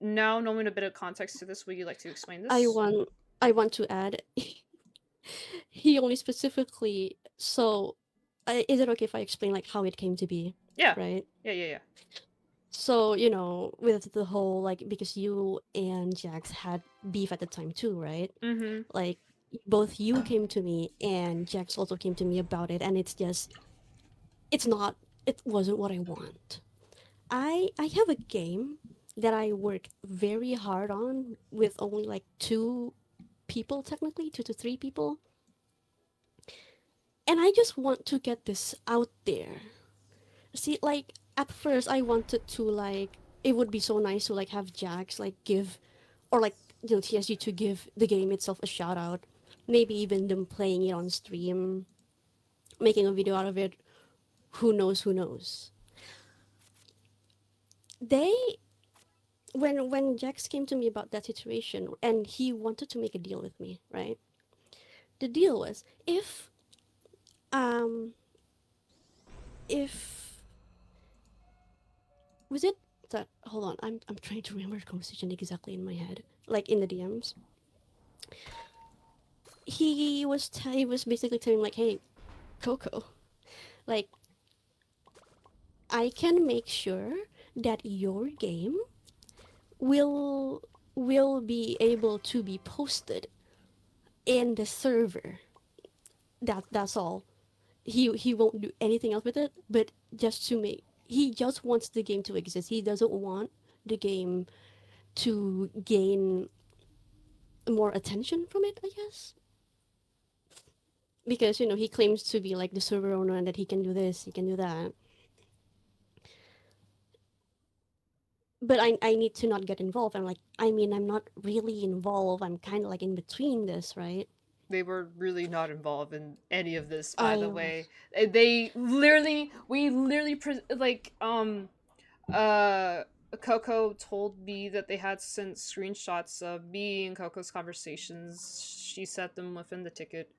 now knowing a bit of context to this, would you like to explain this? I want to add. He only specifically. So, is it okay if I explain like how it came to be? Yeah. Right. Yeah. So, with the whole, like, because you and Jax had beef at the time too, right? Mm-hmm. Like, both you came to me and Jax also came to me about it, and it wasn't what I want. I have a game that I work very hard on with only like 2 people, technically, 2 to 3 people. And I just want to get this out there. See, like, at first I wanted to, like, it would be so nice to like have Jax like give, or like, TSG to give the game itself a shout out. Maybe even them playing it on stream, making a video out of it. Who knows? They when Jax came to me about that situation and he wanted to make a deal with me, right? The deal was um if was it that hold on, I'm trying to remember the conversation exactly in my head, like in the DMs. He was basically telling like, hey, Coco, like, I can make sure that your game will be able to be posted in the server. That's all. He won't do anything else with it, but just to make, he just wants the game to exist. He doesn't want the game to gain more attention from it, I guess. Because, he claims to be like the server owner and that he can do this, he can do that. But I need to not get involved. I'm like, I'm not really involved. I'm kind of like in between this, right? They were really not involved in any of this, by the way. We literally Coco told me that they had sent screenshots of me and Coco's conversations. She set them within the ticket.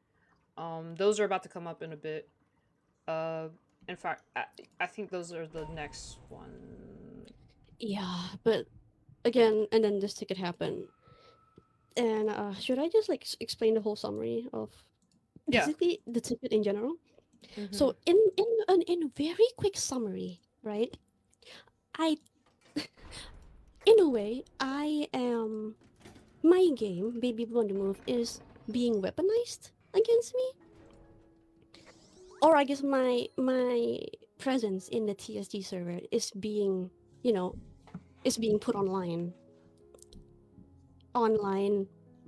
Those are about to come up in a bit. In fact, I think those are the next one. Yeah, but again, and then this ticket happened. And should I just like explain the whole summary of basically the ticket in general? Mm-hmm. So in a very quick summary, right? In a way, my game, Baby Blue on the Move, is being weaponized against me. Or I guess my presence in the TSG server is being, put online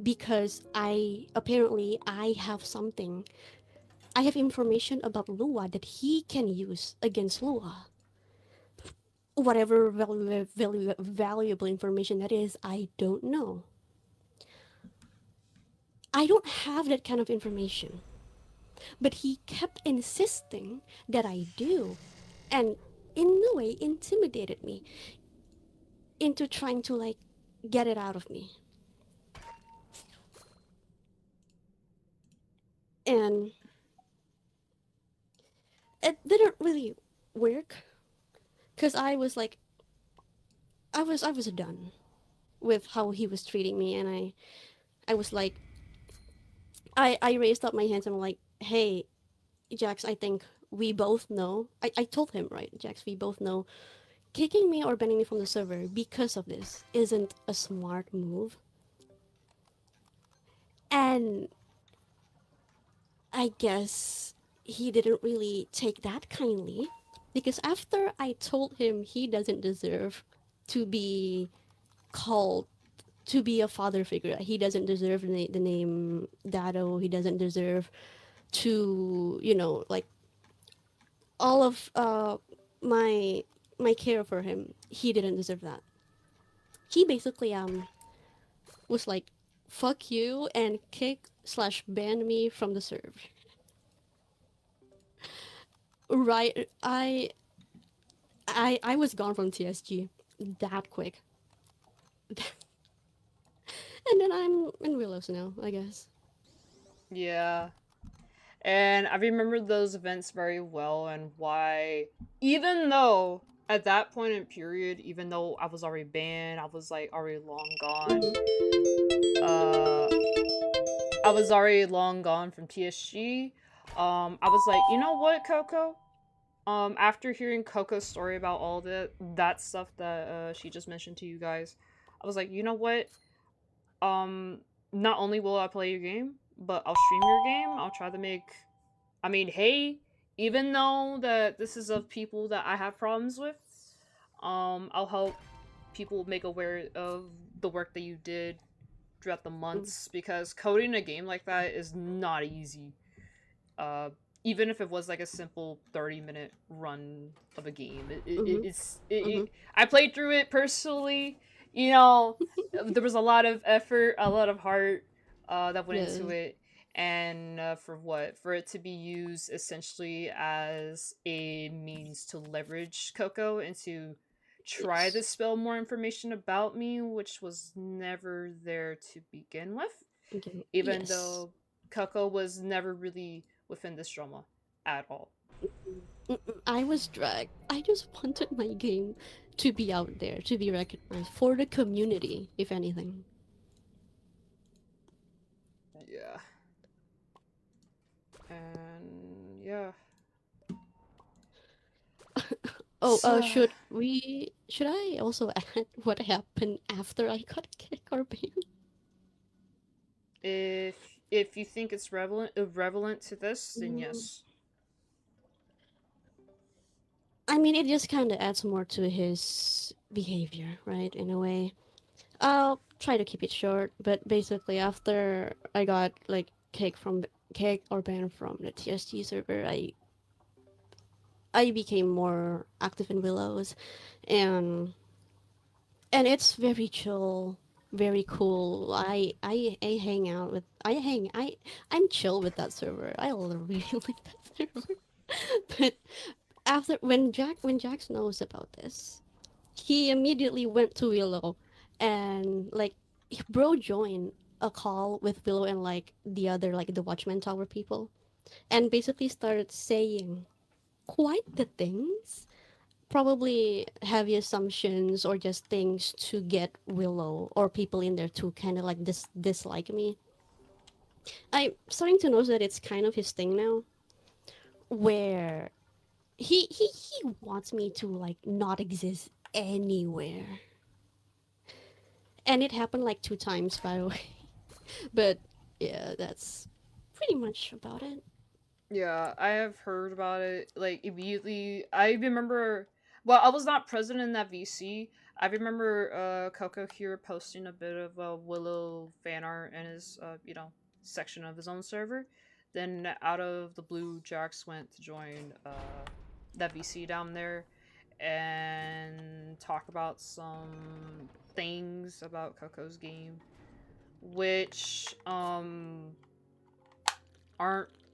because I have information about Lua that he can use against Lua. Whatever valuable information that is, I don't know. I don't have that kind of information. But he kept insisting that I do, and in a way intimidated me into trying to like get it out of me. And it didn't really work because I was like, I was done with how he was treating me, and I was like, I raised up my hands and I'm like, hey, Jax, I think we both know. I told him, right, Jax, we both know kicking me or banning me from the server because of this isn't a smart move. And I guess he didn't really take that kindly, because after I told him he doesn't deserve to be called, to be a father figure, he doesn't deserve the name Dado, he doesn't deserve to, like, all of my care for him, he didn't deserve that. He basically was like, fuck you, and kick/ban me from the serve. Right, I was gone from TSG that quick. And then I'm in Willows now, I guess. Yeah. And I remember those events very well, and why, even though at that point in period, even though I was already banned, I was like already long gone. Uh, I was already long gone from TSG. I was like, you know what, Coco? After hearing Coco's story about all that stuff that she just mentioned to you guys, I was like, you know what? Not only will I play your game, but I'll stream your game. I'll try to make. I mean, hey, even though that this is of people that I have problems with, I'll help people make aware of the work that you did throughout the months, because coding a game like that is not easy. Uh, Even if it was like a simple 30-minute run of a game, I played through it personally. You know, there was a lot of effort, a lot of heart that went into it, and for what? For it to be used essentially as a means to leverage Coco and to try to spill more information about me, which was never there to begin with. Even though Coco was never really within this drama at all. I was dragged. I just wanted my game to be out there, to be recognized for the community, if anything. Yeah. And yeah. Should I also add what happened after I got kicked or banned? If you think it's relevant to this, then yes. I mean, it just kind of adds more to his behavior, right? In a way. I'll try to keep it short, but basically, after I got like kicked or banned from the TSG server, I became more active in Willows, and it's very chill, very cool. I hang out with I'm chill with that server. I really like that server. But after when Jax knows about this, he immediately went to Willow, and like bro joined a call with Willow and like the other like the Watchman Tower people, and basically started saying quite the things, probably heavy assumptions or just things to get Willow or people in there to kind of like dislike me. I'm starting to notice that it's kind of his thing now, where he wants me to like not exist anywhere. And it happened like 2 times, by the way. But yeah, that's pretty much about it. Yeah, I have heard about it like immediately. I remember, well, I was not present in that VC. I remember Coco here posting a bit of Willow fan art in his section of his own server. Then out of the blue, Jax went to join that VC down there and talk about some things about Coco's game, which aren't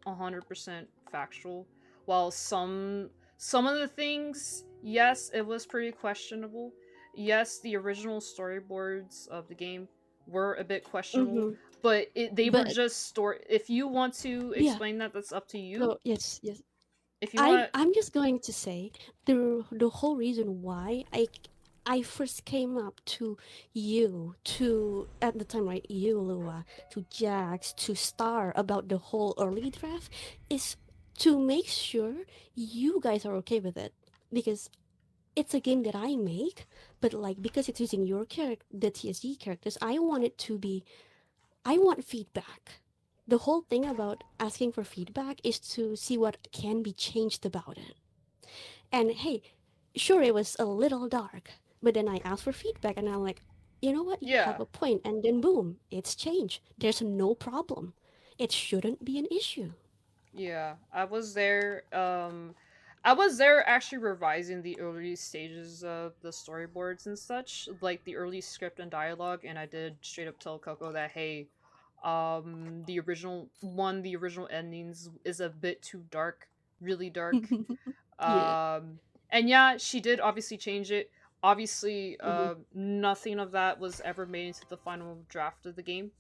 100% factual. While some of the things, yes, it was pretty questionable. Yes, the original storyboards of the game were a bit questionable, but they were just story. If you want to explain that, that's up to you. So, yes. If you want, I'm just going to say the whole reason why I first came up to you, to at the time, right, you, Lua, to Jax, to Star about the whole early draft is to make sure you guys are okay with it, because it's a game that I make, but like because it's using your character, the TSG characters, I want feedback. The whole thing about asking for feedback is to see what can be changed about it. And hey, sure, it was a little dark, but then I asked for feedback and I'm like, you know what, you have a point, and then boom, it's changed. There's no problem. It shouldn't be an issue. Yeah, I was there. I was there actually revising the early stages of the storyboards and such, like the early script and dialogue, and I did straight up tell Coco that hey, the original endings is a bit too dark, really dark. And yeah, she did obviously change it. Obviously, nothing of that was ever made into the final draft of the game.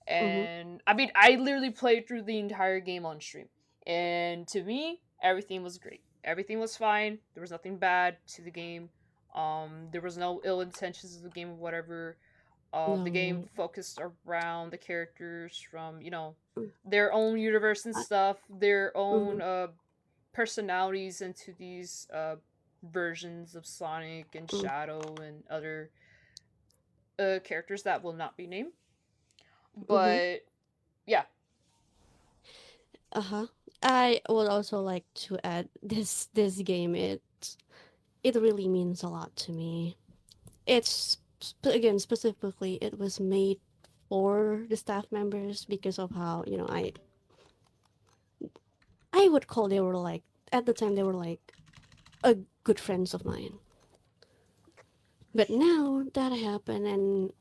And I mean, I literally played through the entire game on stream, and to me, everything was great. everything was fine. There was nothing bad to the game. There was no ill intentions of the game or whatever. The game No. focused around the characters from, you know, Mm. their own universe and I, stuff, their own mhm, personalities into these versions of Sonic and mm, Shadow and other characters that will not be named. mhm. But yeah. Uh-huh. I would also like to add this game, it really means a lot to me. It's again, specifically, it was made for the staff members because of how, you know, I would call, they were like, at the time they were like a good friends of mine. But now that happened, and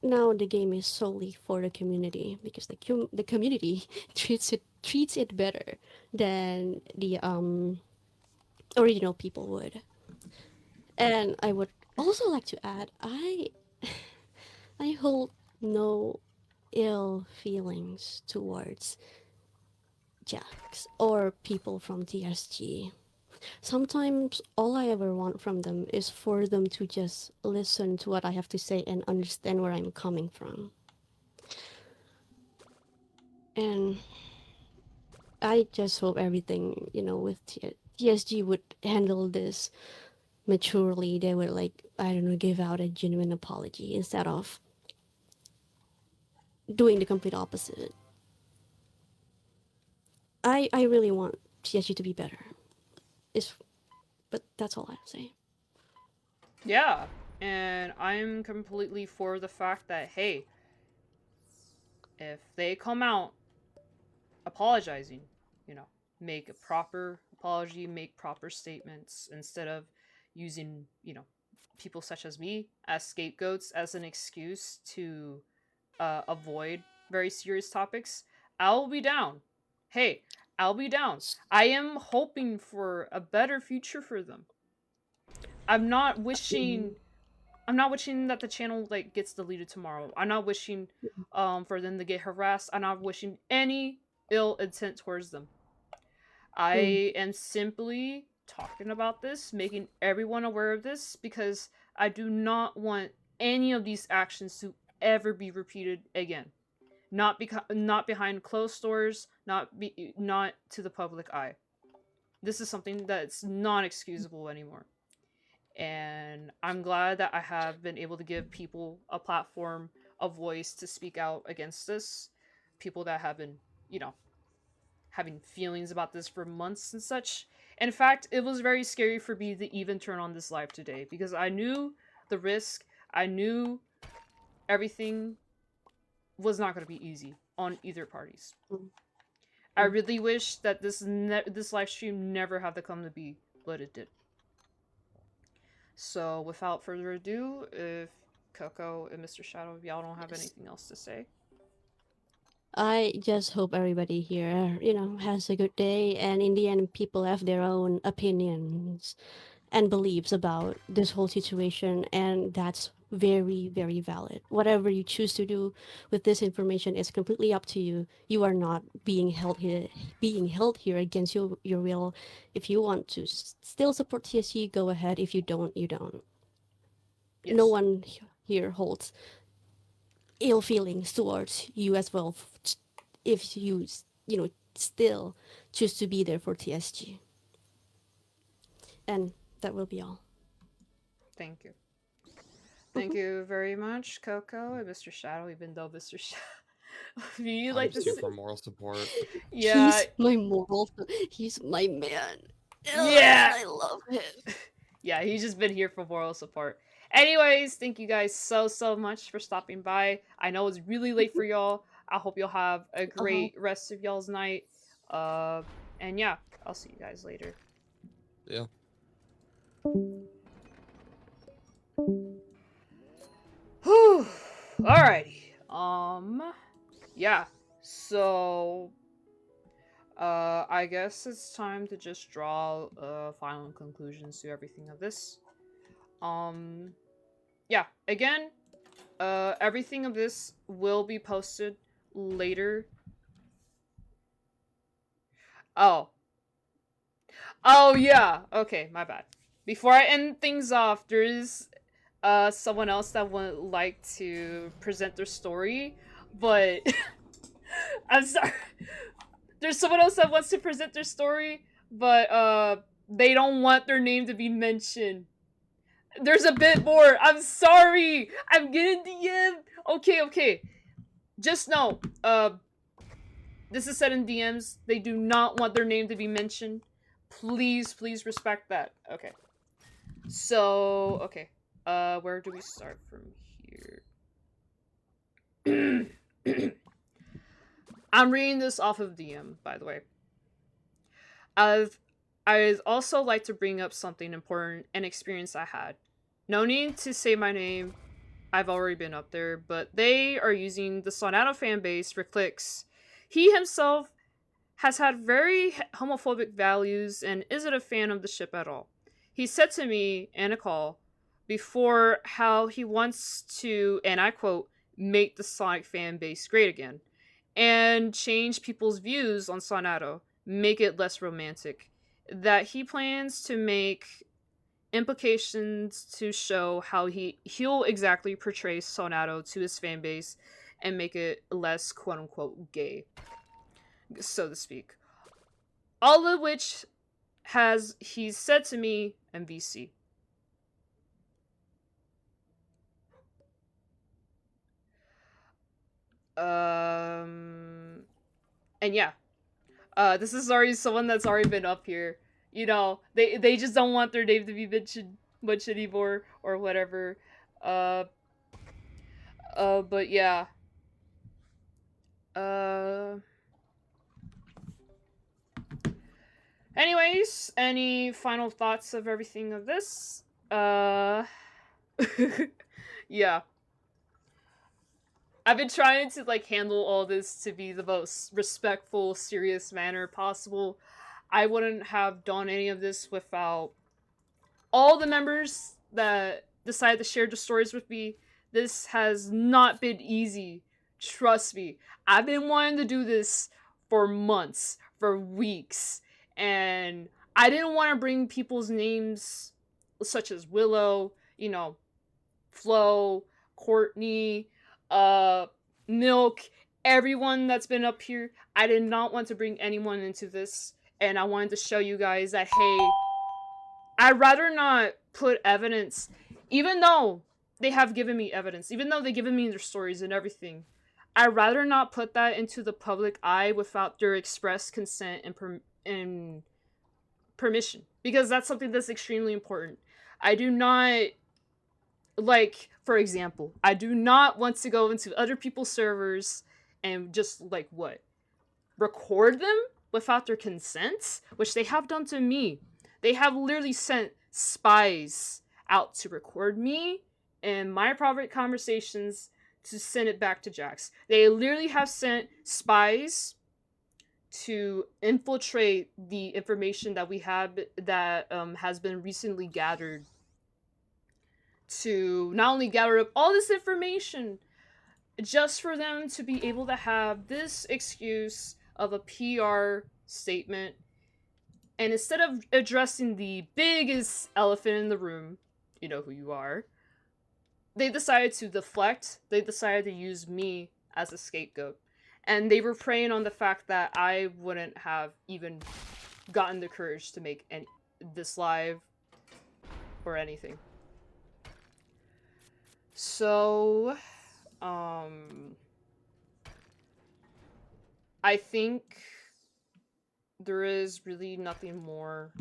now the game is solely for the community because the community treats it better than the original people would. And I would also like to add, I hold no ill feelings towards Jax or people from TSG. Sometimes all I ever want from them is for them to just listen to what I have to say and understand where I'm coming from. And I just hope everything, you know, with TSG would handle this maturely. They would, like, I don't know, give out a genuine apology instead of doing the complete opposite. I really want TSG to be better. It's, but that's all I have to say. Yeah. And I'm completely for the fact that, hey, if they come out apologizing, you know, make a proper apology, make proper statements instead of using, you know, people such as me as scapegoats as an excuse to avoid very serious topics, I'll be down. Hey, I'll be down. I am hoping for a better future for them. I'm not wishing that the channel like gets deleted tomorrow. I'm not wishing for them to get harassed. I'm not wishing any ill intent towards them. I am simply talking about this, making everyone aware of this because I do not want any of these actions to ever be repeated again. Not behind closed doors, not to the public eye. This is something that's not excusable anymore. And I'm glad that I have been able to give people a platform, a voice to speak out against this. People that have been, you know, having feelings about this for months and such. In fact, it was very scary for me to even turn on this live today because I knew the risk. I knew everything was not going to be easy on either parties. I really wish that this live stream never had to come to be, but it did. So, without further ado, if Coco and Mr. Shadow, if y'all don't have anything else to say. I just hope everybody here, you know, has a good day, and in the end, people have their own opinions and beliefs about this whole situation, and that's very, very valid. Whatever you choose to do with this information is completely up to you. You are not being held here against your will. If you want to still support TSG, go ahead. If you don't, you don't. Yes. No one here holds ill feelings towards you as well if you still choose to be there for TSG. And that will be all. Thank you. Thank you very much, Coco and Mr. Shadow, even though Mr. Shadow you like I'm here for moral support. Yeah. He's my man. Yeah. I love him. Yeah, he's just been here for moral support. Anyways, thank you guys so much for stopping by. I know it's really late for y'all. I hope you'll have a great rest of y'all's night. And yeah, I'll see you guys later. Yeah. Whew. Alrighty. Yeah. So I guess it's time to just draw final conclusions to everything of this. Yeah, again, everything of this will be posted later. Oh. Oh yeah. Okay, my bad. Before I end things off, there is someone else that would like to present their story, but I'm sorry. There's someone else that wants to present their story, but they don't want their name to be mentioned. There's a bit more. I'm sorry. I'm getting DM. Okay. Just know, this is said in DMs. They do not want their name to be mentioned. Please respect that. Okay. So, okay. Where do we start from here? I'm reading this off of DM, by the way. I'd also like to bring up something important, an experience I had. No need to say my name. I've already been up there, but they are using the Sonato fan base for clicks. He himself has had very homophobic values and isn't a fan of the ship at all. He said to me in a call before how he wants to, and I quote, make the Sonic fan base great again and change people's views on Sonato, make it less romantic. That he plans to make implications to show how he'll exactly portray Sonato to his fan base and make it less quote unquote gay, so to speak. All of which he's said to me MVC. And yeah. This is already someone that's already been up here. You know, they just don't want their name to be mentioned much anymore or whatever. But yeah. Anyways, any final thoughts of everything of this? Yeah. I've been trying to like handle all this to be the most respectful, serious manner possible. I wouldn't have done any of this without all the members that decided to share the stories with me. This has not been easy. Trust me. I've been wanting to do this for months, for weeks, and I didn't want to bring people's names such as Willow, you know, Flo, Courtney, Milk, everyone that's been up here. I did not want to bring anyone into this, and I wanted to show you guys that, hey, I'd rather not put evidence, even though they have given me evidence, even though they've given me their stories and everything, I'd rather not put that into the public eye without their express consent and permission, because that's something that's extremely important. I do not, like, for example, I do not want to go into other people's servers and just, like, what? Record them without their consent? Which they have done to me. They have literally sent spies out to record me and my private conversations to send it back to Jax. They literally have sent spies to infiltrate the information that we have that has been recently gathered, to not only gather up all this information just for them to be able to have this excuse of a PR statement, and instead of addressing the biggest elephant in the room, you know who you are, they decided to deflect. They decided to use me as a scapegoat. And they were preying on the fact that I wouldn't have even gotten the courage to make this live or anything. So, I think there is really nothing more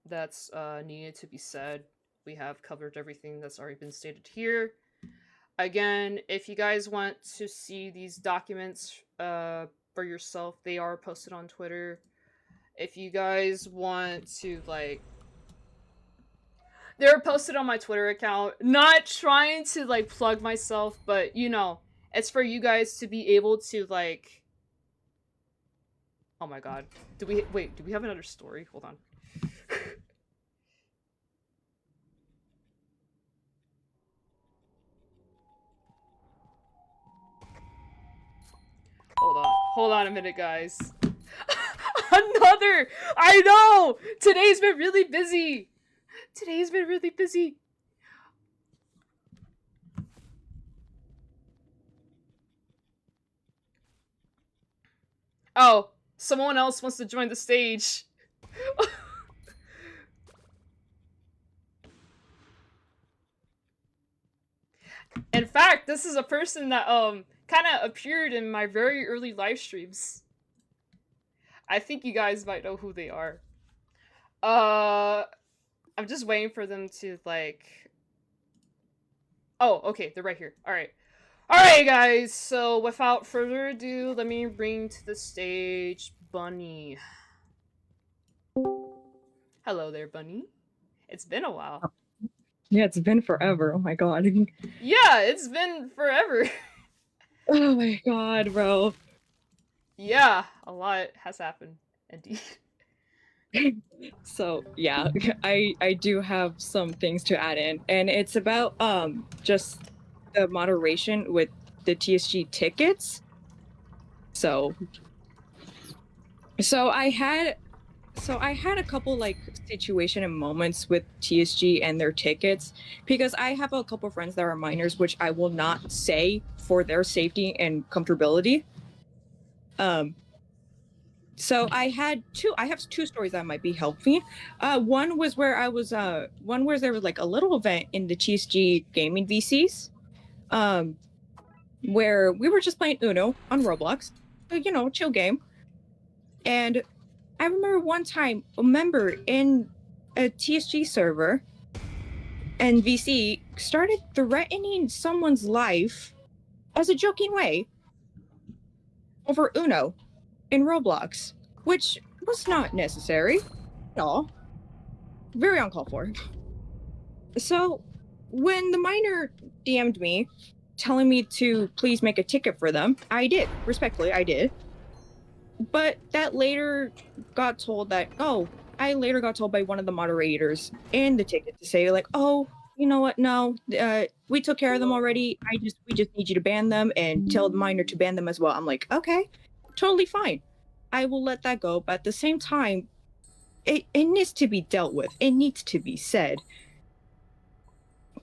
that's needed to be said. We have covered everything that's already been stated here. Again, if you guys want to see these documents for yourself, they are posted on Twitter. If you guys want to, like, they're posted on my Twitter account. Not trying to, like, plug myself, but, you know, it's for you guys to be able to, like... Oh my god. Do we have another story? Hold on. Hold on a minute, guys. Another! I know! Today's been really busy! Today's been really busy. Oh, someone else wants to join the stage. In fact, this is a person that kind of appeared in my very early live streams. I think you guys might know who they are. I'm just waiting for them to like. Oh, okay, they're right here. All right. Alright guys, so without further ado, let me bring to the stage Bunny. Hello there, Bunny. It's been a while. Yeah, it's been forever. Oh my god. Yeah, it's been forever. Oh my god, bro. Yeah, a lot has happened, indeed. So yeah, I do have some things to add in, and it's about just the moderation with the TSG tickets. So I had a couple like situation and moments with TSG and their tickets, because I have a couple friends that are minors, which I will not say for their safety and comfortability. So I have two stories that might be helping. One was where there was like a little event in the TSG gaming VCs, where we were just playing Uno on Roblox, you know, chill game. And I remember one time a member in a TSG server and VC started threatening someone's life as a joking way over Uno in Roblox, which was not necessary at all. Very uncalled for. So when the minor DM'd me telling me to please make a ticket for them, I did. Respectfully, I did. But that later got told that, I later got told by one of the moderators in the ticket to say like, oh, you know what, no, we took care of them already. We just need you to ban them and tell the minor to ban them as well. I'm like, okay, totally fine. I will let that go. But at the same time, it needs to be dealt with. It needs to be said.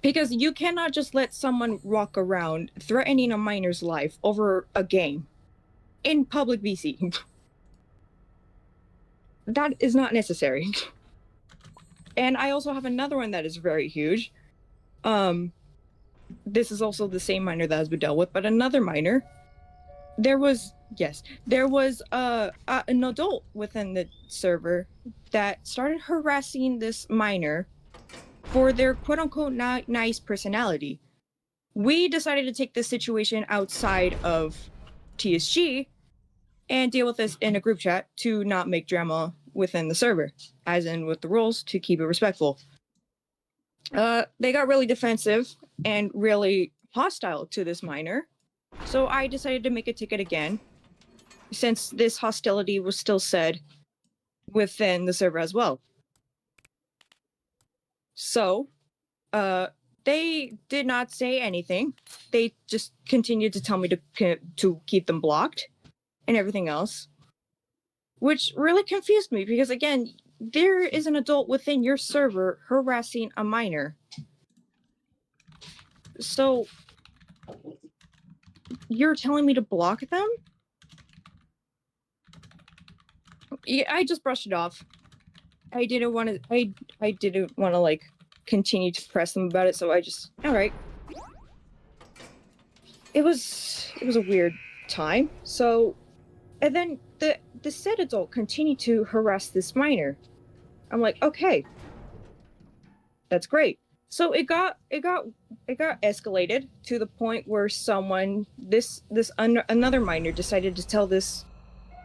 Because you cannot just let someone walk around threatening a minor's life over a game in public VC. That is not necessary. And I also have another one that is very huge. This is also the same minor that has been dealt with, but another minor. There was an adult within the server that started harassing this minor for their quote-unquote nice personality. We decided to take this situation outside of TSG and deal with this in a group chat to not make drama within the server, as in with the rules to keep it respectful. They got really defensive and really hostile to this minor, so I decided to make a ticket again, since this hostility was still said within the server as well. So, they did not say anything. They just continued to tell me to keep them blocked and everything else, which really confused me because, again, there is an adult within your server harassing a minor. So, you're telling me to block them? Yeah, I just brushed it off. I didn't want to like continue to press them about it, so I just, all right. It was a weird time. So, and then the said adult continued to harass this minor. I'm like, okay, that's great. So it got escalated to the point where another minor decided to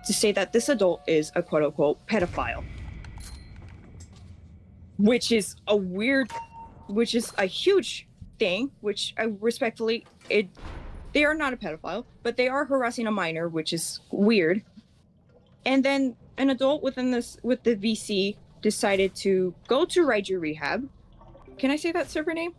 say that this adult is a quote unquote pedophile. Which is a huge thing, which I respectfully, they are not a pedophile, but they are harassing a minor, which is weird. And then an adult with the VC decided to go to Raiju Rehab. Can I say that server name?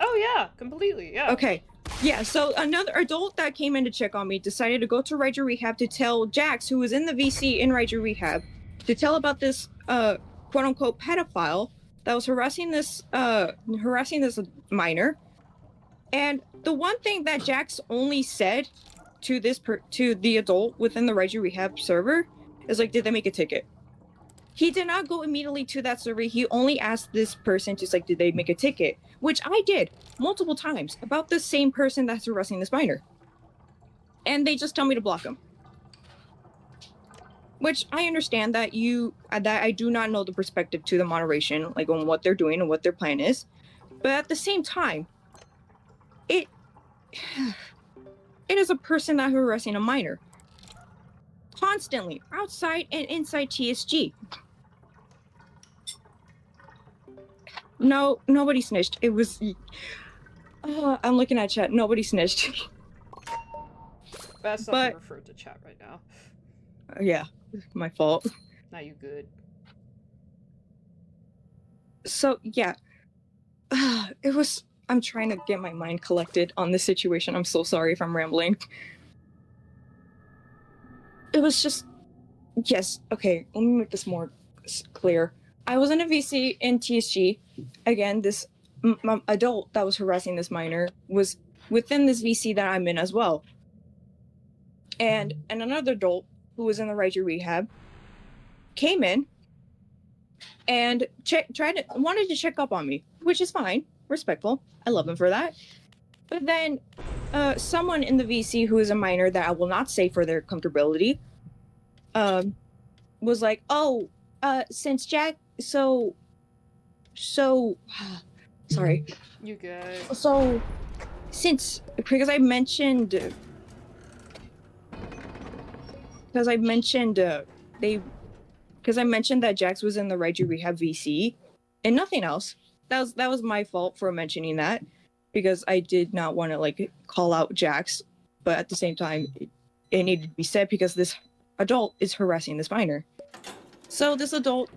Oh yeah, completely, yeah. Okay. Yeah, so another adult that came in to check on me decided to go to Raiju Rehab to tell Jax, who was in the VC in Raiju Rehab, to tell about this quote unquote pedophile that was harassing this minor. And the one thing that Jax only said to to the adult within the Raiju Rehab server is like, did they make a ticket? He did not go immediately to that server. He only asked this person just like, did they make a ticket? Which I did multiple times about the same person that's harassing this minor. And they just tell me to block him. Which I understand that that I do not know the perspective to the moderation, like on what they're doing and what their plan is. But at the same time, it is a person that harassing a minor. Constantly, outside and inside TSG. No, nobody snitched. It was... I'm looking at chat. Nobody snitched. Best not to refer to chat right now. Yeah, my fault. Now you good. So, yeah. It was... I'm trying to get my mind collected on this situation. I'm so sorry if I'm rambling. It was just... Yes, okay, let me make this more clear. I was in a VC in TSG. Again, this adult that was harassing this minor was within this VC that I'm in as well. And another adult who was in the Raiju Rehab came in and wanted to check up on me, which is fine, respectful. I love him for that. But then someone in the VC who is a minor that I will not say for their comfortability was like, oh, since Jack, so sorry. You good. So because I mentioned that Jax was in the Raiju Rehab VC and nothing else. That was my fault for mentioning that because I did not want to like call out Jax, but at the same time it needed to be said because this adult is harassing this minor. So this adult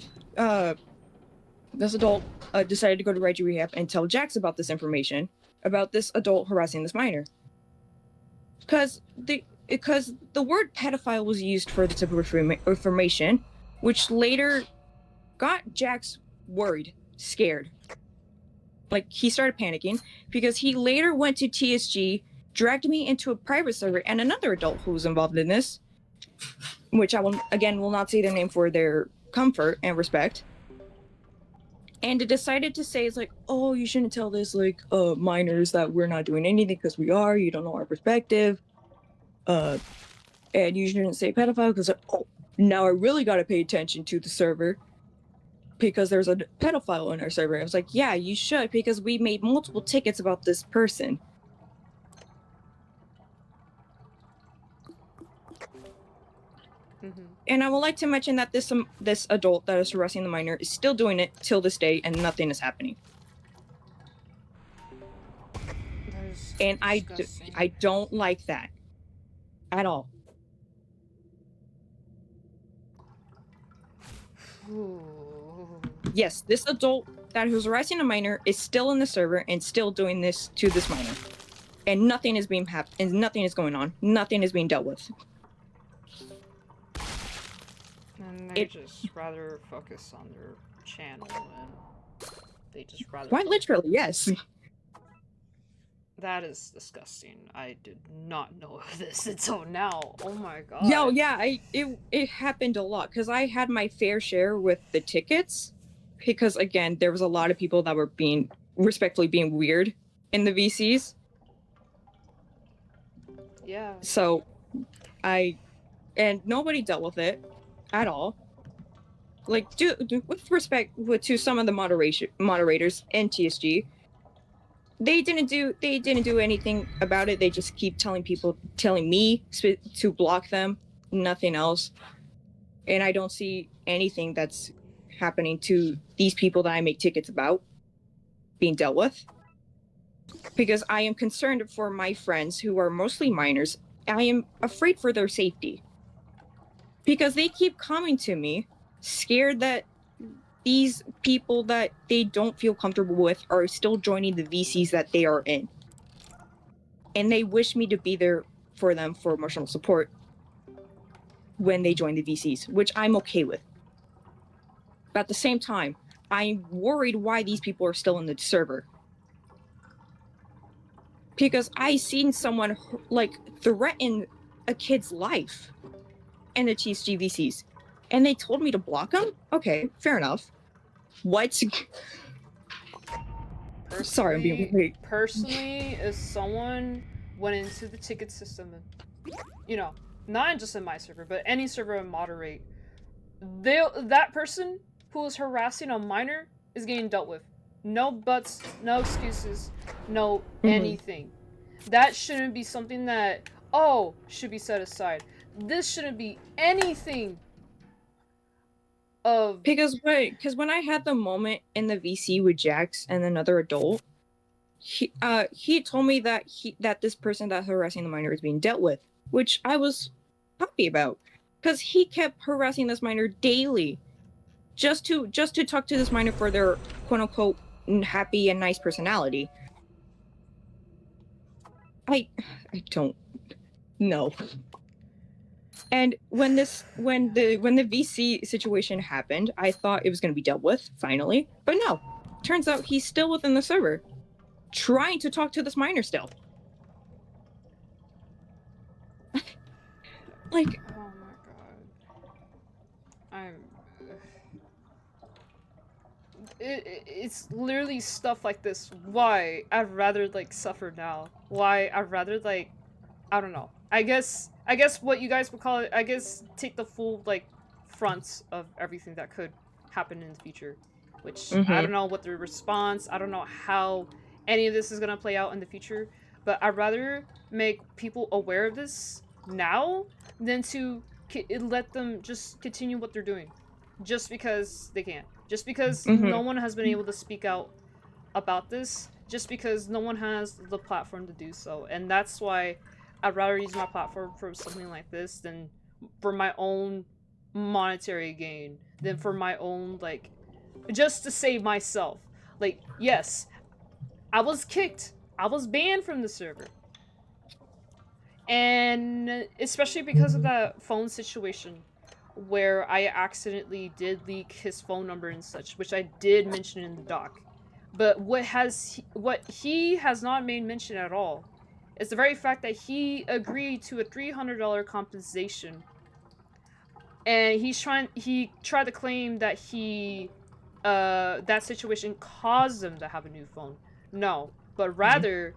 decided to go to Raiju Rehab and tell Jax about this information about this adult harassing this minor. Because the word pedophile was used for the type of information, which later got Jax worried, scared. Like, he started panicking because he later went to TSG, dragged me into a private server, and another adult who was involved in this, which I will not say their name for their comfort and respect. And it decided to say, it's like, oh, you shouldn't tell this, like, minors that we're not doing anything because we are, you don't know our perspective. And you shouldn't say pedophile because, oh, now I really got to pay attention to the server because there's a pedophile in our server. I was like, yeah, you should, because we made multiple tickets about this person. Mm-hmm. And I would like to mention that this adult that is harassing the minor is still doing it till this day, and nothing is happening. And I don't like that at all. Yes, this adult that was harassing a minor is still in the server and still doing this to this minor, and nothing is being and nothing is going on. Nothing is being dealt with. And they just rather focus on their channel, and they just rather... Quite literally, yes. That is disgusting. I did not know of this until now. Oh my god. No, yeah, it happened a lot, because I had my fair share with the tickets, because, again, there was a lot of people that were respectfully being weird in the VCs. Yeah. So, and nobody dealt with it at all. Like, with respect to some of the moderators in TSG, they didn't do anything about it. They just keep telling me to block them, nothing else. And I don't see anything that's happening to these people that I make tickets about being dealt with. Because I am concerned for my friends who are mostly minors. I am afraid for their safety. Because they keep coming to me, scared that these people that they don't feel comfortable with are still joining the VCs that they are in. and they wish me to be there for them for emotional support when they join the VCs, which I'm okay with. But at the same time, I'm worried why these people are still in the server. Because I seen someone like threaten a kid's life in the TSG VCs, and they told me to block them. Okay, fair enough. What? Sorry, I'm being really... Personally, if someone went into the ticket system, you know, not just in my server, but any server I moderate, that person who is harassing a minor is getting dealt with. No buts, no excuses, no anything. That shouldn't be something that, oh, should be set aside. This shouldn't be anything of... Because when I had the moment in the VC with Jax and another adult, he told me that this person that harassing the minor is being dealt with, which I was happy about, because he kept harassing this minor daily, just to talk to this minor for their quote unquote happy and nice personality. I don't know. And when the VC situation happened, I thought it was going to be dealt with finally, but no. Turns out he's still within the server, trying to talk to this minor still. Like, oh my god, it's literally stuff like this. Why I'd rather like suffer now. Why I'd rather like, I don't know. I guess what you guys would call it, I guess take the full like fronts of everything that could happen in the future. Which I don't know what the response, I don't know how any of this is gonna play out in the future, but I'd rather make people aware of this now than to let them just continue what they're doing. Just because they can. Just because no one has been able to speak out about this. Just because no one has the platform to do so. And that's why I'd rather use my platform for something like this than for my own monetary gain. Than for my own, like, just to save myself. Like, yes, I was kicked. I was banned from the server. And especially because of that phone situation where I accidentally did leak his phone number and such, which I did mention in the doc. But what he has not made mention at all is the very fact that he agreed to a $300 compensation, and he tried to claim that that situation caused him to have a new phone. No, but rather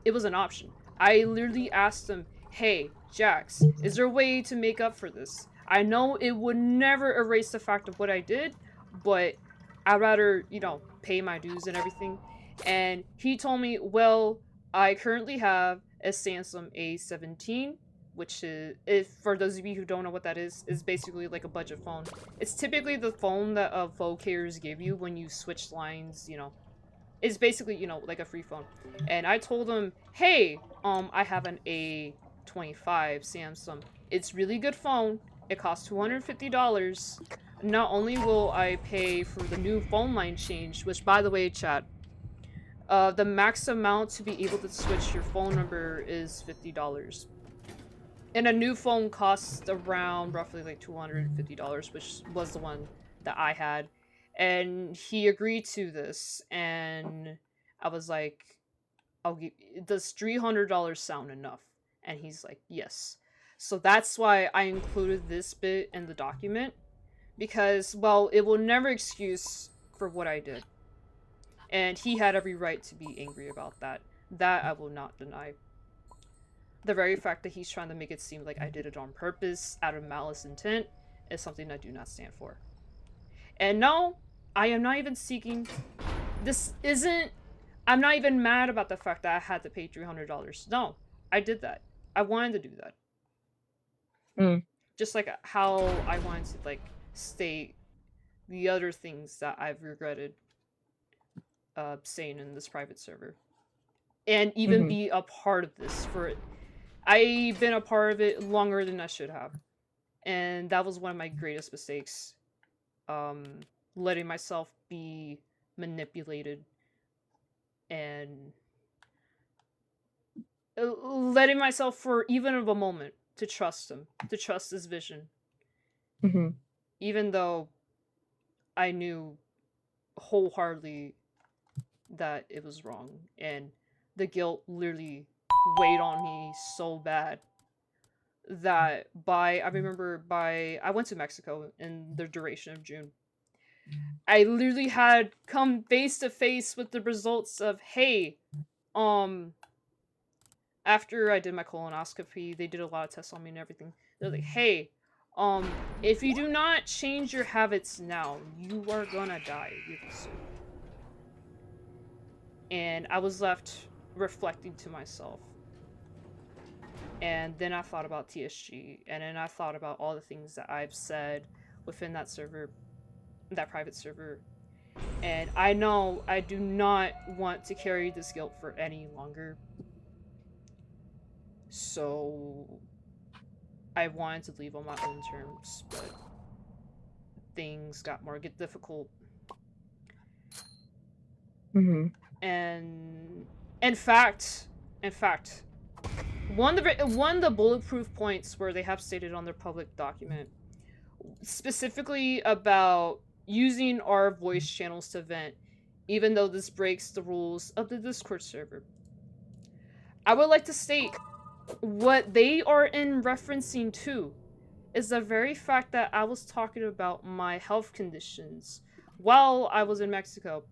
it was an option. I literally asked him, hey, Jax, is there a way to make up for this? I know it would never erase the fact of what I did, but I'd rather, you know, pay my dues and everything. And he told me, well, I currently have a Samsung A17, which is, if for those of you who don't know what that is basically like a budget phone. It's typically the phone that phone carriers give you when you switch lines, you know. It's basically, you know, like a free phone. And I told him, hey, I have an A25 Samsung. It's really good phone. It costs $250. Not only will I pay for the new phone line change, which, by the way, chat, the max amount to be able to switch your phone number is $50. And a new phone costs around roughly like $250, which was the one that I had. And he agreed to this, and I was like, does $300 sound enough? And he's like, yes. So that's why I included this bit in the document, because, well, it will never excuse for what I did. And he had every right to be angry about that. That I will not deny. The very fact that he's trying to make it seem like I did it on purpose, out of malice intent, is something I do not stand for. And no, I am not even seeking... I'm not even mad about the fact that I had to pay $300. No, I did that. I wanted to do that. Just like how I wanted to, like, state the other things that I've regretted saying in this private server. And even be a part of this for it. I've been a part of it longer than I should have. And that was one of my greatest mistakes. Letting myself be manipulated and letting myself for even of a moment to trust him, to trust his vision. Mm-hmm. Even though I knew wholeheartedly that it was wrong, and the guilt literally weighed on me so bad that I went to Mexico in the duration of June. I literally had come face to face with the results of, hey, after I did my colonoscopy, they did a lot of tests on me and everything. They're like, hey, if you do not change your habits now, you are gonna die really soon. And I was left reflecting to myself. And then I thought about TSG, and then I thought about all the things that I've said within that server, that private server. And I know I do not want to carry this guilt for any longer. So I wanted to leave on my own terms, but things got more difficult. Mm-hmm. And in fact, one of the bulletproof points where they have stated on their public document, specifically about using our voice channels to vent, even though this breaks the rules of the Discord server. I would like to state what they are in referencing to is the very fact that I was talking about my health conditions while I was in Mexico.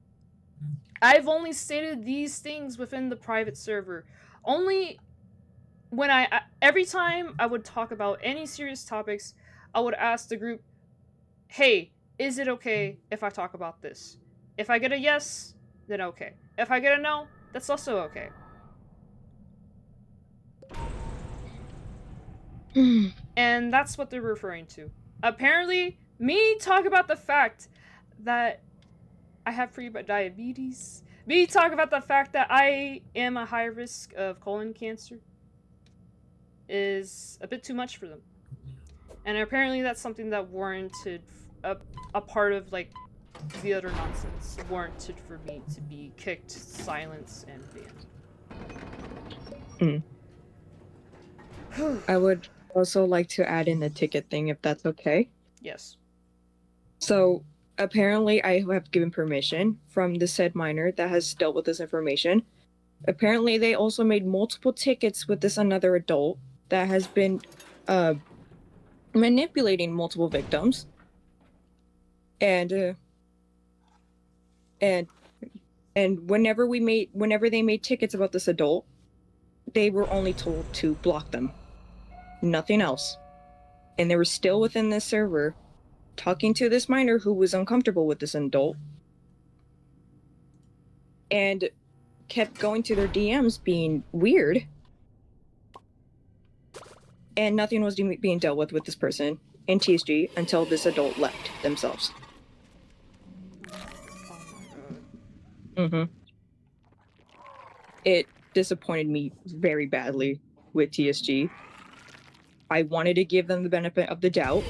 I've only stated these things within the private server. Only when every time I would talk about any serious topics, I would ask the group, hey, is it okay if I talk about this? If I get a yes, then okay. If I get a no, that's also okay. And that's what they're referring to. Apparently, me talk about the fact that I have pre-diabetes, me talk about the fact that I am a high risk of colon cancer is a bit too much for them. And apparently that's something that warranted a part of, like, the other nonsense warranted for me to be kicked, silenced, and banned. I would also like to add in the ticket thing, if that's okay. Yes. So, apparently I have given permission from the said minor that has dealt with this information. Apparently they also made multiple tickets with this another adult that has been manipulating multiple victims. And whenever they made tickets about this adult, they were only told to block them. Nothing else. And they were still within this server talking to this minor who was uncomfortable with this adult and kept going to their DMs being weird. And nothing was being dealt with this person in TSG until this adult left themselves. Mm-hmm. It disappointed me very badly with TSG. I wanted to give them the benefit of the doubt,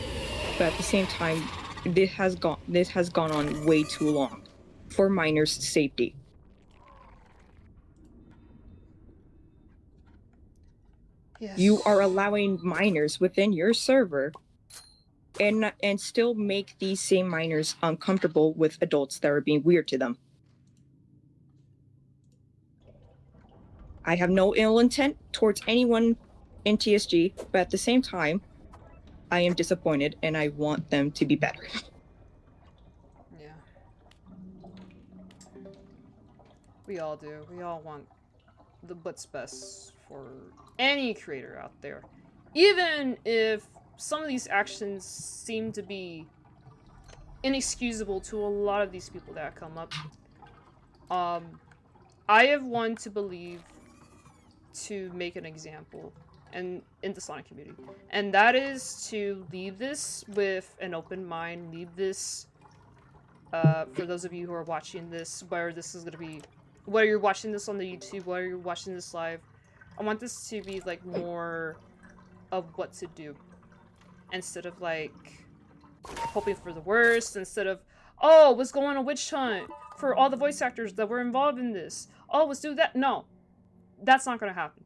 but at the same time, this has gone on way too long for minors' safety. Yes. You are allowing minors within your server and still make these same minors uncomfortable with adults that are being weird to them. I have no ill intent towards anyone in TSG, but at the same time, I am disappointed and I want them to be better. Yeah. We all do. We all want what's best for any creator out there. Even if some of these actions seem to be inexcusable to a lot of these people that come up. I have one to believe to make an example and in the Sonic community. And that is to leave this with an open mind, leave this for those of you who are watching this, where this is gonna be, whether you're watching this on the YouTube, whether you're watching this live, I want this to be like more of what to do. Instead of like hoping for the worst, instead of, oh, let's go on a witch hunt for all the voice actors that were involved in this. Oh, let's do that. No. That's not gonna happen.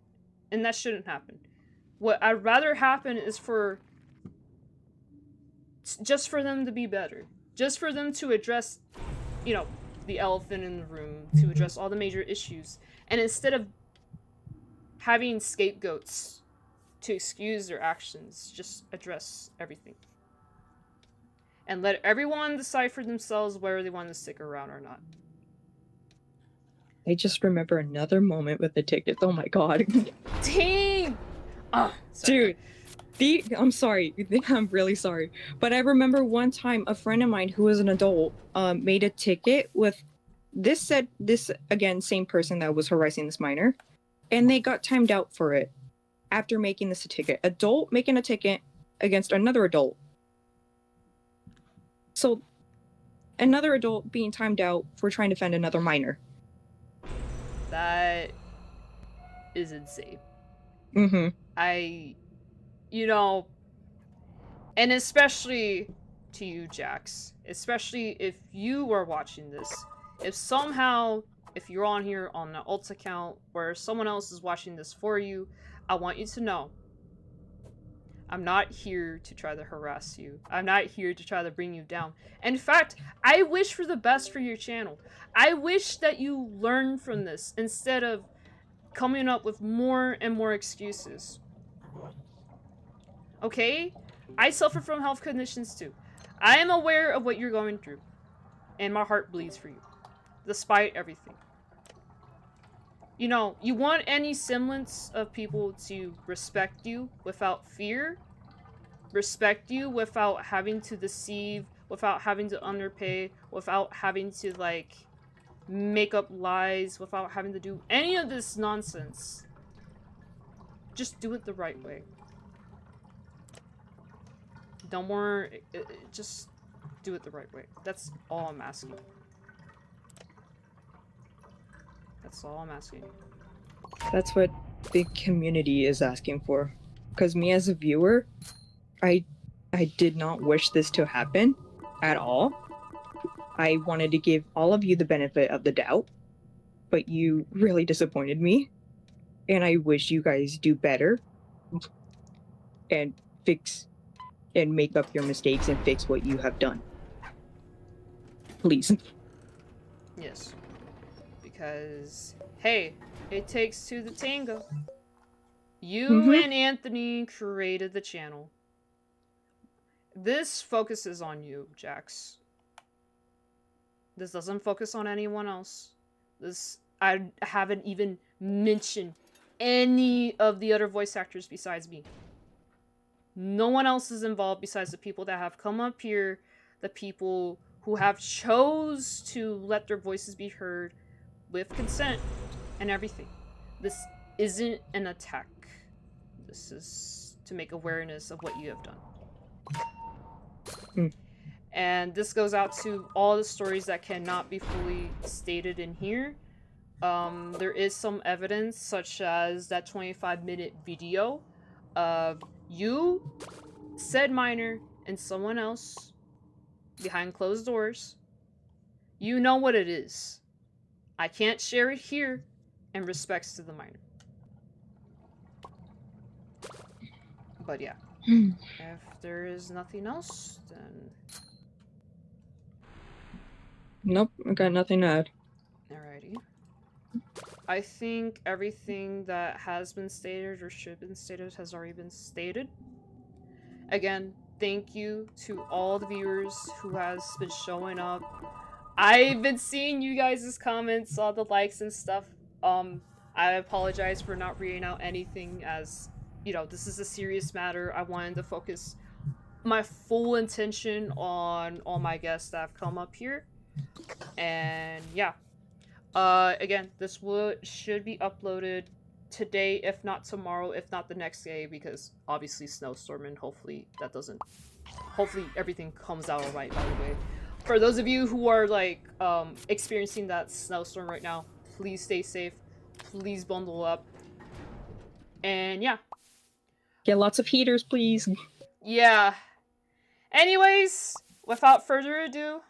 And that shouldn't happen. What I'd rather happen is just for them to be better. Just for them to address, you know, the elephant in the room, to address all the major issues. And instead of having scapegoats to excuse their actions, just address everything. And let everyone decide for themselves whether they want to stick around or not. I just remember another moment with the tickets. Oh my god. Team! Dude, I'm sorry. I'm really sorry. But I remember one time a friend of mine who was an adult made a ticket with this again, same person that was harassing this minor. And they got timed out for it after making this ticket. Adult making a ticket against another adult. So another adult being timed out for trying to defend another minor. That is insane. Mm-hmm. You know, and especially to you, Jax, especially if you are watching this, if somehow, if you're on here on an alt account where someone else is watching this for you, I want you to know, I'm not here to try to harass you. I'm not here to try to bring you down. In fact, I wish for the best for your channel. I wish that you learn from this instead of coming up with more and more excuses. Okay? I suffer from health conditions too. I am aware of what you're going through. And my heart bleeds for you. Despite everything. You know, you want any semblance of people to respect you without fear. Respect you without having to deceive, without having to underpay, without having to, like, make up lies, without having to do any of this nonsense. Just do it the right way. No more, just do it the right way. That's all I'm asking. That's all I'm asking. That's what the community is asking for. Because me as a viewer, I did not wish this to happen at all. I wanted to give all of you the benefit of the doubt, but you really disappointed me. And I wish you guys do better and fix and make up your mistakes and fix what you have done. Please. Yes. Because, hey, it takes two to tango. You and Anthony created the channel. This focuses on you, Jax. This doesn't focus on anyone else. I haven't even mentioned any of the other voice actors besides me. No one else is involved besides the people that have come up here, the people who have chose to let their voices be heard with consent and everything. This isn't an attack. This is to make awareness of what you have done. And this goes out to all the stories that cannot be fully stated in here. There is some evidence, such as that 25-minute video of you, said minor, and someone else behind closed doors. You know what it is. I can't share it here, in respects to the minor. But yeah. If there is nothing else, then... Nope, I got nothing to add. Alrighty. I think everything that has been stated or should have been stated has already been stated. Again, thank you to all the viewers who has been showing up. I've been seeing you guys' comments, all the likes and stuff. I apologize for not reading out anything, as, you know, this is a serious matter. I wanted to focus my full intention on all my guests that have come up here. And yeah. Again, this should be uploaded today, if not tomorrow, if not the next day, because obviously snowstorm, and hopefully everything comes out alright, by the way. For those of you who are, like, experiencing that snowstorm right now, please stay safe. Please bundle up. And yeah. Get lots of heaters, please. Yeah. Anyways, without further ado,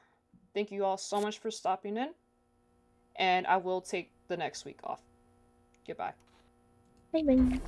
thank you all so much for stopping in. And I will take the next week off. Goodbye. Bye bye.